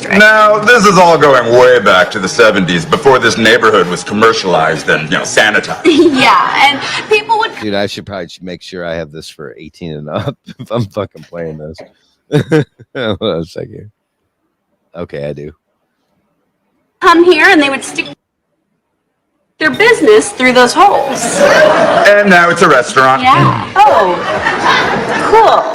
Now, this is all going way back to the 70s, before this neighborhood was commercialized and, sanitized. Yeah, and people would Dude, I should probably make sure I have this for 18 and up if I'm fucking playing this. Hold on a second. Okay, I do. come here and they would stick their business through those holes. And now it's a restaurant. Yeah. Oh,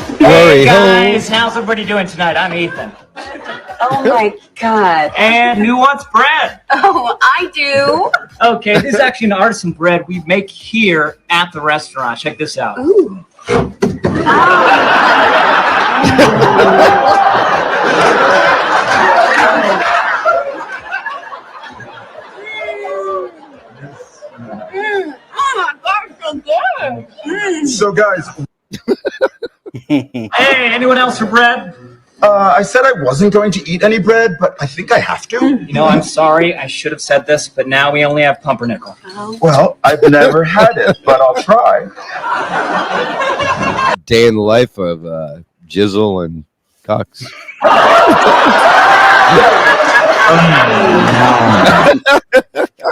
cool. Hey guys, how's everybody doing tonight? I'm Ethan. Oh my God. And who wants bread? Oh, I do. Okay, this is actually an artisan bread we make here at the restaurant. Check this out. Ooh. Oh my gosh, so good. So, guys, Hey, anyone else for bread? I said I wasn't going to eat any bread, but I think I have to. You know, I'm sorry. I should have said this, but now we only have pumpernickel. Well, I've never had it, but I'll try. Day in the life of Jizzle and Cox.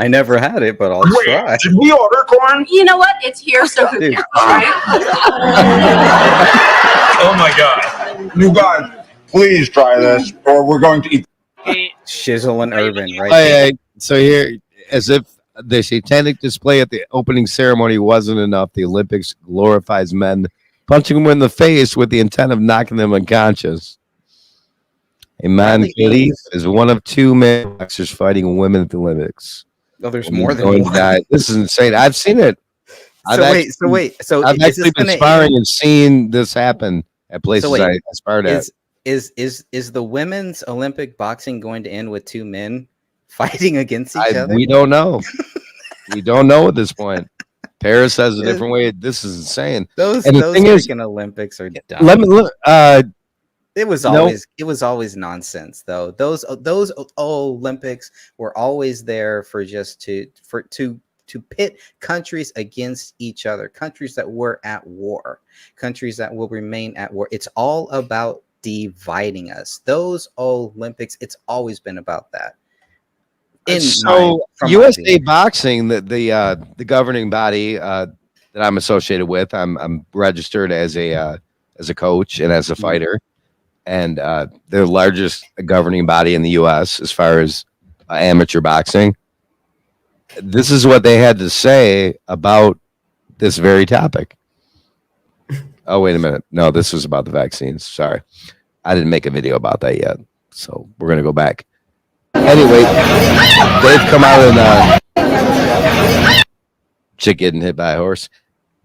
I never had it, but I'll try. Did we order corn? You know what? It's here, so who Dude. cares, right? Oh my God. You guys, please try this, or we're going to eat. Shizzle and Urban, right? Hey, so here, as if the satanic display at the opening ceremony wasn't enough, the Olympics glorifies men punching them in the face with the intent of knocking them unconscious. Iman Khalif is one of two men boxers fighting women at the Olympics. Oh, there's And more he's than going one. to die. This is insane. I've seen it. So I've is actually this been gonna sparring end- and seen this happen at places So wait, I sparred at. Is the women's Olympic boxing going to end with two men fighting against each other? We don't know. We don't know at this point. Paris has a different way. This is insane. Those and the those thing is, freaking Olympics are dumb. let me look. It was always nonsense though. Those Olympics were always there for just to pit countries against each other, countries that were at war, countries that will remain at war. It's all about dividing us. Those Olympics, it's always been about that. So USA Boxing, the governing body that I'm associated with, I'm registered as a coach and as a fighter, and they're the largest governing body in the U.S. as far as amateur boxing. This is what they had to say about this very topic. Oh, wait a minute. No, this was about the vaccines. Sorry. I didn't make a video about that yet. So we're going to go back. Anyway, they've come out and chick getting hit by a horse.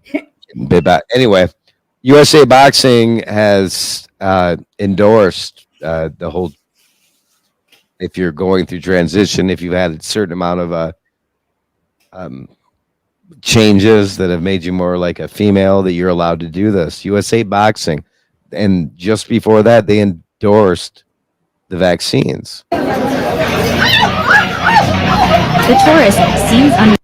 Getting bit by. Anyway, USA Boxing has endorsed the whole, if you're going through transition, if you've had a certain amount of changes that have made you more like a female, that you're allowed to do this. USA Boxing. And just before that, they endorsed the vaccines. The tourist seems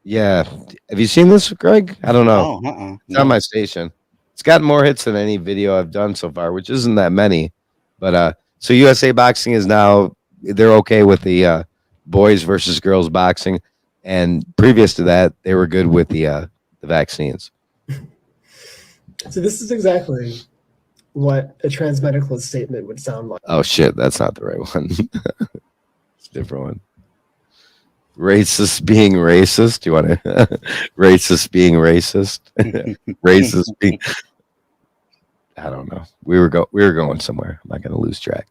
Yeah. Have you seen this, Greg? I don't know. No, It's on my station. It's gotten more hits than any video I've done so far, which isn't that many. But so USA Boxing is now they're okay with the boys versus girls boxing, and previous to that, they were good with the vaccines. So this is exactly what a transmedical statement would sound like. Oh shit, that's not the right one. It's a different one. Racist being racist. You want to racist being racist? Racist being. I don't know. We were going somewhere. I'm not going to lose track.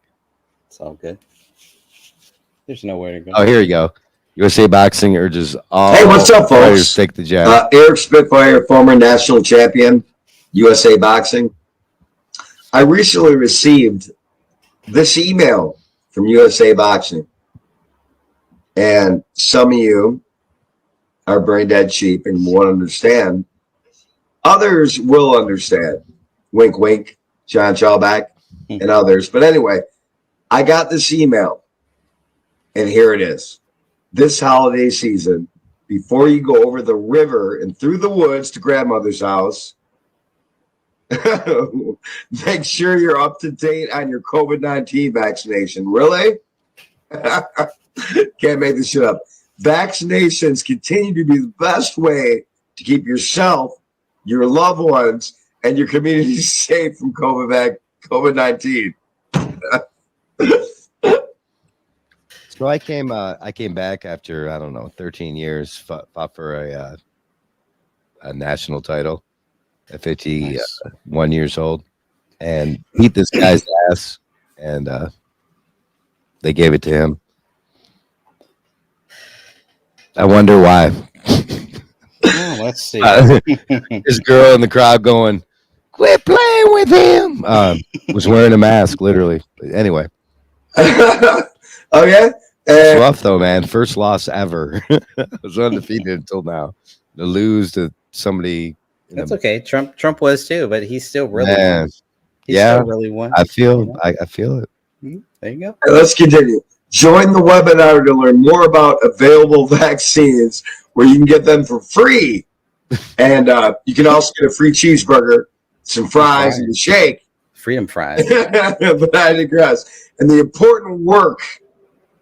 It's all good. There's nowhere to go. Oh, here you go. USA Boxing urges all Hey, what's up, fighters folks? to take the jab. Eric Spitfire, former national champion, USA Boxing. I recently received this email from USA Boxing. And some of you are brain dead sheep and won't understand. Others will understand. Wink, wink, John Chawback, and others. But anyway, I got this email, and here it is. This holiday season, before you go over the river and through the woods to grandmother's house, make sure you're up to date on your COVID-19 vaccination. Really? Can't make this shit up. Vaccinations continue to be the best way to keep yourself, your loved ones, and your community safe from COVID-19. So I came back after, I don't know, 13 years, fought for a national title at 51 years old, and beat this guy's ass, and they gave it to him. I wonder why. Oh, let's see. This girl in the crowd going, "Quit playing with him." Was wearing a mask, literally. But anyway. Oh yeah. It's rough though, man. First loss ever. I was undefeated until now. To lose to somebody. That's okay. Trump was too, but he's still really won. He Yeah, still really won. I feel. You know? I feel it. There you go. Let's continue. Join the webinar to learn more about available vaccines, where you can get them for free, and you can also get a free cheeseburger, some fries, and a shake. Freedom fries. But I digress. And the important work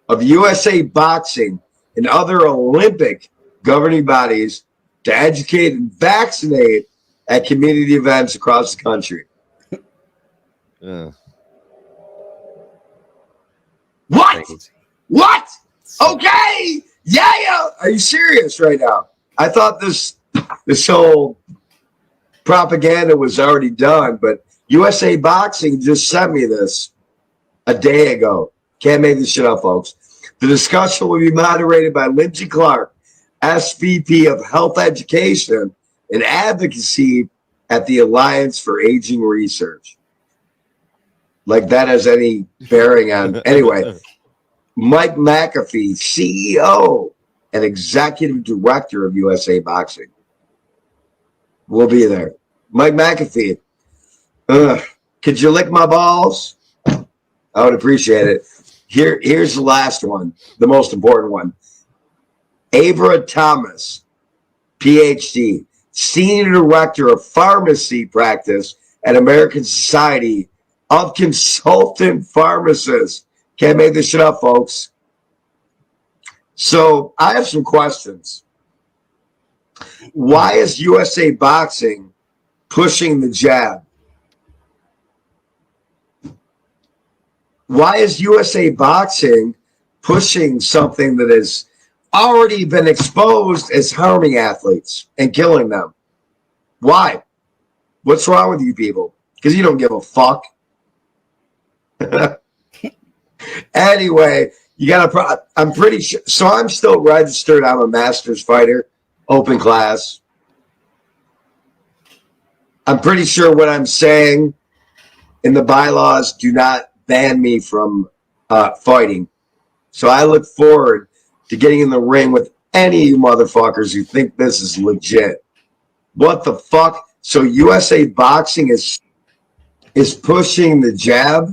of USA Boxing and other Olympic governing bodies to educate and vaccinate at community events across the country. What? What? Okay. Yeah. Are you serious right now? I thought this whole propaganda was already done, but USA Boxing just sent me this a day ago. Can't make this shit up, folks. The discussion will be moderated by Lindsay Clark, SVP of Health Education and Advocacy at the Alliance for Aging Research. Like that has any bearing on. Anyway, Mike McAfee, CEO and Executive Director of USA Boxing, will be there. Mike McAfee, could you lick my balls? I would appreciate it. Here's the last one, the most important one. Avra Thomas, PhD, Senior Director of Pharmacy Practice at American Society of Consultant Pharmacists. Can't make this shit up, folks. So I have some questions. Why is USA Boxing pushing the jab? Why is USA Boxing pushing something that has already been exposed as harming athletes and killing them? Why? What's wrong with you people? Because you don't give a fuck. Anyway, you got I'm pretty sure. So I'm still registered. I'm a master's fighter, open class. I'm pretty sure what I'm saying in the bylaws do not ban me from fighting. So I look forward to getting in the ring with any of you motherfuckers who think this is legit. What the fuck? So USA Boxing is pushing the jab?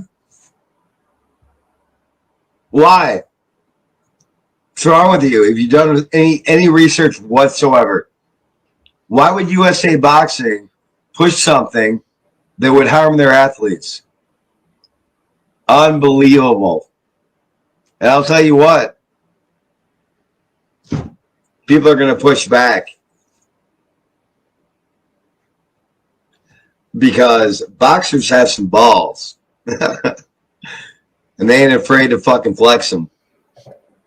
Why? What's wrong with you? Have you done any research whatsoever? Why would USA Boxing push something that would harm their athletes. Unbelievable. And I'll tell you what, people are going to push back because boxers have some balls and they ain't afraid to fucking flex them.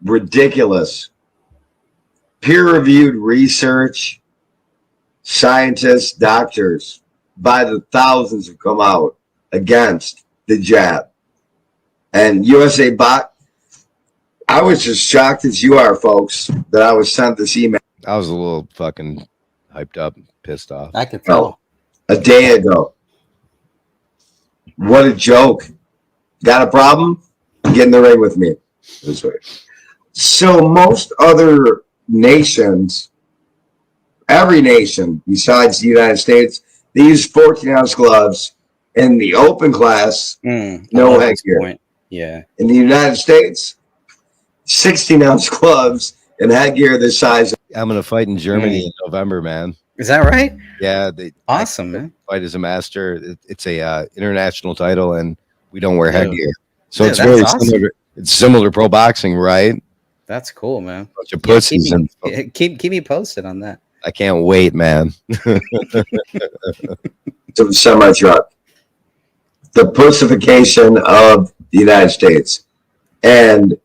Ridiculous. Peer-reviewed research, scientists, doctors by the thousands have come out against the jab. And USA Box, I was as shocked as you are, folks, that I was sent this email. I was a little fucking hyped up and pissed off. I could tell. A day ago. What a joke. Got a problem? Get in the ring with me. This way. So most other nations, every nation besides the United States, they use 14-ounce gloves. In the open class, no headgear. Yeah. In the United States, 16-ounce gloves and headgear this size. I'm going to fight in Germany in November, man. Is that right? Yeah. Awesome, man. Fight as a master. It's a international title, and we don't wear headgear. So Yeah, it's that's very awesome. similar. It's similar to pro boxing, right? That's cool, man. Bunch of pussies. Keep me posted on that. I can't wait, man. To the semi-truck. The pussification of the United States. And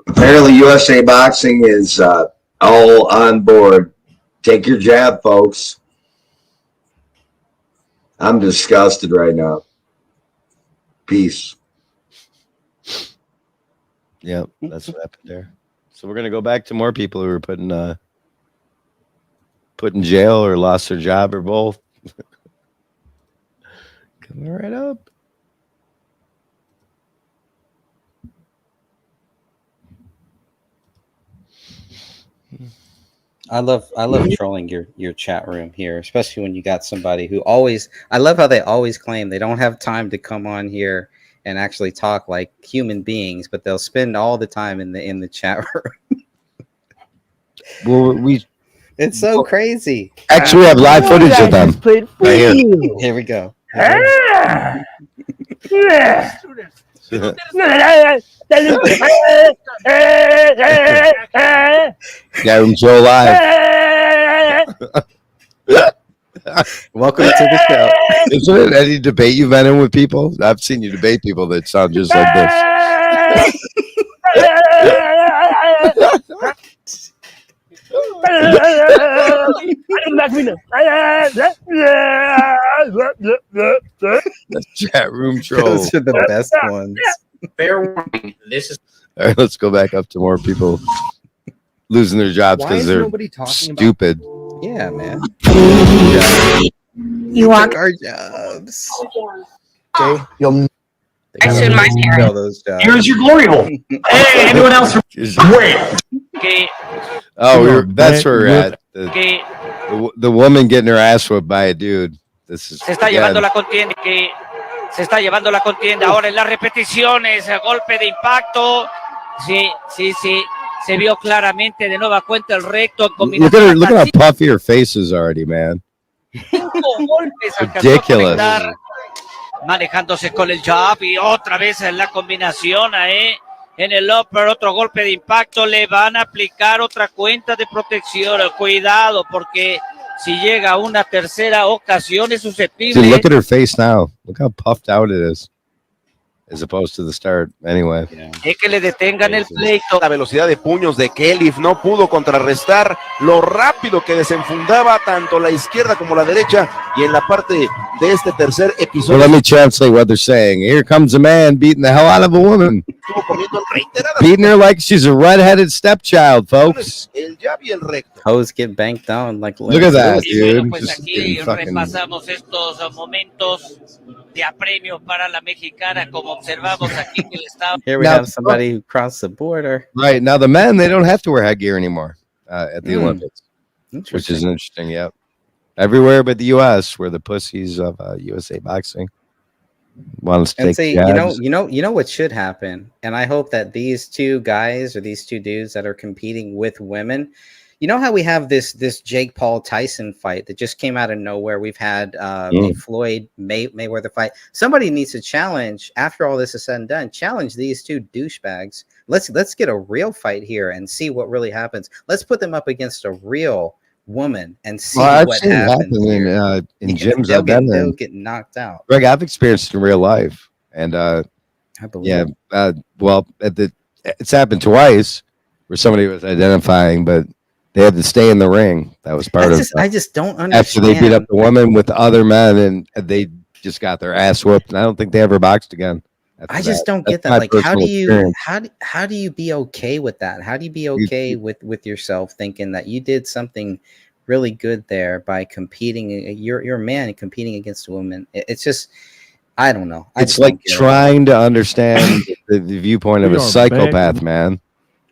apparently USA Boxing is all on board. Take your jab, folks. I'm disgusted right now. Peace. Yeah, that's what happened there. So we're gonna go back to more people who were put in jail or lost their job or both. Coming right up. I love trolling your chat room here, especially when you got somebody who always. I love how they always claim they don't have time to come on here and actually talk like human beings, but they'll spend all the time in the chat room. Well, it's so crazy. Actually, we have live footage of them. Right here. Here we go. Got him Joe live. Welcome to the show. Isn't it any debate you've been in with people? I've seen you debate people that sound just like this. That's chat room trolls. Those are the best ones. Fair warning. This is. All right, let's go back up to more people losing their jobs Why because is they're nobody talking stupid. Yeah, man. You walk. Our jobs. Okay, you'll. I sued my parents. Those jobs. Here's your glory hole. Hey, anyone else? Wait. Oh, that's where we're at. The woman getting her ass whipped by a dude. This is Se está llevando la contienda, se está llevando la contienda ahora en las repeticiones, el golpe de impacto, sí, se vio claramente de nueva cuenta el recto en combinación. Look at how puffy her face is already, man. 5 golpes alcanzó a Ridiculous. conectar, manejándose con el jab y otra vez en la combinación ahí. En el upper, otro golpe de impacto, le van a aplicar otra cuenta de protección. Cuidado, porque si llega a una tercera ocasión es susceptible. Dude, look at her face now. Look how puffed out it is. As opposed to the start. Anyway. Es que le detengan el pleito. La velocidad de puños de Kelly no pudo contrarrestar lo rápido que desenfundaba tanto la izquierda como la derecha. Y en la parte de este tercer Well, episodio let me translate what they're saying. Here comes a man beating the hell out of a woman. estuvo comiendo reiteradas Beating her like she's a redheaded stepchild, folks. el jab y el recto. Hoes get banked down like. Look at that, Y bueno, dude. pues Just aquí getting fucking... repasamos estos momentos de apremio para la mexicana, como observamos aquí que le está. Here we have somebody who crossed the border. Right. Now, the men, they don't have to wear headgear anymore at the Olympics, which is interesting. Yep. Everywhere but the U.S., where the pussies of USA Boxing want us to And take see, jabs. you know what should happen, and I hope that these two guys or these two dudes that are competing with women, You know how we have this Jake Paul Tyson fight that just came out of nowhere? We've had the Floyd Mayweather fight. Somebody needs to challenge, after all this is said and done, challenge these two douchebags. Let's get a real fight here and see what really happens. Let's put them up against a real woman and see what happens. In gyms. They'll get knocked out. Greg, I've experienced it in real life, and I believe. Well, it's happened twice where somebody was identifying, but they had to stay in the ring. That was part of. I just don't understand. After they beat up the woman with other men, and they just got their ass whooped, and I don't think they ever boxed again. I just don't get that. Like, how do you be okay with that? How do you be okay with yourself thinking that you did something really good there by competing? You're a man competing against a woman. It's just, I don't know. It's like trying to understand the viewpoint of a psychopath, man.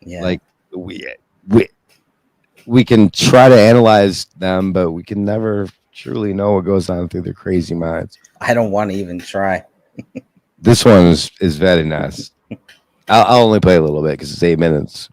Yeah. Like we can try to analyze them, but we can never truly know what goes on through their crazy minds. I don't want to even try. This one is very nice. I'll only play a little bit because it's 8 minutes.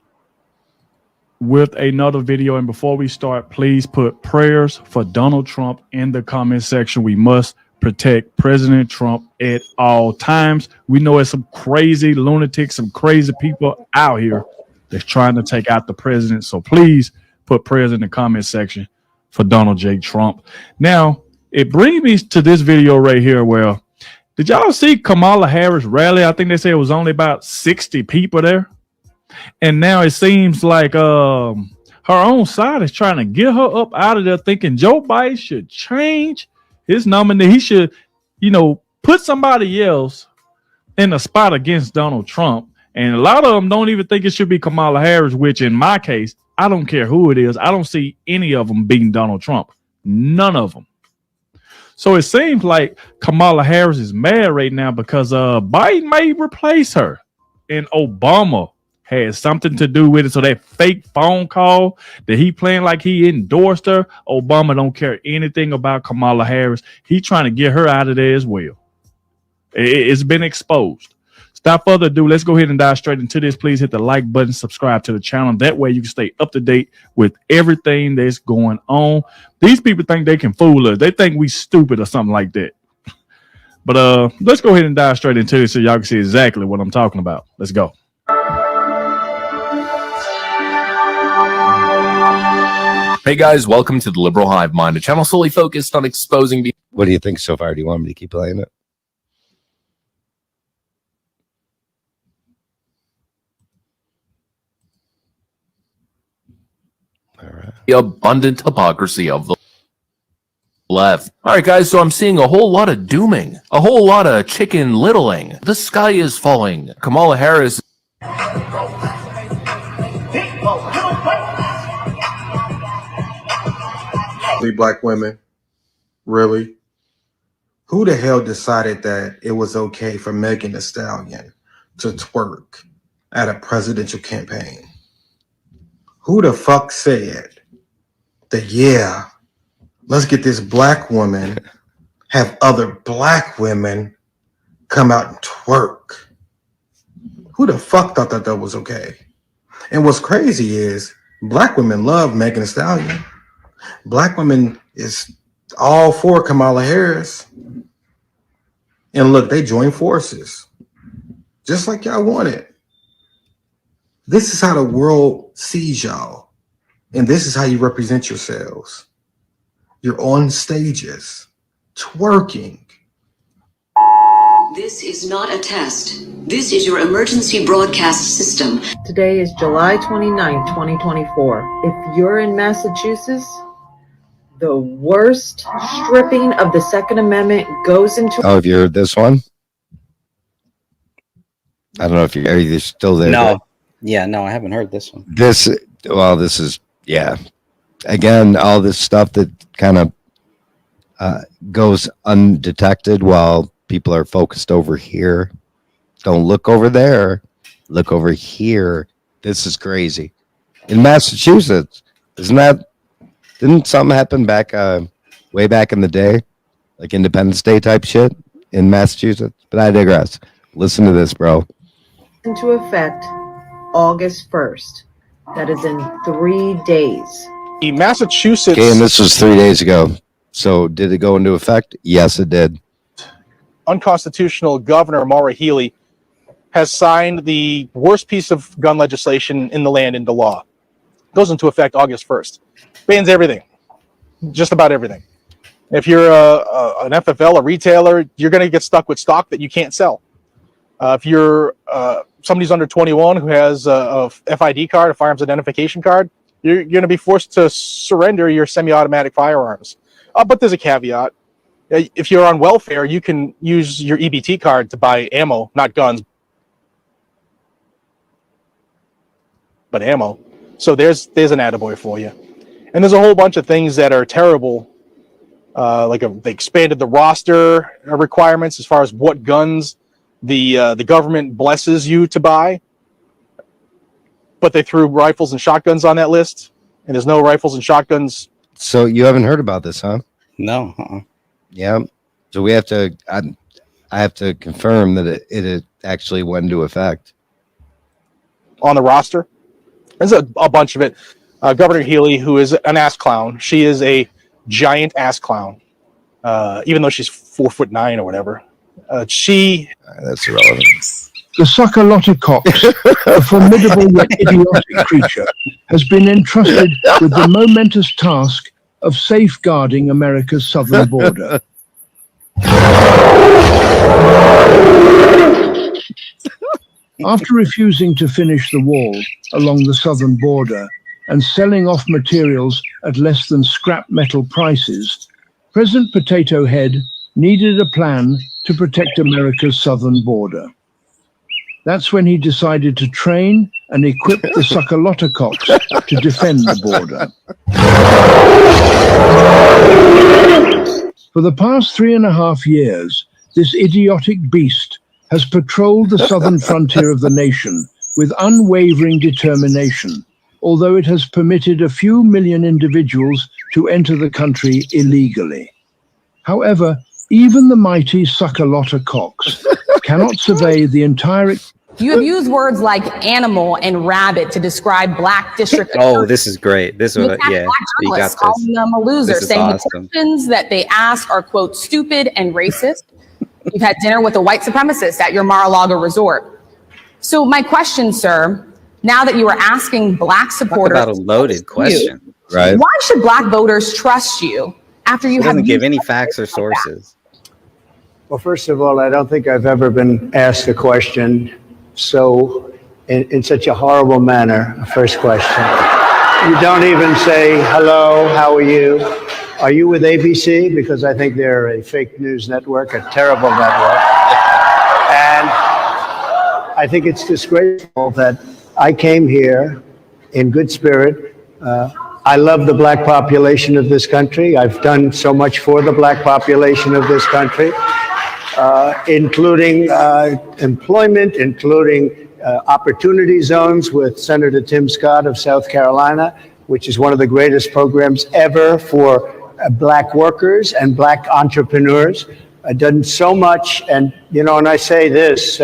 With another video, and before we start, please put prayers for Donald Trump in the comment section. We must protect President Trump at all times. We know it's some crazy lunatics, some crazy people out here that's trying to take out the president. So please put prayers in the comment section for Donald J. Trump. Now, it brings me to this video right here where, did y'all see Kamala Harris rally? I think they said it was only about 60 people there. And now it seems like her own side is trying to get her up out of there, thinking Joe Biden should change his nominee. He should, put somebody else in a spot against Donald Trump. And a lot of them don't even think it should be Kamala Harris, which in my case, I don't care who it is. I don't see any of them beating Donald Trump. None of them. So it seems like Kamala Harris is mad right now because Biden may replace her, and Obama has something to do with it. So that fake phone call that he playing like he endorsed her, Obama don't care anything about Kamala Harris. He trying to get her out of there as well. It's been exposed. Without further ado, let's go ahead and dive straight into this. Please hit the like button, subscribe to the channel. That way you can stay up to date with everything that's going on. These people think they can fool us. They think we stupid or something like that. But let's go ahead and dive straight into this so y'all can see exactly what I'm talking about. Let's go. Hey guys, welcome to the Liberal Hive Mind, a channel solely focused on exposing the... What do you think so far? Do you want me to keep playing it? the abundant hypocrisy of the left. All right, guys, so I'm seeing a whole lot of dooming, a whole lot of chicken littling. The sky is falling. Kamala Harris. Black women, really? Who the hell decided that it was okay for Megan Thee Stallion to twerk at a presidential campaign? Who the fuck said that, yeah, let's get this black woman, have other black women come out and twerk? Who the fuck thought that that was okay? And what's crazy is black women love Megan Thee Stallion. Black women is all for Kamala Harris. And look, they join forces. Just like y'all wanted. This is how the world sees y'all. And this is how you represent yourselves. You're on stages, twerking. This is not a test. This is your emergency broadcast system. Today is July 29, 2024. If you're in Massachusetts, the worst stripping of the Second Amendment goes into... Oh, if you're this one? I don't know if you're still there. No. Yeah, no, I haven't heard this one. This is, yeah. Again, all this stuff that kind of goes undetected while people are focused over here. Don't look over there. Look over here. This is crazy. In Massachusetts, didn't something happen back way back in the day? Like Independence Day type shit in Massachusetts? But I digress. Listen to this, bro. Into effect August 1st. That is in 3 days. Massachusetts. Okay, and this was 3 days ago. So did it go into effect? Yes, it did. Unconstitutional Governor Maura Healey has signed the worst piece of gun legislation in the land into law. Goes into effect August 1st. Bans everything, just about everything. If you're an FFL, a retailer, you're going to get stuck with stock that you can't sell. If you're somebody's under 21 who has a FID card, a firearms identification card, you're going to be forced to surrender your semi-automatic firearms. But there's a caveat. If you're on welfare, you can use your EBT card to buy ammo, not guns, but ammo. So there's an attaboy for you. And there's a whole bunch of things that are terrible. They expanded the roster requirements as far as what guns the government blesses you to buy. But they threw rifles and shotguns on that list, and there's no rifles and shotguns. So you haven't heard about this, huh? No. Yeah. So we have to. I have to confirm that it actually went into effect On the roster, there's a bunch of it. Governor Healey, who is an ass clown, she is a giant ass clown. Even though she's 4'9" or whatever, that's irrelevant. The Suckerlottercox, a formidable yet idiotic creature, has been entrusted with the momentous task of safeguarding America's southern border. After refusing to finish the wall along the southern border and selling off materials at less than scrap metal prices, President Potato Head needed a plan to protect America's southern border. That's when he decided to train and equip the Suckerlottercox to defend the border. For the past 3.5 years, this idiotic beast has patrolled the southern frontier of the nation with unwavering determination, although it has permitted a few million individuals to enter the country illegally. However, even the mighty Suckerlottercox cannot survey the entire... You have used words like animal and rabbit to describe Black district. Oh, this is great. This You was, attack yeah, Black you got journalists, this. calling them a loser, This is saying awesome. the questions that they ask are, quote, stupid and racist. You've had dinner with a white supremacist at your Mar-a-Lago resort. So my question, sir, now that you are asking Black supporters... Talk about a loaded question. Right. Why should Black voters trust you after you He have... doesn't give any facts or sources. Well, first of all, I don't think I've ever been asked a question so in such a horrible manner. First question. You don't even say, hello, how are you? Are you with ABC? Because I think they're a fake news network, a terrible network. And I think it's disgraceful that I came here in good spirit. I love the Black population of this country. I've done so much for the Black population of this country, including employment, including opportunity zones with Senator Tim Scott of South Carolina, which is one of the greatest programs ever for Black workers and Black entrepreneurs. I've done so much, and and I say this,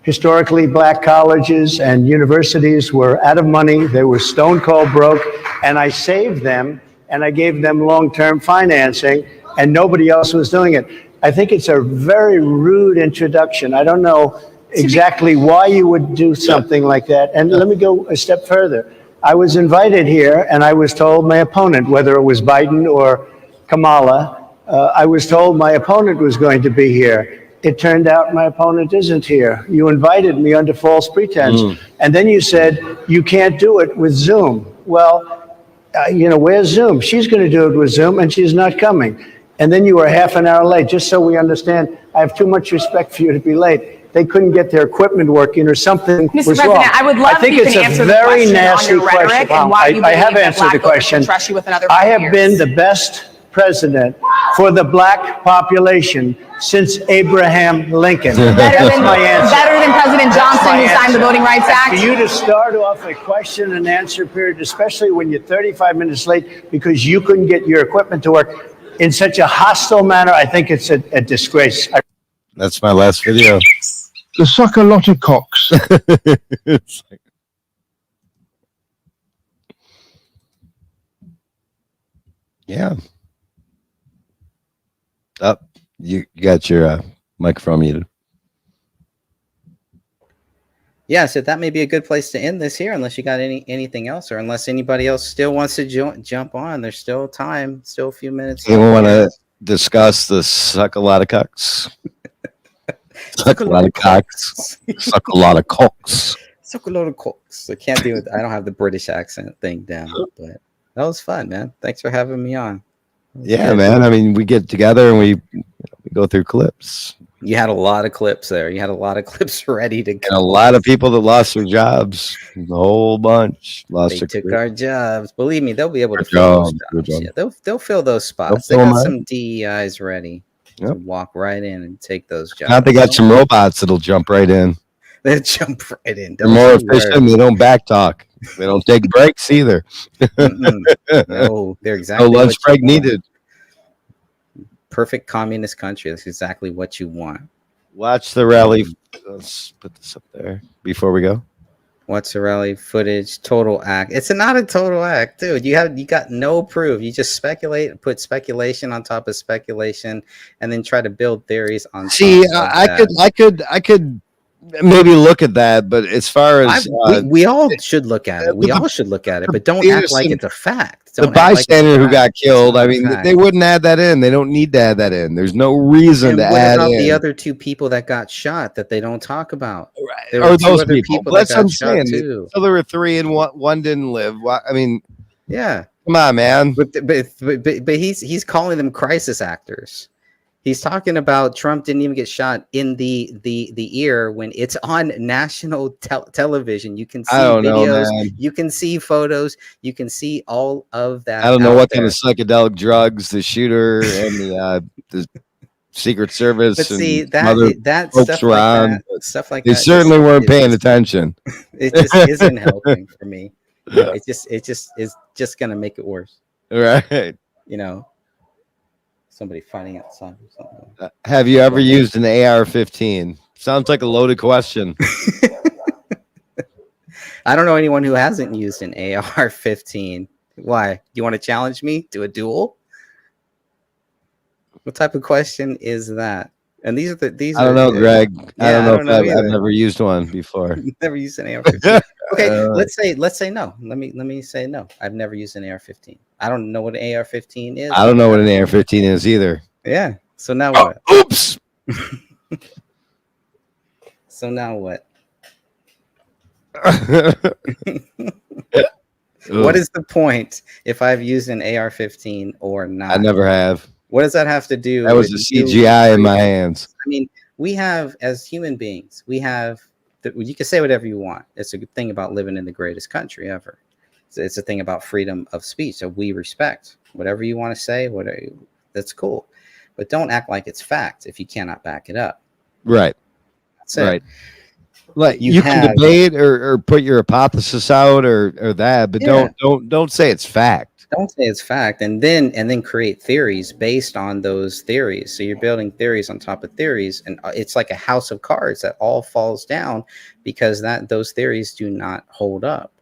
historically Black colleges and universities were out of money, they were stone cold broke, and I saved them, and I gave them long-term financing, and nobody else was doing it. I think it's a very rude introduction. I don't know exactly why you would do something like that, and let me go a step further. I was invited here, and I was told my opponent, whether it was Biden or Kamala, I was told my opponent was going to be here. It turned out my opponent isn't here. You invited me under false pretense. And then you said, you can't do it with Zoom. Well, where's Zoom? She's going to do it with Zoom, and she's not coming. And then you were half an hour late. Just so we understand, I have too much respect for you to be late. They couldn't get their equipment working or something Mr. was President, wrong. I would love I think if you it's can a answer the very question on nasty your rhetoric question. and why you I have believe that answered Black the voters question. should trust you with another I 5 have years. been the best president for the Black population since Abraham Lincoln. Better That's than, my answer. better than President That's Johnson, my who signed the answer. Voting Rights And Act. for you to start off a question and answer period, especially when you're 35 minutes late because you couldn't get your equipment to work in such a hostile manner, I think it's a disgrace. That's my last video. The Suckerlottercox. Yeah. Up. You got your microphone muted. Yeah, so that may be a good place to end this here, unless you got anything else, or unless anybody else still wants to jump on. There's still time, still a few minutes. Anyone want to discuss the suck a lot of cocks? Suck a lot of cocks. Suck a lot of cocks. Suck a lot of cocks. I can't do it. I don't have the British accent thing down, but that was fun, man. Thanks for having me on. Yeah, man. I mean, we get together and we go through clips. You had a lot of clips there. You had a lot of clips ready to go. And a lot of people that lost their jobs. A whole bunch lost They their took our jobs. Believe me, they'll be able to fill those jobs. Yeah, they'll fill those spots. They fill got them some DEIs ready to walk right in and take those jobs. Now they got some robots that'll jump right in. They jump right in. They're more efficient. They don't back talk. They don't take breaks either. No, they're exactly no lunch what you break want. needed. Perfect communist country. That's exactly what you want. Watch the rally. Let's put this up there before we go. Watch the rally footage. Total act. It's not a total act, dude. You got no proof. You just speculate, put speculation on top of speculation, and then try to build theories on. See, top of I could maybe look at that, but as far as we all should look at it. We all should look at it, but don't act like it's a fact. The Don't act like it's a bystander who fact. got killed, I It's mean, not a fact. they wouldn't add that in. They don't need to add that in. There's no reason And to what add about in. the other two people that got shot that they don't talk about? There Or were two those other people. that That's what got I'm shot saying. too. So there were three and one didn't live. I mean, Yeah, come on, man. but he's calling them crisis actors. He's talking about Trump didn't even get shot in the ear when it's on national television. You can see I don't know, videos, man. you can see photos, you can see all of that. I don't know out what there. kind of psychedelic drugs the shooter and the Secret Service But and see, some other that folks stuff were like on, that, but stuff like they that. certainly weren't paying attention. It just isn't helping for me. You know, it just is just gonna make it worse. Right. You know, somebody fighting outside or something. Have you ever used an AR-15? Sounds like a loaded question. I don't know anyone who hasn't used an AR-15. Why? You want to challenge me to a duel? What type of question is that? And these are I don't know, Greg. I Yeah, don't know if I've either. never used one before. Never used an AR-15. Okay, let's say no. Let me say no. I've never used an AR-15. I don't know what an AR-15 is. I don't know what an AR-15 is either. Yeah. So now what? Oops. So now what? What is the point if I've used an AR-15 or not? I never have. What does that have to do? That was with a you CGI in my freedom? hands. I mean, we have, as human beings, we have. You can say whatever you want. It's a good thing about living in the greatest country ever. It's a thing about freedom of speech. So we respect whatever you want to say. That's cool, but don't act like it's fact if you cannot back it up. Right. That's it. Right. Like you can debate or put your hypothesis out or that, but Yeah. don't say it's fact. Don't say it's fact, and then create theories based on those theories. So you're building theories on top of theories, and it's like a house of cards that all falls down because those theories do not hold up.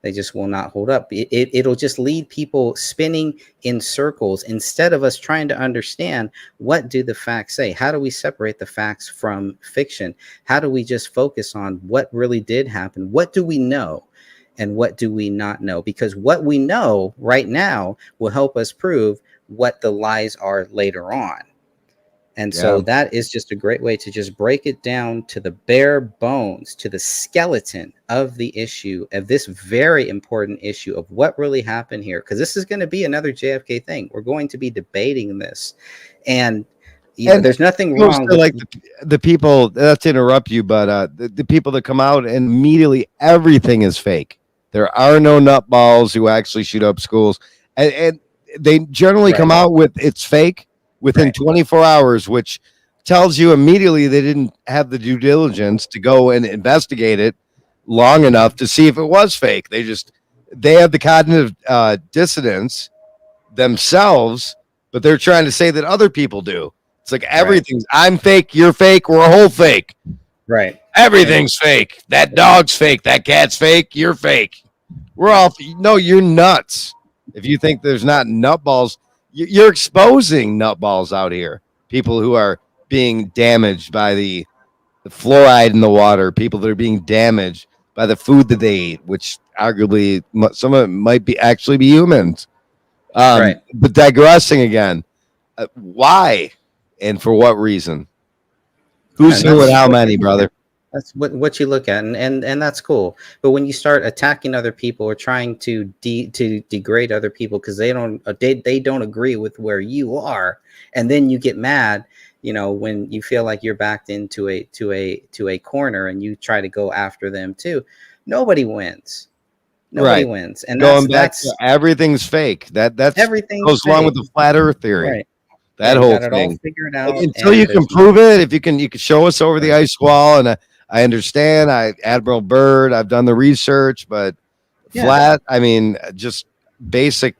They just will not hold up. It'll just lead people spinning in circles instead of us trying to understand what do the facts say. How do we separate the facts from fiction? How do we just focus on what really did happen? What do we know? And what do we not know? Because what we know right now will help us prove what the lies are later on. And so that is just a great way to just break it down to the bare bones, to the skeleton of the issue, of this very important issue of what really happened here. Because this is going to be another JFK thing. We're going to be debating this. And there's nothing wrong with like the people, not to interrupt you, but the people that come out and immediately everything is fake. There are no nutballs who actually shoot up schools. And they generally come out with it's fake within 24 hours, which tells you immediately they didn't have the due diligence to go and investigate it long enough to see if it was fake. They have the cognitive dissonance themselves, but they're trying to say that other people do. It's like everything's I'm fake, you're fake, we're a whole fake. Right. Everything's fake. That dog's fake. That cat's fake. You're fake. We're all no, you're nuts. If you think there's not nutballs, you're exposing nutballs out here. People who are being damaged by the fluoride in the water, people that are being damaged by the food that they eat, which arguably some of it might be actually be humans. Right. But digressing again, why and for what reason? Who's Yeah, doing that's how what many, you look brother? at. That's what you look at, and that's cool. But when you start attacking other people or trying to degrade other people because they don't agree with where you are, and then you get mad, when you feel like you're backed into a corner and you try to go after them too, nobody wins. Nobody Right. wins, and Going back that's to everything's fake. That's everything's goes along with fake. the flat Earth theory. Right. That Yeah, you whole got it all thing. figured out, Until you and can there's prove it, if you can show us over the ice wall, and I understand. Admiral Byrd, I've done the research, but Yeah. flat. I mean, just basic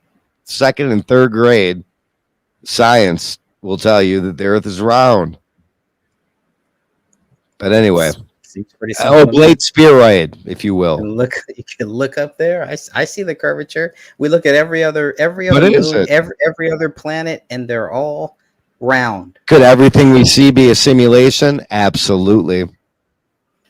second and third grade science will tell you that the Earth is round. But anyway, seems pretty simple. oblate spheroid, if you will. And you can look up there. I see the curvature. We look at every other What is moon, it? every other planet, and they're all round. Could everything we see be a simulation? Absolutely.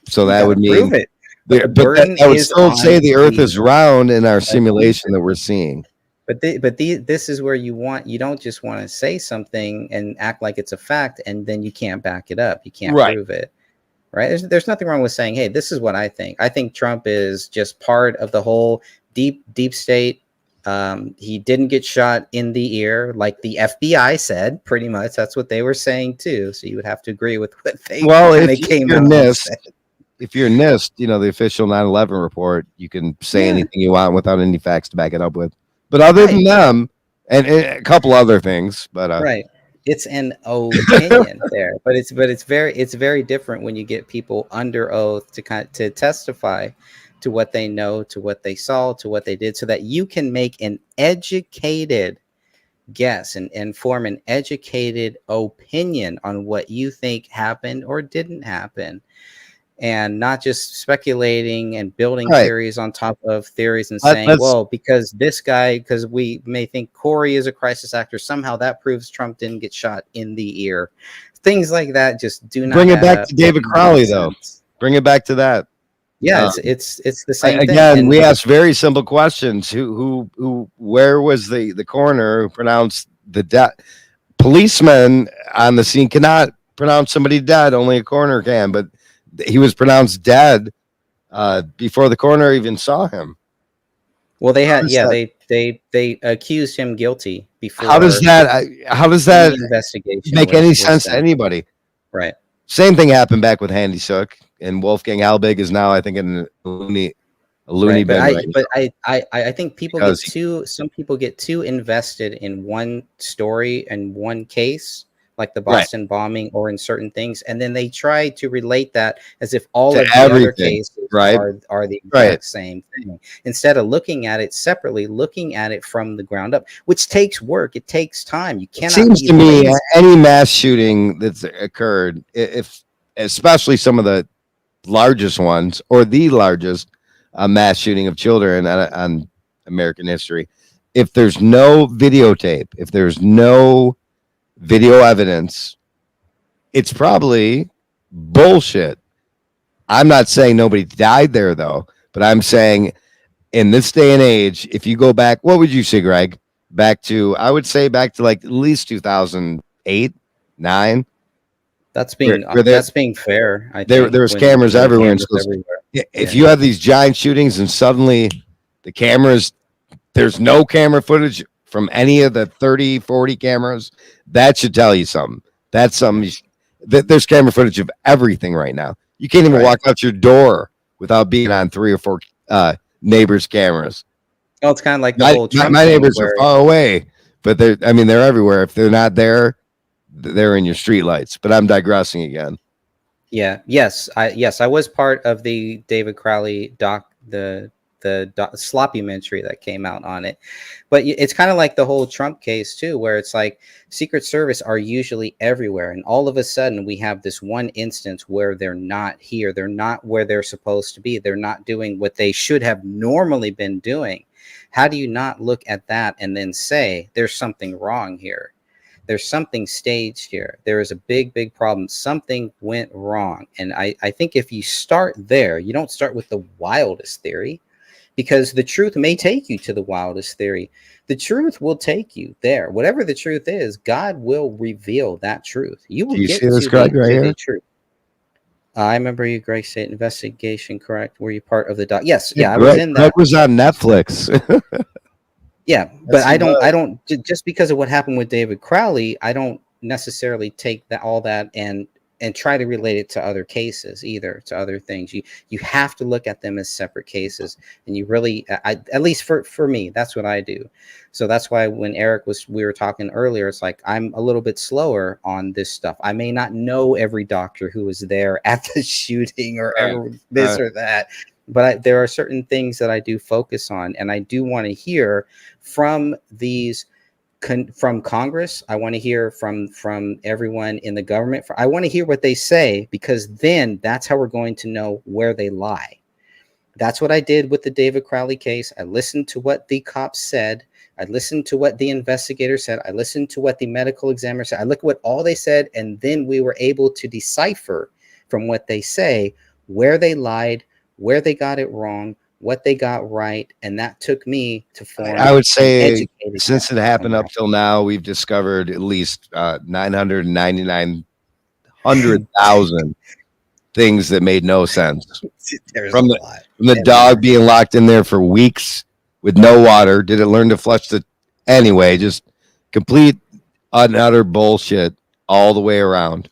So that would mean prove it. but the that burden would is still say on the Earth the- is round in our simulation that we're seeing. But this is where you don't just want to say something and act like it's a fact, and then you can't back it up. You can't Right. prove it. Right? There's nothing wrong with saying, hey, this is what I think. I think Trump is just part of the whole deep state. He didn't get shot in the ear like the FBI said. Pretty much that's what they were saying too. So you would have to agree with what they Well, when if they came you're out and NIST, said. if you're NIST, the official 9/11 report, you can say Yeah. anything you want without any facts to back it up with. But other than Right. them, and a couple other things, but Right. It's an opinion there, but it's very different when you get people under oath to testify to what they know, to what they saw, to what they did, so that you can make an educated guess and form an educated opinion on what you think happened or didn't happen. And not just speculating and building Right. theories on top of theories and Let- saying, let's- well, because we may think Corey is a crisis actor, somehow that proves Trump didn't get shot in the ear. Things like that just do not bring it add back up. to David Doesn't make Crowley, though. sense. Bring it back to that. Yeah, Um, it's the same thing. Again, And we asked very simple questions. Where was the coroner who pronounced the death? Policemen on the scene cannot pronounce somebody dead. Only a coroner can. But he was pronounced dead before the coroner even saw him. well, they had does that- they accused him guilty before. How does that any investigation make was- any was sense to done. anybody? Right. Same thing happened back with Handy Sook, and Wolfgang Halbig is now, I think, in a loony Right, bin. I think some people get too invested in one story and one case, like the Right. Boston bombing or in certain things, and then they try to relate that as if all To of the other everything, cases right? are the exact Right. same thing. Instead of looking at it separately, looking at it from the ground up, which takes work, it takes time. You It cannot. seems be to me lazy. any mass shooting that's occurred, if especially some of the largest ones or the largest mass shooting of children on American history, if there's no videotape, if there's no video evidence, it's probably bullshit. I'm not saying nobody died there though, but I'm saying in this day and age, if you go back, what would you say, Greg? I would say back to like at least 2008, 9. That's being Where there- that's being fair. I There think, was when cameras there were everywhere. cameras And so everywhere. if Yeah. you have these giant shootings and suddenly the cameras, there's no camera footage from any of the 30, 40 cameras, that should tell you something. That's something. There's camera footage of everything right now. You can't even Right. walk out your door without being on 3 or 4 neighbors' cameras. Oh, it's kind of like the My, whole my, Trump my thing neighbors are where- far away, but they're everywhere. If they're not there, they're in your streetlights. But I'm digressing again. Yeah. Yes. I was part of the David Crowley the sloppymentary that came out on it. But it's kind of like the whole Trump case too, where it's like Secret Service are usually everywhere, and all of a sudden we have this one instance where they're not here, they're not where they're supposed to be, they're not doing what they should have normally been doing. How do you not look at that and then say there's something wrong here? There's something staged here. There is a big problem. Something went wrong. And I think if you start there, you don't start with the wildest theory, because the truth may take you to the wildest theory. The truth will take you there. Whatever the truth is, God will reveal that truth. You will get see this, to Greg, right here? the truth. I remember you, Greg State investigation, correct? Were you part of the doc? Yes. Yeah, I was in that. Greg was on Netflix. Yeah, but I don't just because of what happened with David Crowley, I don't necessarily take all that and try to relate it to other cases either, to other things. You have to look at them as separate cases, and you really, at least for me, that's what I do. So that's why when we were talking earlier, it's like I'm a little bit slower on this stuff. I may not know every doctor who was there at the shooting or this or that, but there are certain things that I do focus on, and I do want to hear from from Congress. I want to hear from everyone in the government. I want to hear what they say, because then that's how we're going to know where they lie. That's what I did with the David Crowley case. I listened to what the cops said. I listened to what the investigator said. I listened to what the medical examiner said. I looked at what all they said, and then we were able to decipher from what they say where they lied, where they got it wrong, what they got right, and that took me to form. I would say since it happened up till now, we've discovered at least 999,000 things that made no sense. From the dog being locked in there for weeks with no water. Did it learn to flush the anyway? Just complete and utter bullshit all the way around.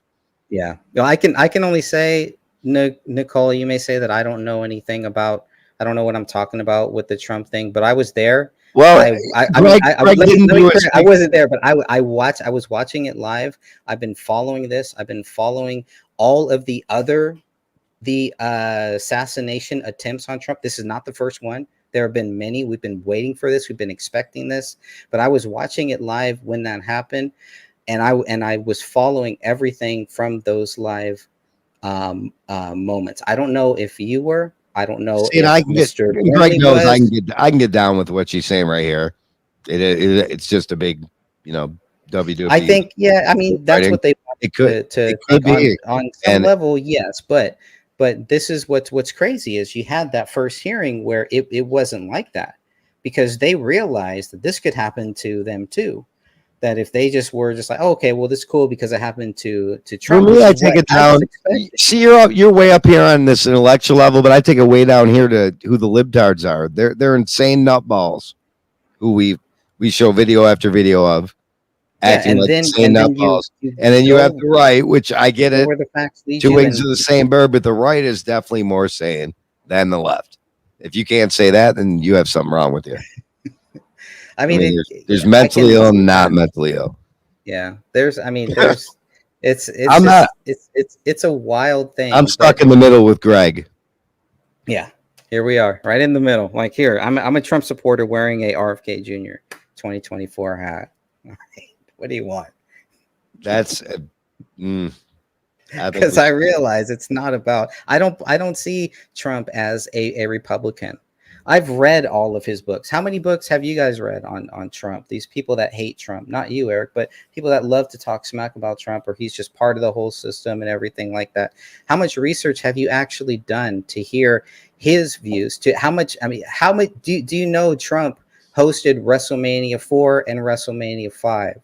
Yeah, no, I can only say, Nicole, you may say that I don't know anything about. I don't know what I'm talking about with the Trump thing, but I was there. Well, I wasn't there, but I was watching it live. I've been following this. I've been following all of the assassination attempts on Trump. This is not the first one. There have been many. We've been waiting for this. We've been expecting this, but I was watching it live when that happened, and I was following everything from those live moments. I don't know if you were. I don't know. See, I can Greg knows I can get down with what she's saying right here. It's just a big, WWE. I think, yeah. I mean, that's what they want it could be on some level, yes. But this is what's crazy is you had that first hearing where it wasn't like that, because they realized that this could happen to them too. That if they just were just like, oh, okay, well, this is cool because it happened to Trump. For me, I take it down. See, you're way up here on this intellectual level, but I take it way down here to who the libtards are. They're insane nutballs who we show video after video of acting like insane nutballs. And then you have the right, which I get it. Two wings of the same bird, but the right is definitely more sane than the left. If you can't say that, then you have something wrong with you. I mean, there's mentally ill and not mentally ill. Yeah, it's a wild thing. I'm stuck in the middle with Greg. Yeah, here we are, right in the middle. Like here, I'm a Trump supporter wearing a RFK Jr. 2024 hat. What do you want? That's because I realize it's not about. I don't see Trump as a Republican. I've read all of his books. How many books have you guys read on Trump? These people that hate Trump, not you, Eric, but people that love to talk smack about Trump, or he's just part of the whole system and everything like that. How much research have you actually done to hear his views? How much do you know Trump hosted WrestleMania 4 and WrestleMania 5?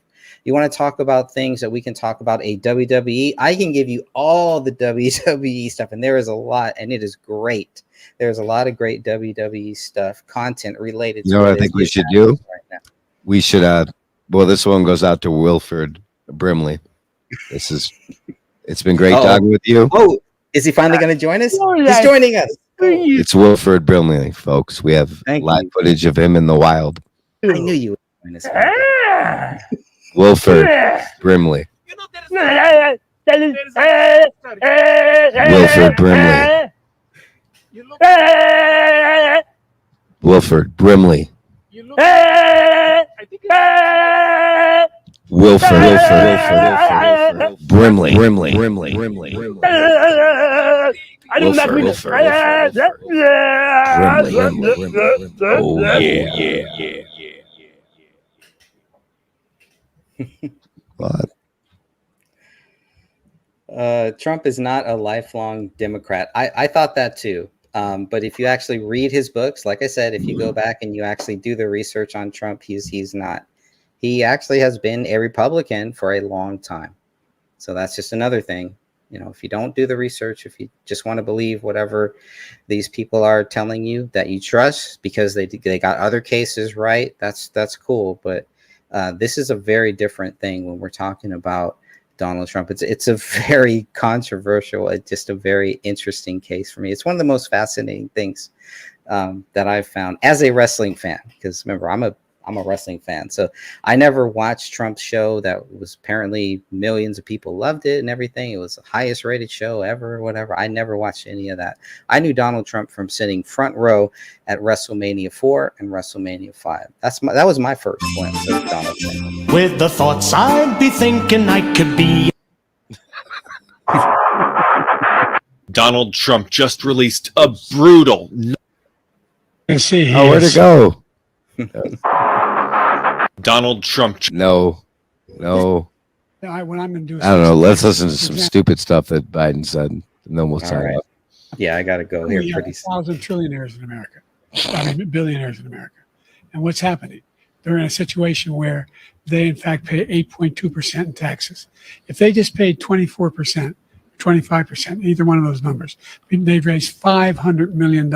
You want to talk about things that we can talk about a WWE? I can give you all the WWE stuff, and there is a lot, and it is great. There's a lot of great WWE stuff, content related to what I think we should do? Right now. We should, this one goes out to Wilford Brimley. It's been great talking with you. Oh, is he finally going to join us? He's joining us. It's Wilford Brimley, folks. We have live footage of him in the wild. I knew you would join us. Wilford Brimley. Wilford Brimley. Wilford Brimley. Wilford Brimley. I do not mean Brimley. Oh yeah. What? Trump is not a lifelong Democrat. I thought that too. But if you actually read his books, like I said, if you go back and you actually do the research on Trump, he's not. He actually has been a Republican for a long time. So that's just another thing. You know, if you don't do the research, if you just want to believe whatever these people are telling you that you trust because they got other cases right, that's cool. But this is a very different thing when we're talking about Donald Trump. It's a very controversial, just a very interesting case for me. It's one of the most fascinating things that I've found as a wrestling fan, because remember, I'm a wrestling fan. So I never watched Trump's show that was apparently millions of people loved it and everything. It was the highest rated show ever, whatever. I never watched any of that. I knew Donald Trump from sitting front row at WrestleMania 4 and WrestleMania 5. That was my first glimpse of Donald Trump. With the thoughts I'd be thinking I could be. Donald Trump just released a brutal. Where'd it go? Donald Trump. No. When I'm going to do. I don't know. Let's listen to some stupid stuff that Biden said, and then we'll sign right. up. Yeah, I got to go here We have pretty soon. 1,000 trillionaires in America. I mean, billionaires in America. And what's happening? They're in a situation where they, in fact, pay 8.2% in taxes. If they just paid 24%, 25%, either one of those numbers, they'd raise $500 million.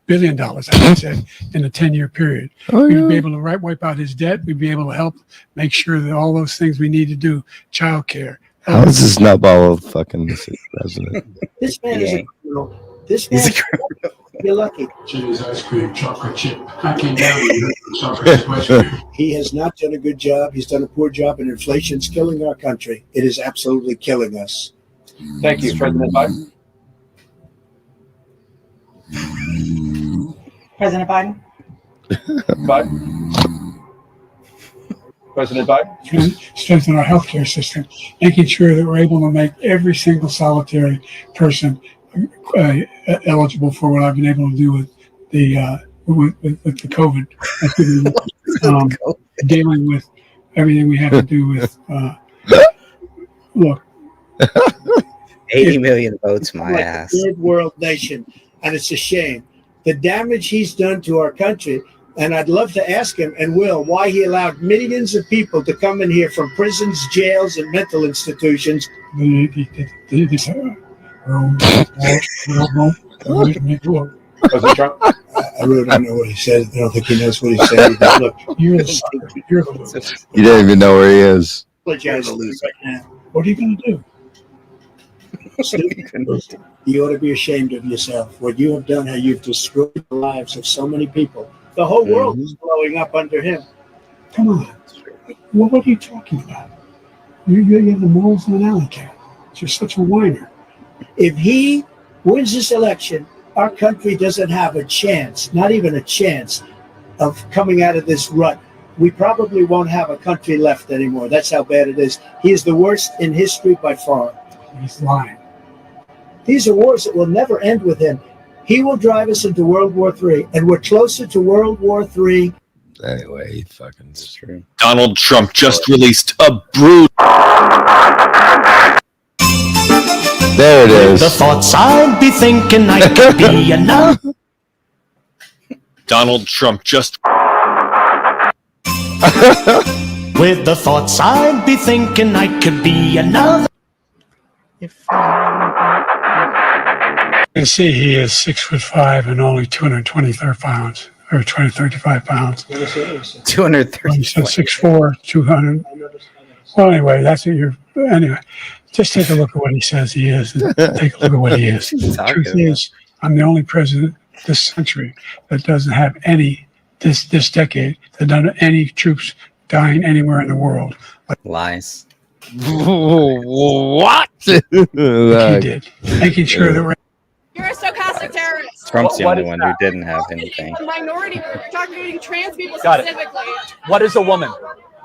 Billion dollars, I would say, in a 10-year period. We'd be able to wipe out his debt. We'd be able to help make sure that all those things we need to do, childcare. How is this nutball fucking president? This man is a criminal. This man is a criminal. You're lucky. Cheese, ice cream, chocolate chip. I came down here for chocolate ice cream. He has not done a good job. He's done a poor job, and inflation's killing our country. It is absolutely killing us. Thank you, President Biden. President Biden? President Biden? Strengthen our healthcare system, making sure that we're able to make every single solitary person eligible for what I've been able to do with the COVID, dealing with everything we have to do with. Look, 80 million votes, my like ass. a third world nation, and it's a shame. The damage he's done to our country, and I'd love to ask him, and will, why he allowed millions of people to come in here from prisons, jails, and mental institutions. President Trump? I really don't know what he said. I don't think he knows what he said. But look, you're the sucker. You're the loser. You don't even know where he is. Apologize right now. What are you going to do? You ought to be ashamed of yourself. What you have done, how you've destroyed the lives of so many people. The whole world is blowing up under him. Come on. Well, what are you talking about? You have the morals of an alley cat. You're such a whiner. If he wins this election, our country doesn't have a chance, not even a chance, of coming out of this rut. We probably won't have a country left anymore. That's how bad it is. He is the worst in history by far. He's lying. These are wars that will never end with him. He will drive us into World War III, and we're closer to World War III. Anyway, he fucking true. Donald Trump just released a brutal. There it is. The thoughts I'd be thinking I could be enough. Donald Trump just. With the thoughts I'd be thinking I could be another. You see, he is 6'5" and only 223 pounds, or 235 pounds. 230. He said 6'4", 200. Well, anyway, that's what you're. Anyway, just take a look at what he says he is. And take a look at what he is. The truth is, I'm the only president this century that doesn't have any this decade that doesn't have any troops dying anywhere in the world. Lies. What? He did, making sure that we're. You're a stochastic terrorist. Trump's the What only is one that? who didn't have anything. A minority group. We're talking trans people Got it. specifically. What is a woman?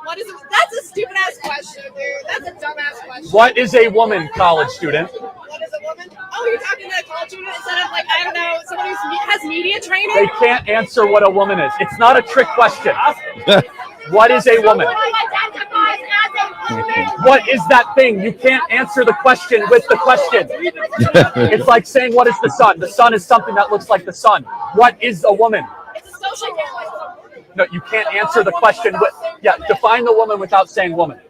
That's a stupid ass question, dude. That's a dumb ass question. What is a woman, college student? What is a woman? Oh, you're talking to a college student instead of like, I don't know, someone who has media training? They can't answer what a woman is. It's not a trick question. What is a woman? What is that thing? You can't answer the question with the question. It's like saying, what is the sun? The sun is something that looks like the sun. What is a woman? It's a social role. No, you can't answer the question with, yeah, define the woman without saying woman.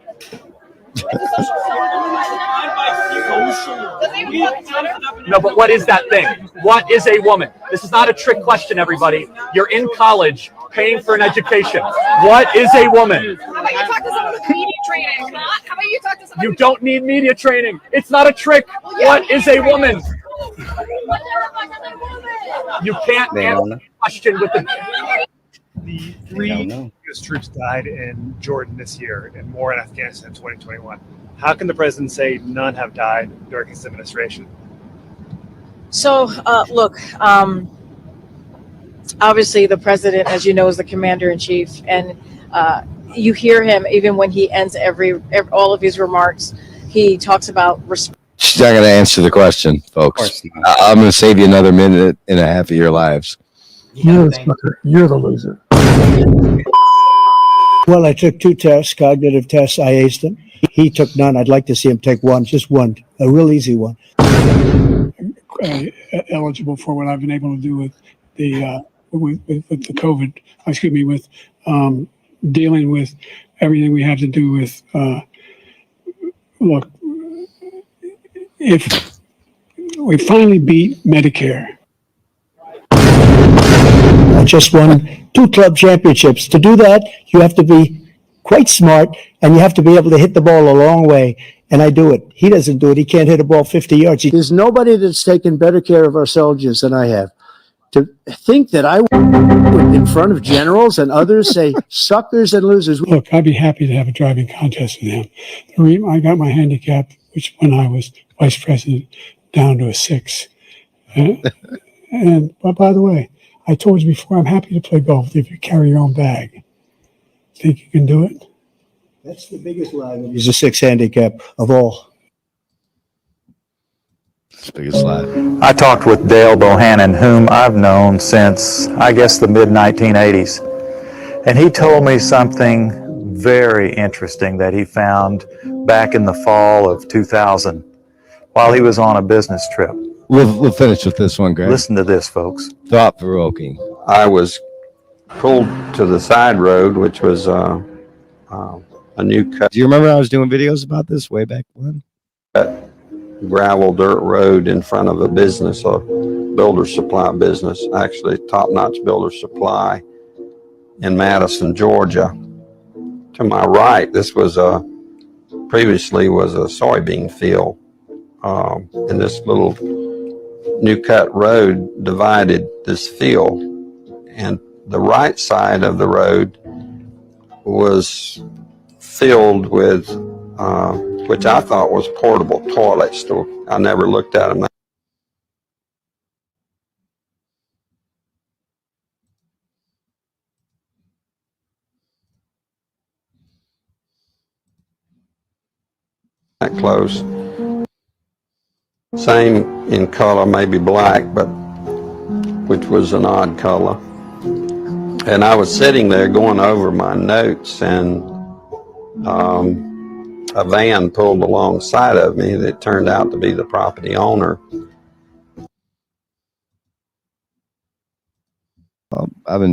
No, but what is that thing? What is a woman? This is not a trick question, everybody. You're in college, paying for an education. What is a woman? How about you talk to someone with media training? How about you talk to someone? You don't need media training. It's not a trick. What is a woman? You can't answer the question with the... The 3 U.S. troops died in Jordan this year and more in Afghanistan in 2021. How can the president say none have died during his administration? So, look, obviously the president, as you know, is the commander-in-chief, and you hear him even when he ends all of his remarks. He talks about respect. She's not going to answer the question, folks. I'm going to save you another minute and a half of your lives. You're the sucker. You're the loser. Well, I took 2 tests, cognitive tests. I aced them. He took none. I'd like to see him take one, just one, a real easy one. Eligible for what I've been able to do with the with the COVID. Excuse me, with dealing with everything we have to do with. Look, if we finally beat Medicare. I just won 2 club championships. To do that, you have to be quite smart, and you have to be able to hit the ball a long way. And I do it. He doesn't do it. He can't hit a ball 50 yards. There's nobody that's taken better care of our soldiers than I have. To think that I would, in front of generals and others, say suckers and losers. Look, I'd be happy to have a driving contest with him. The reason I got my handicap, which when I was vice president, down to a 6. But by the way, I told you before, I'm happy to play golf if you carry your own bag. Think you can do it? That's the biggest lie. He's a 6 handicap of all. That's the biggest lie. I talked with Dale Bohannon, whom I've known since, I guess, the mid-1980s. And he told me something very interesting that he found back in the fall of 2000 while he was on a business trip. We'll finish with this one, Greg. Listen to this, folks. Thought-provoking. I was pulled to the side road, which was a new cut. Do you remember I was doing videos about this way back when? Gravel dirt road in front of a business, a builder supply business, actually top-notch builder supply in Madison, Georgia. To my right, this was previously was a soybean field, and this little new cut road divided this field, and the right side of the road was filled with which I thought was portable toilets. I never looked at them. That close. Same in color, maybe black, but which was an odd color. And I was sitting there going over my notes, and a van pulled alongside of me that turned out to be the property owner.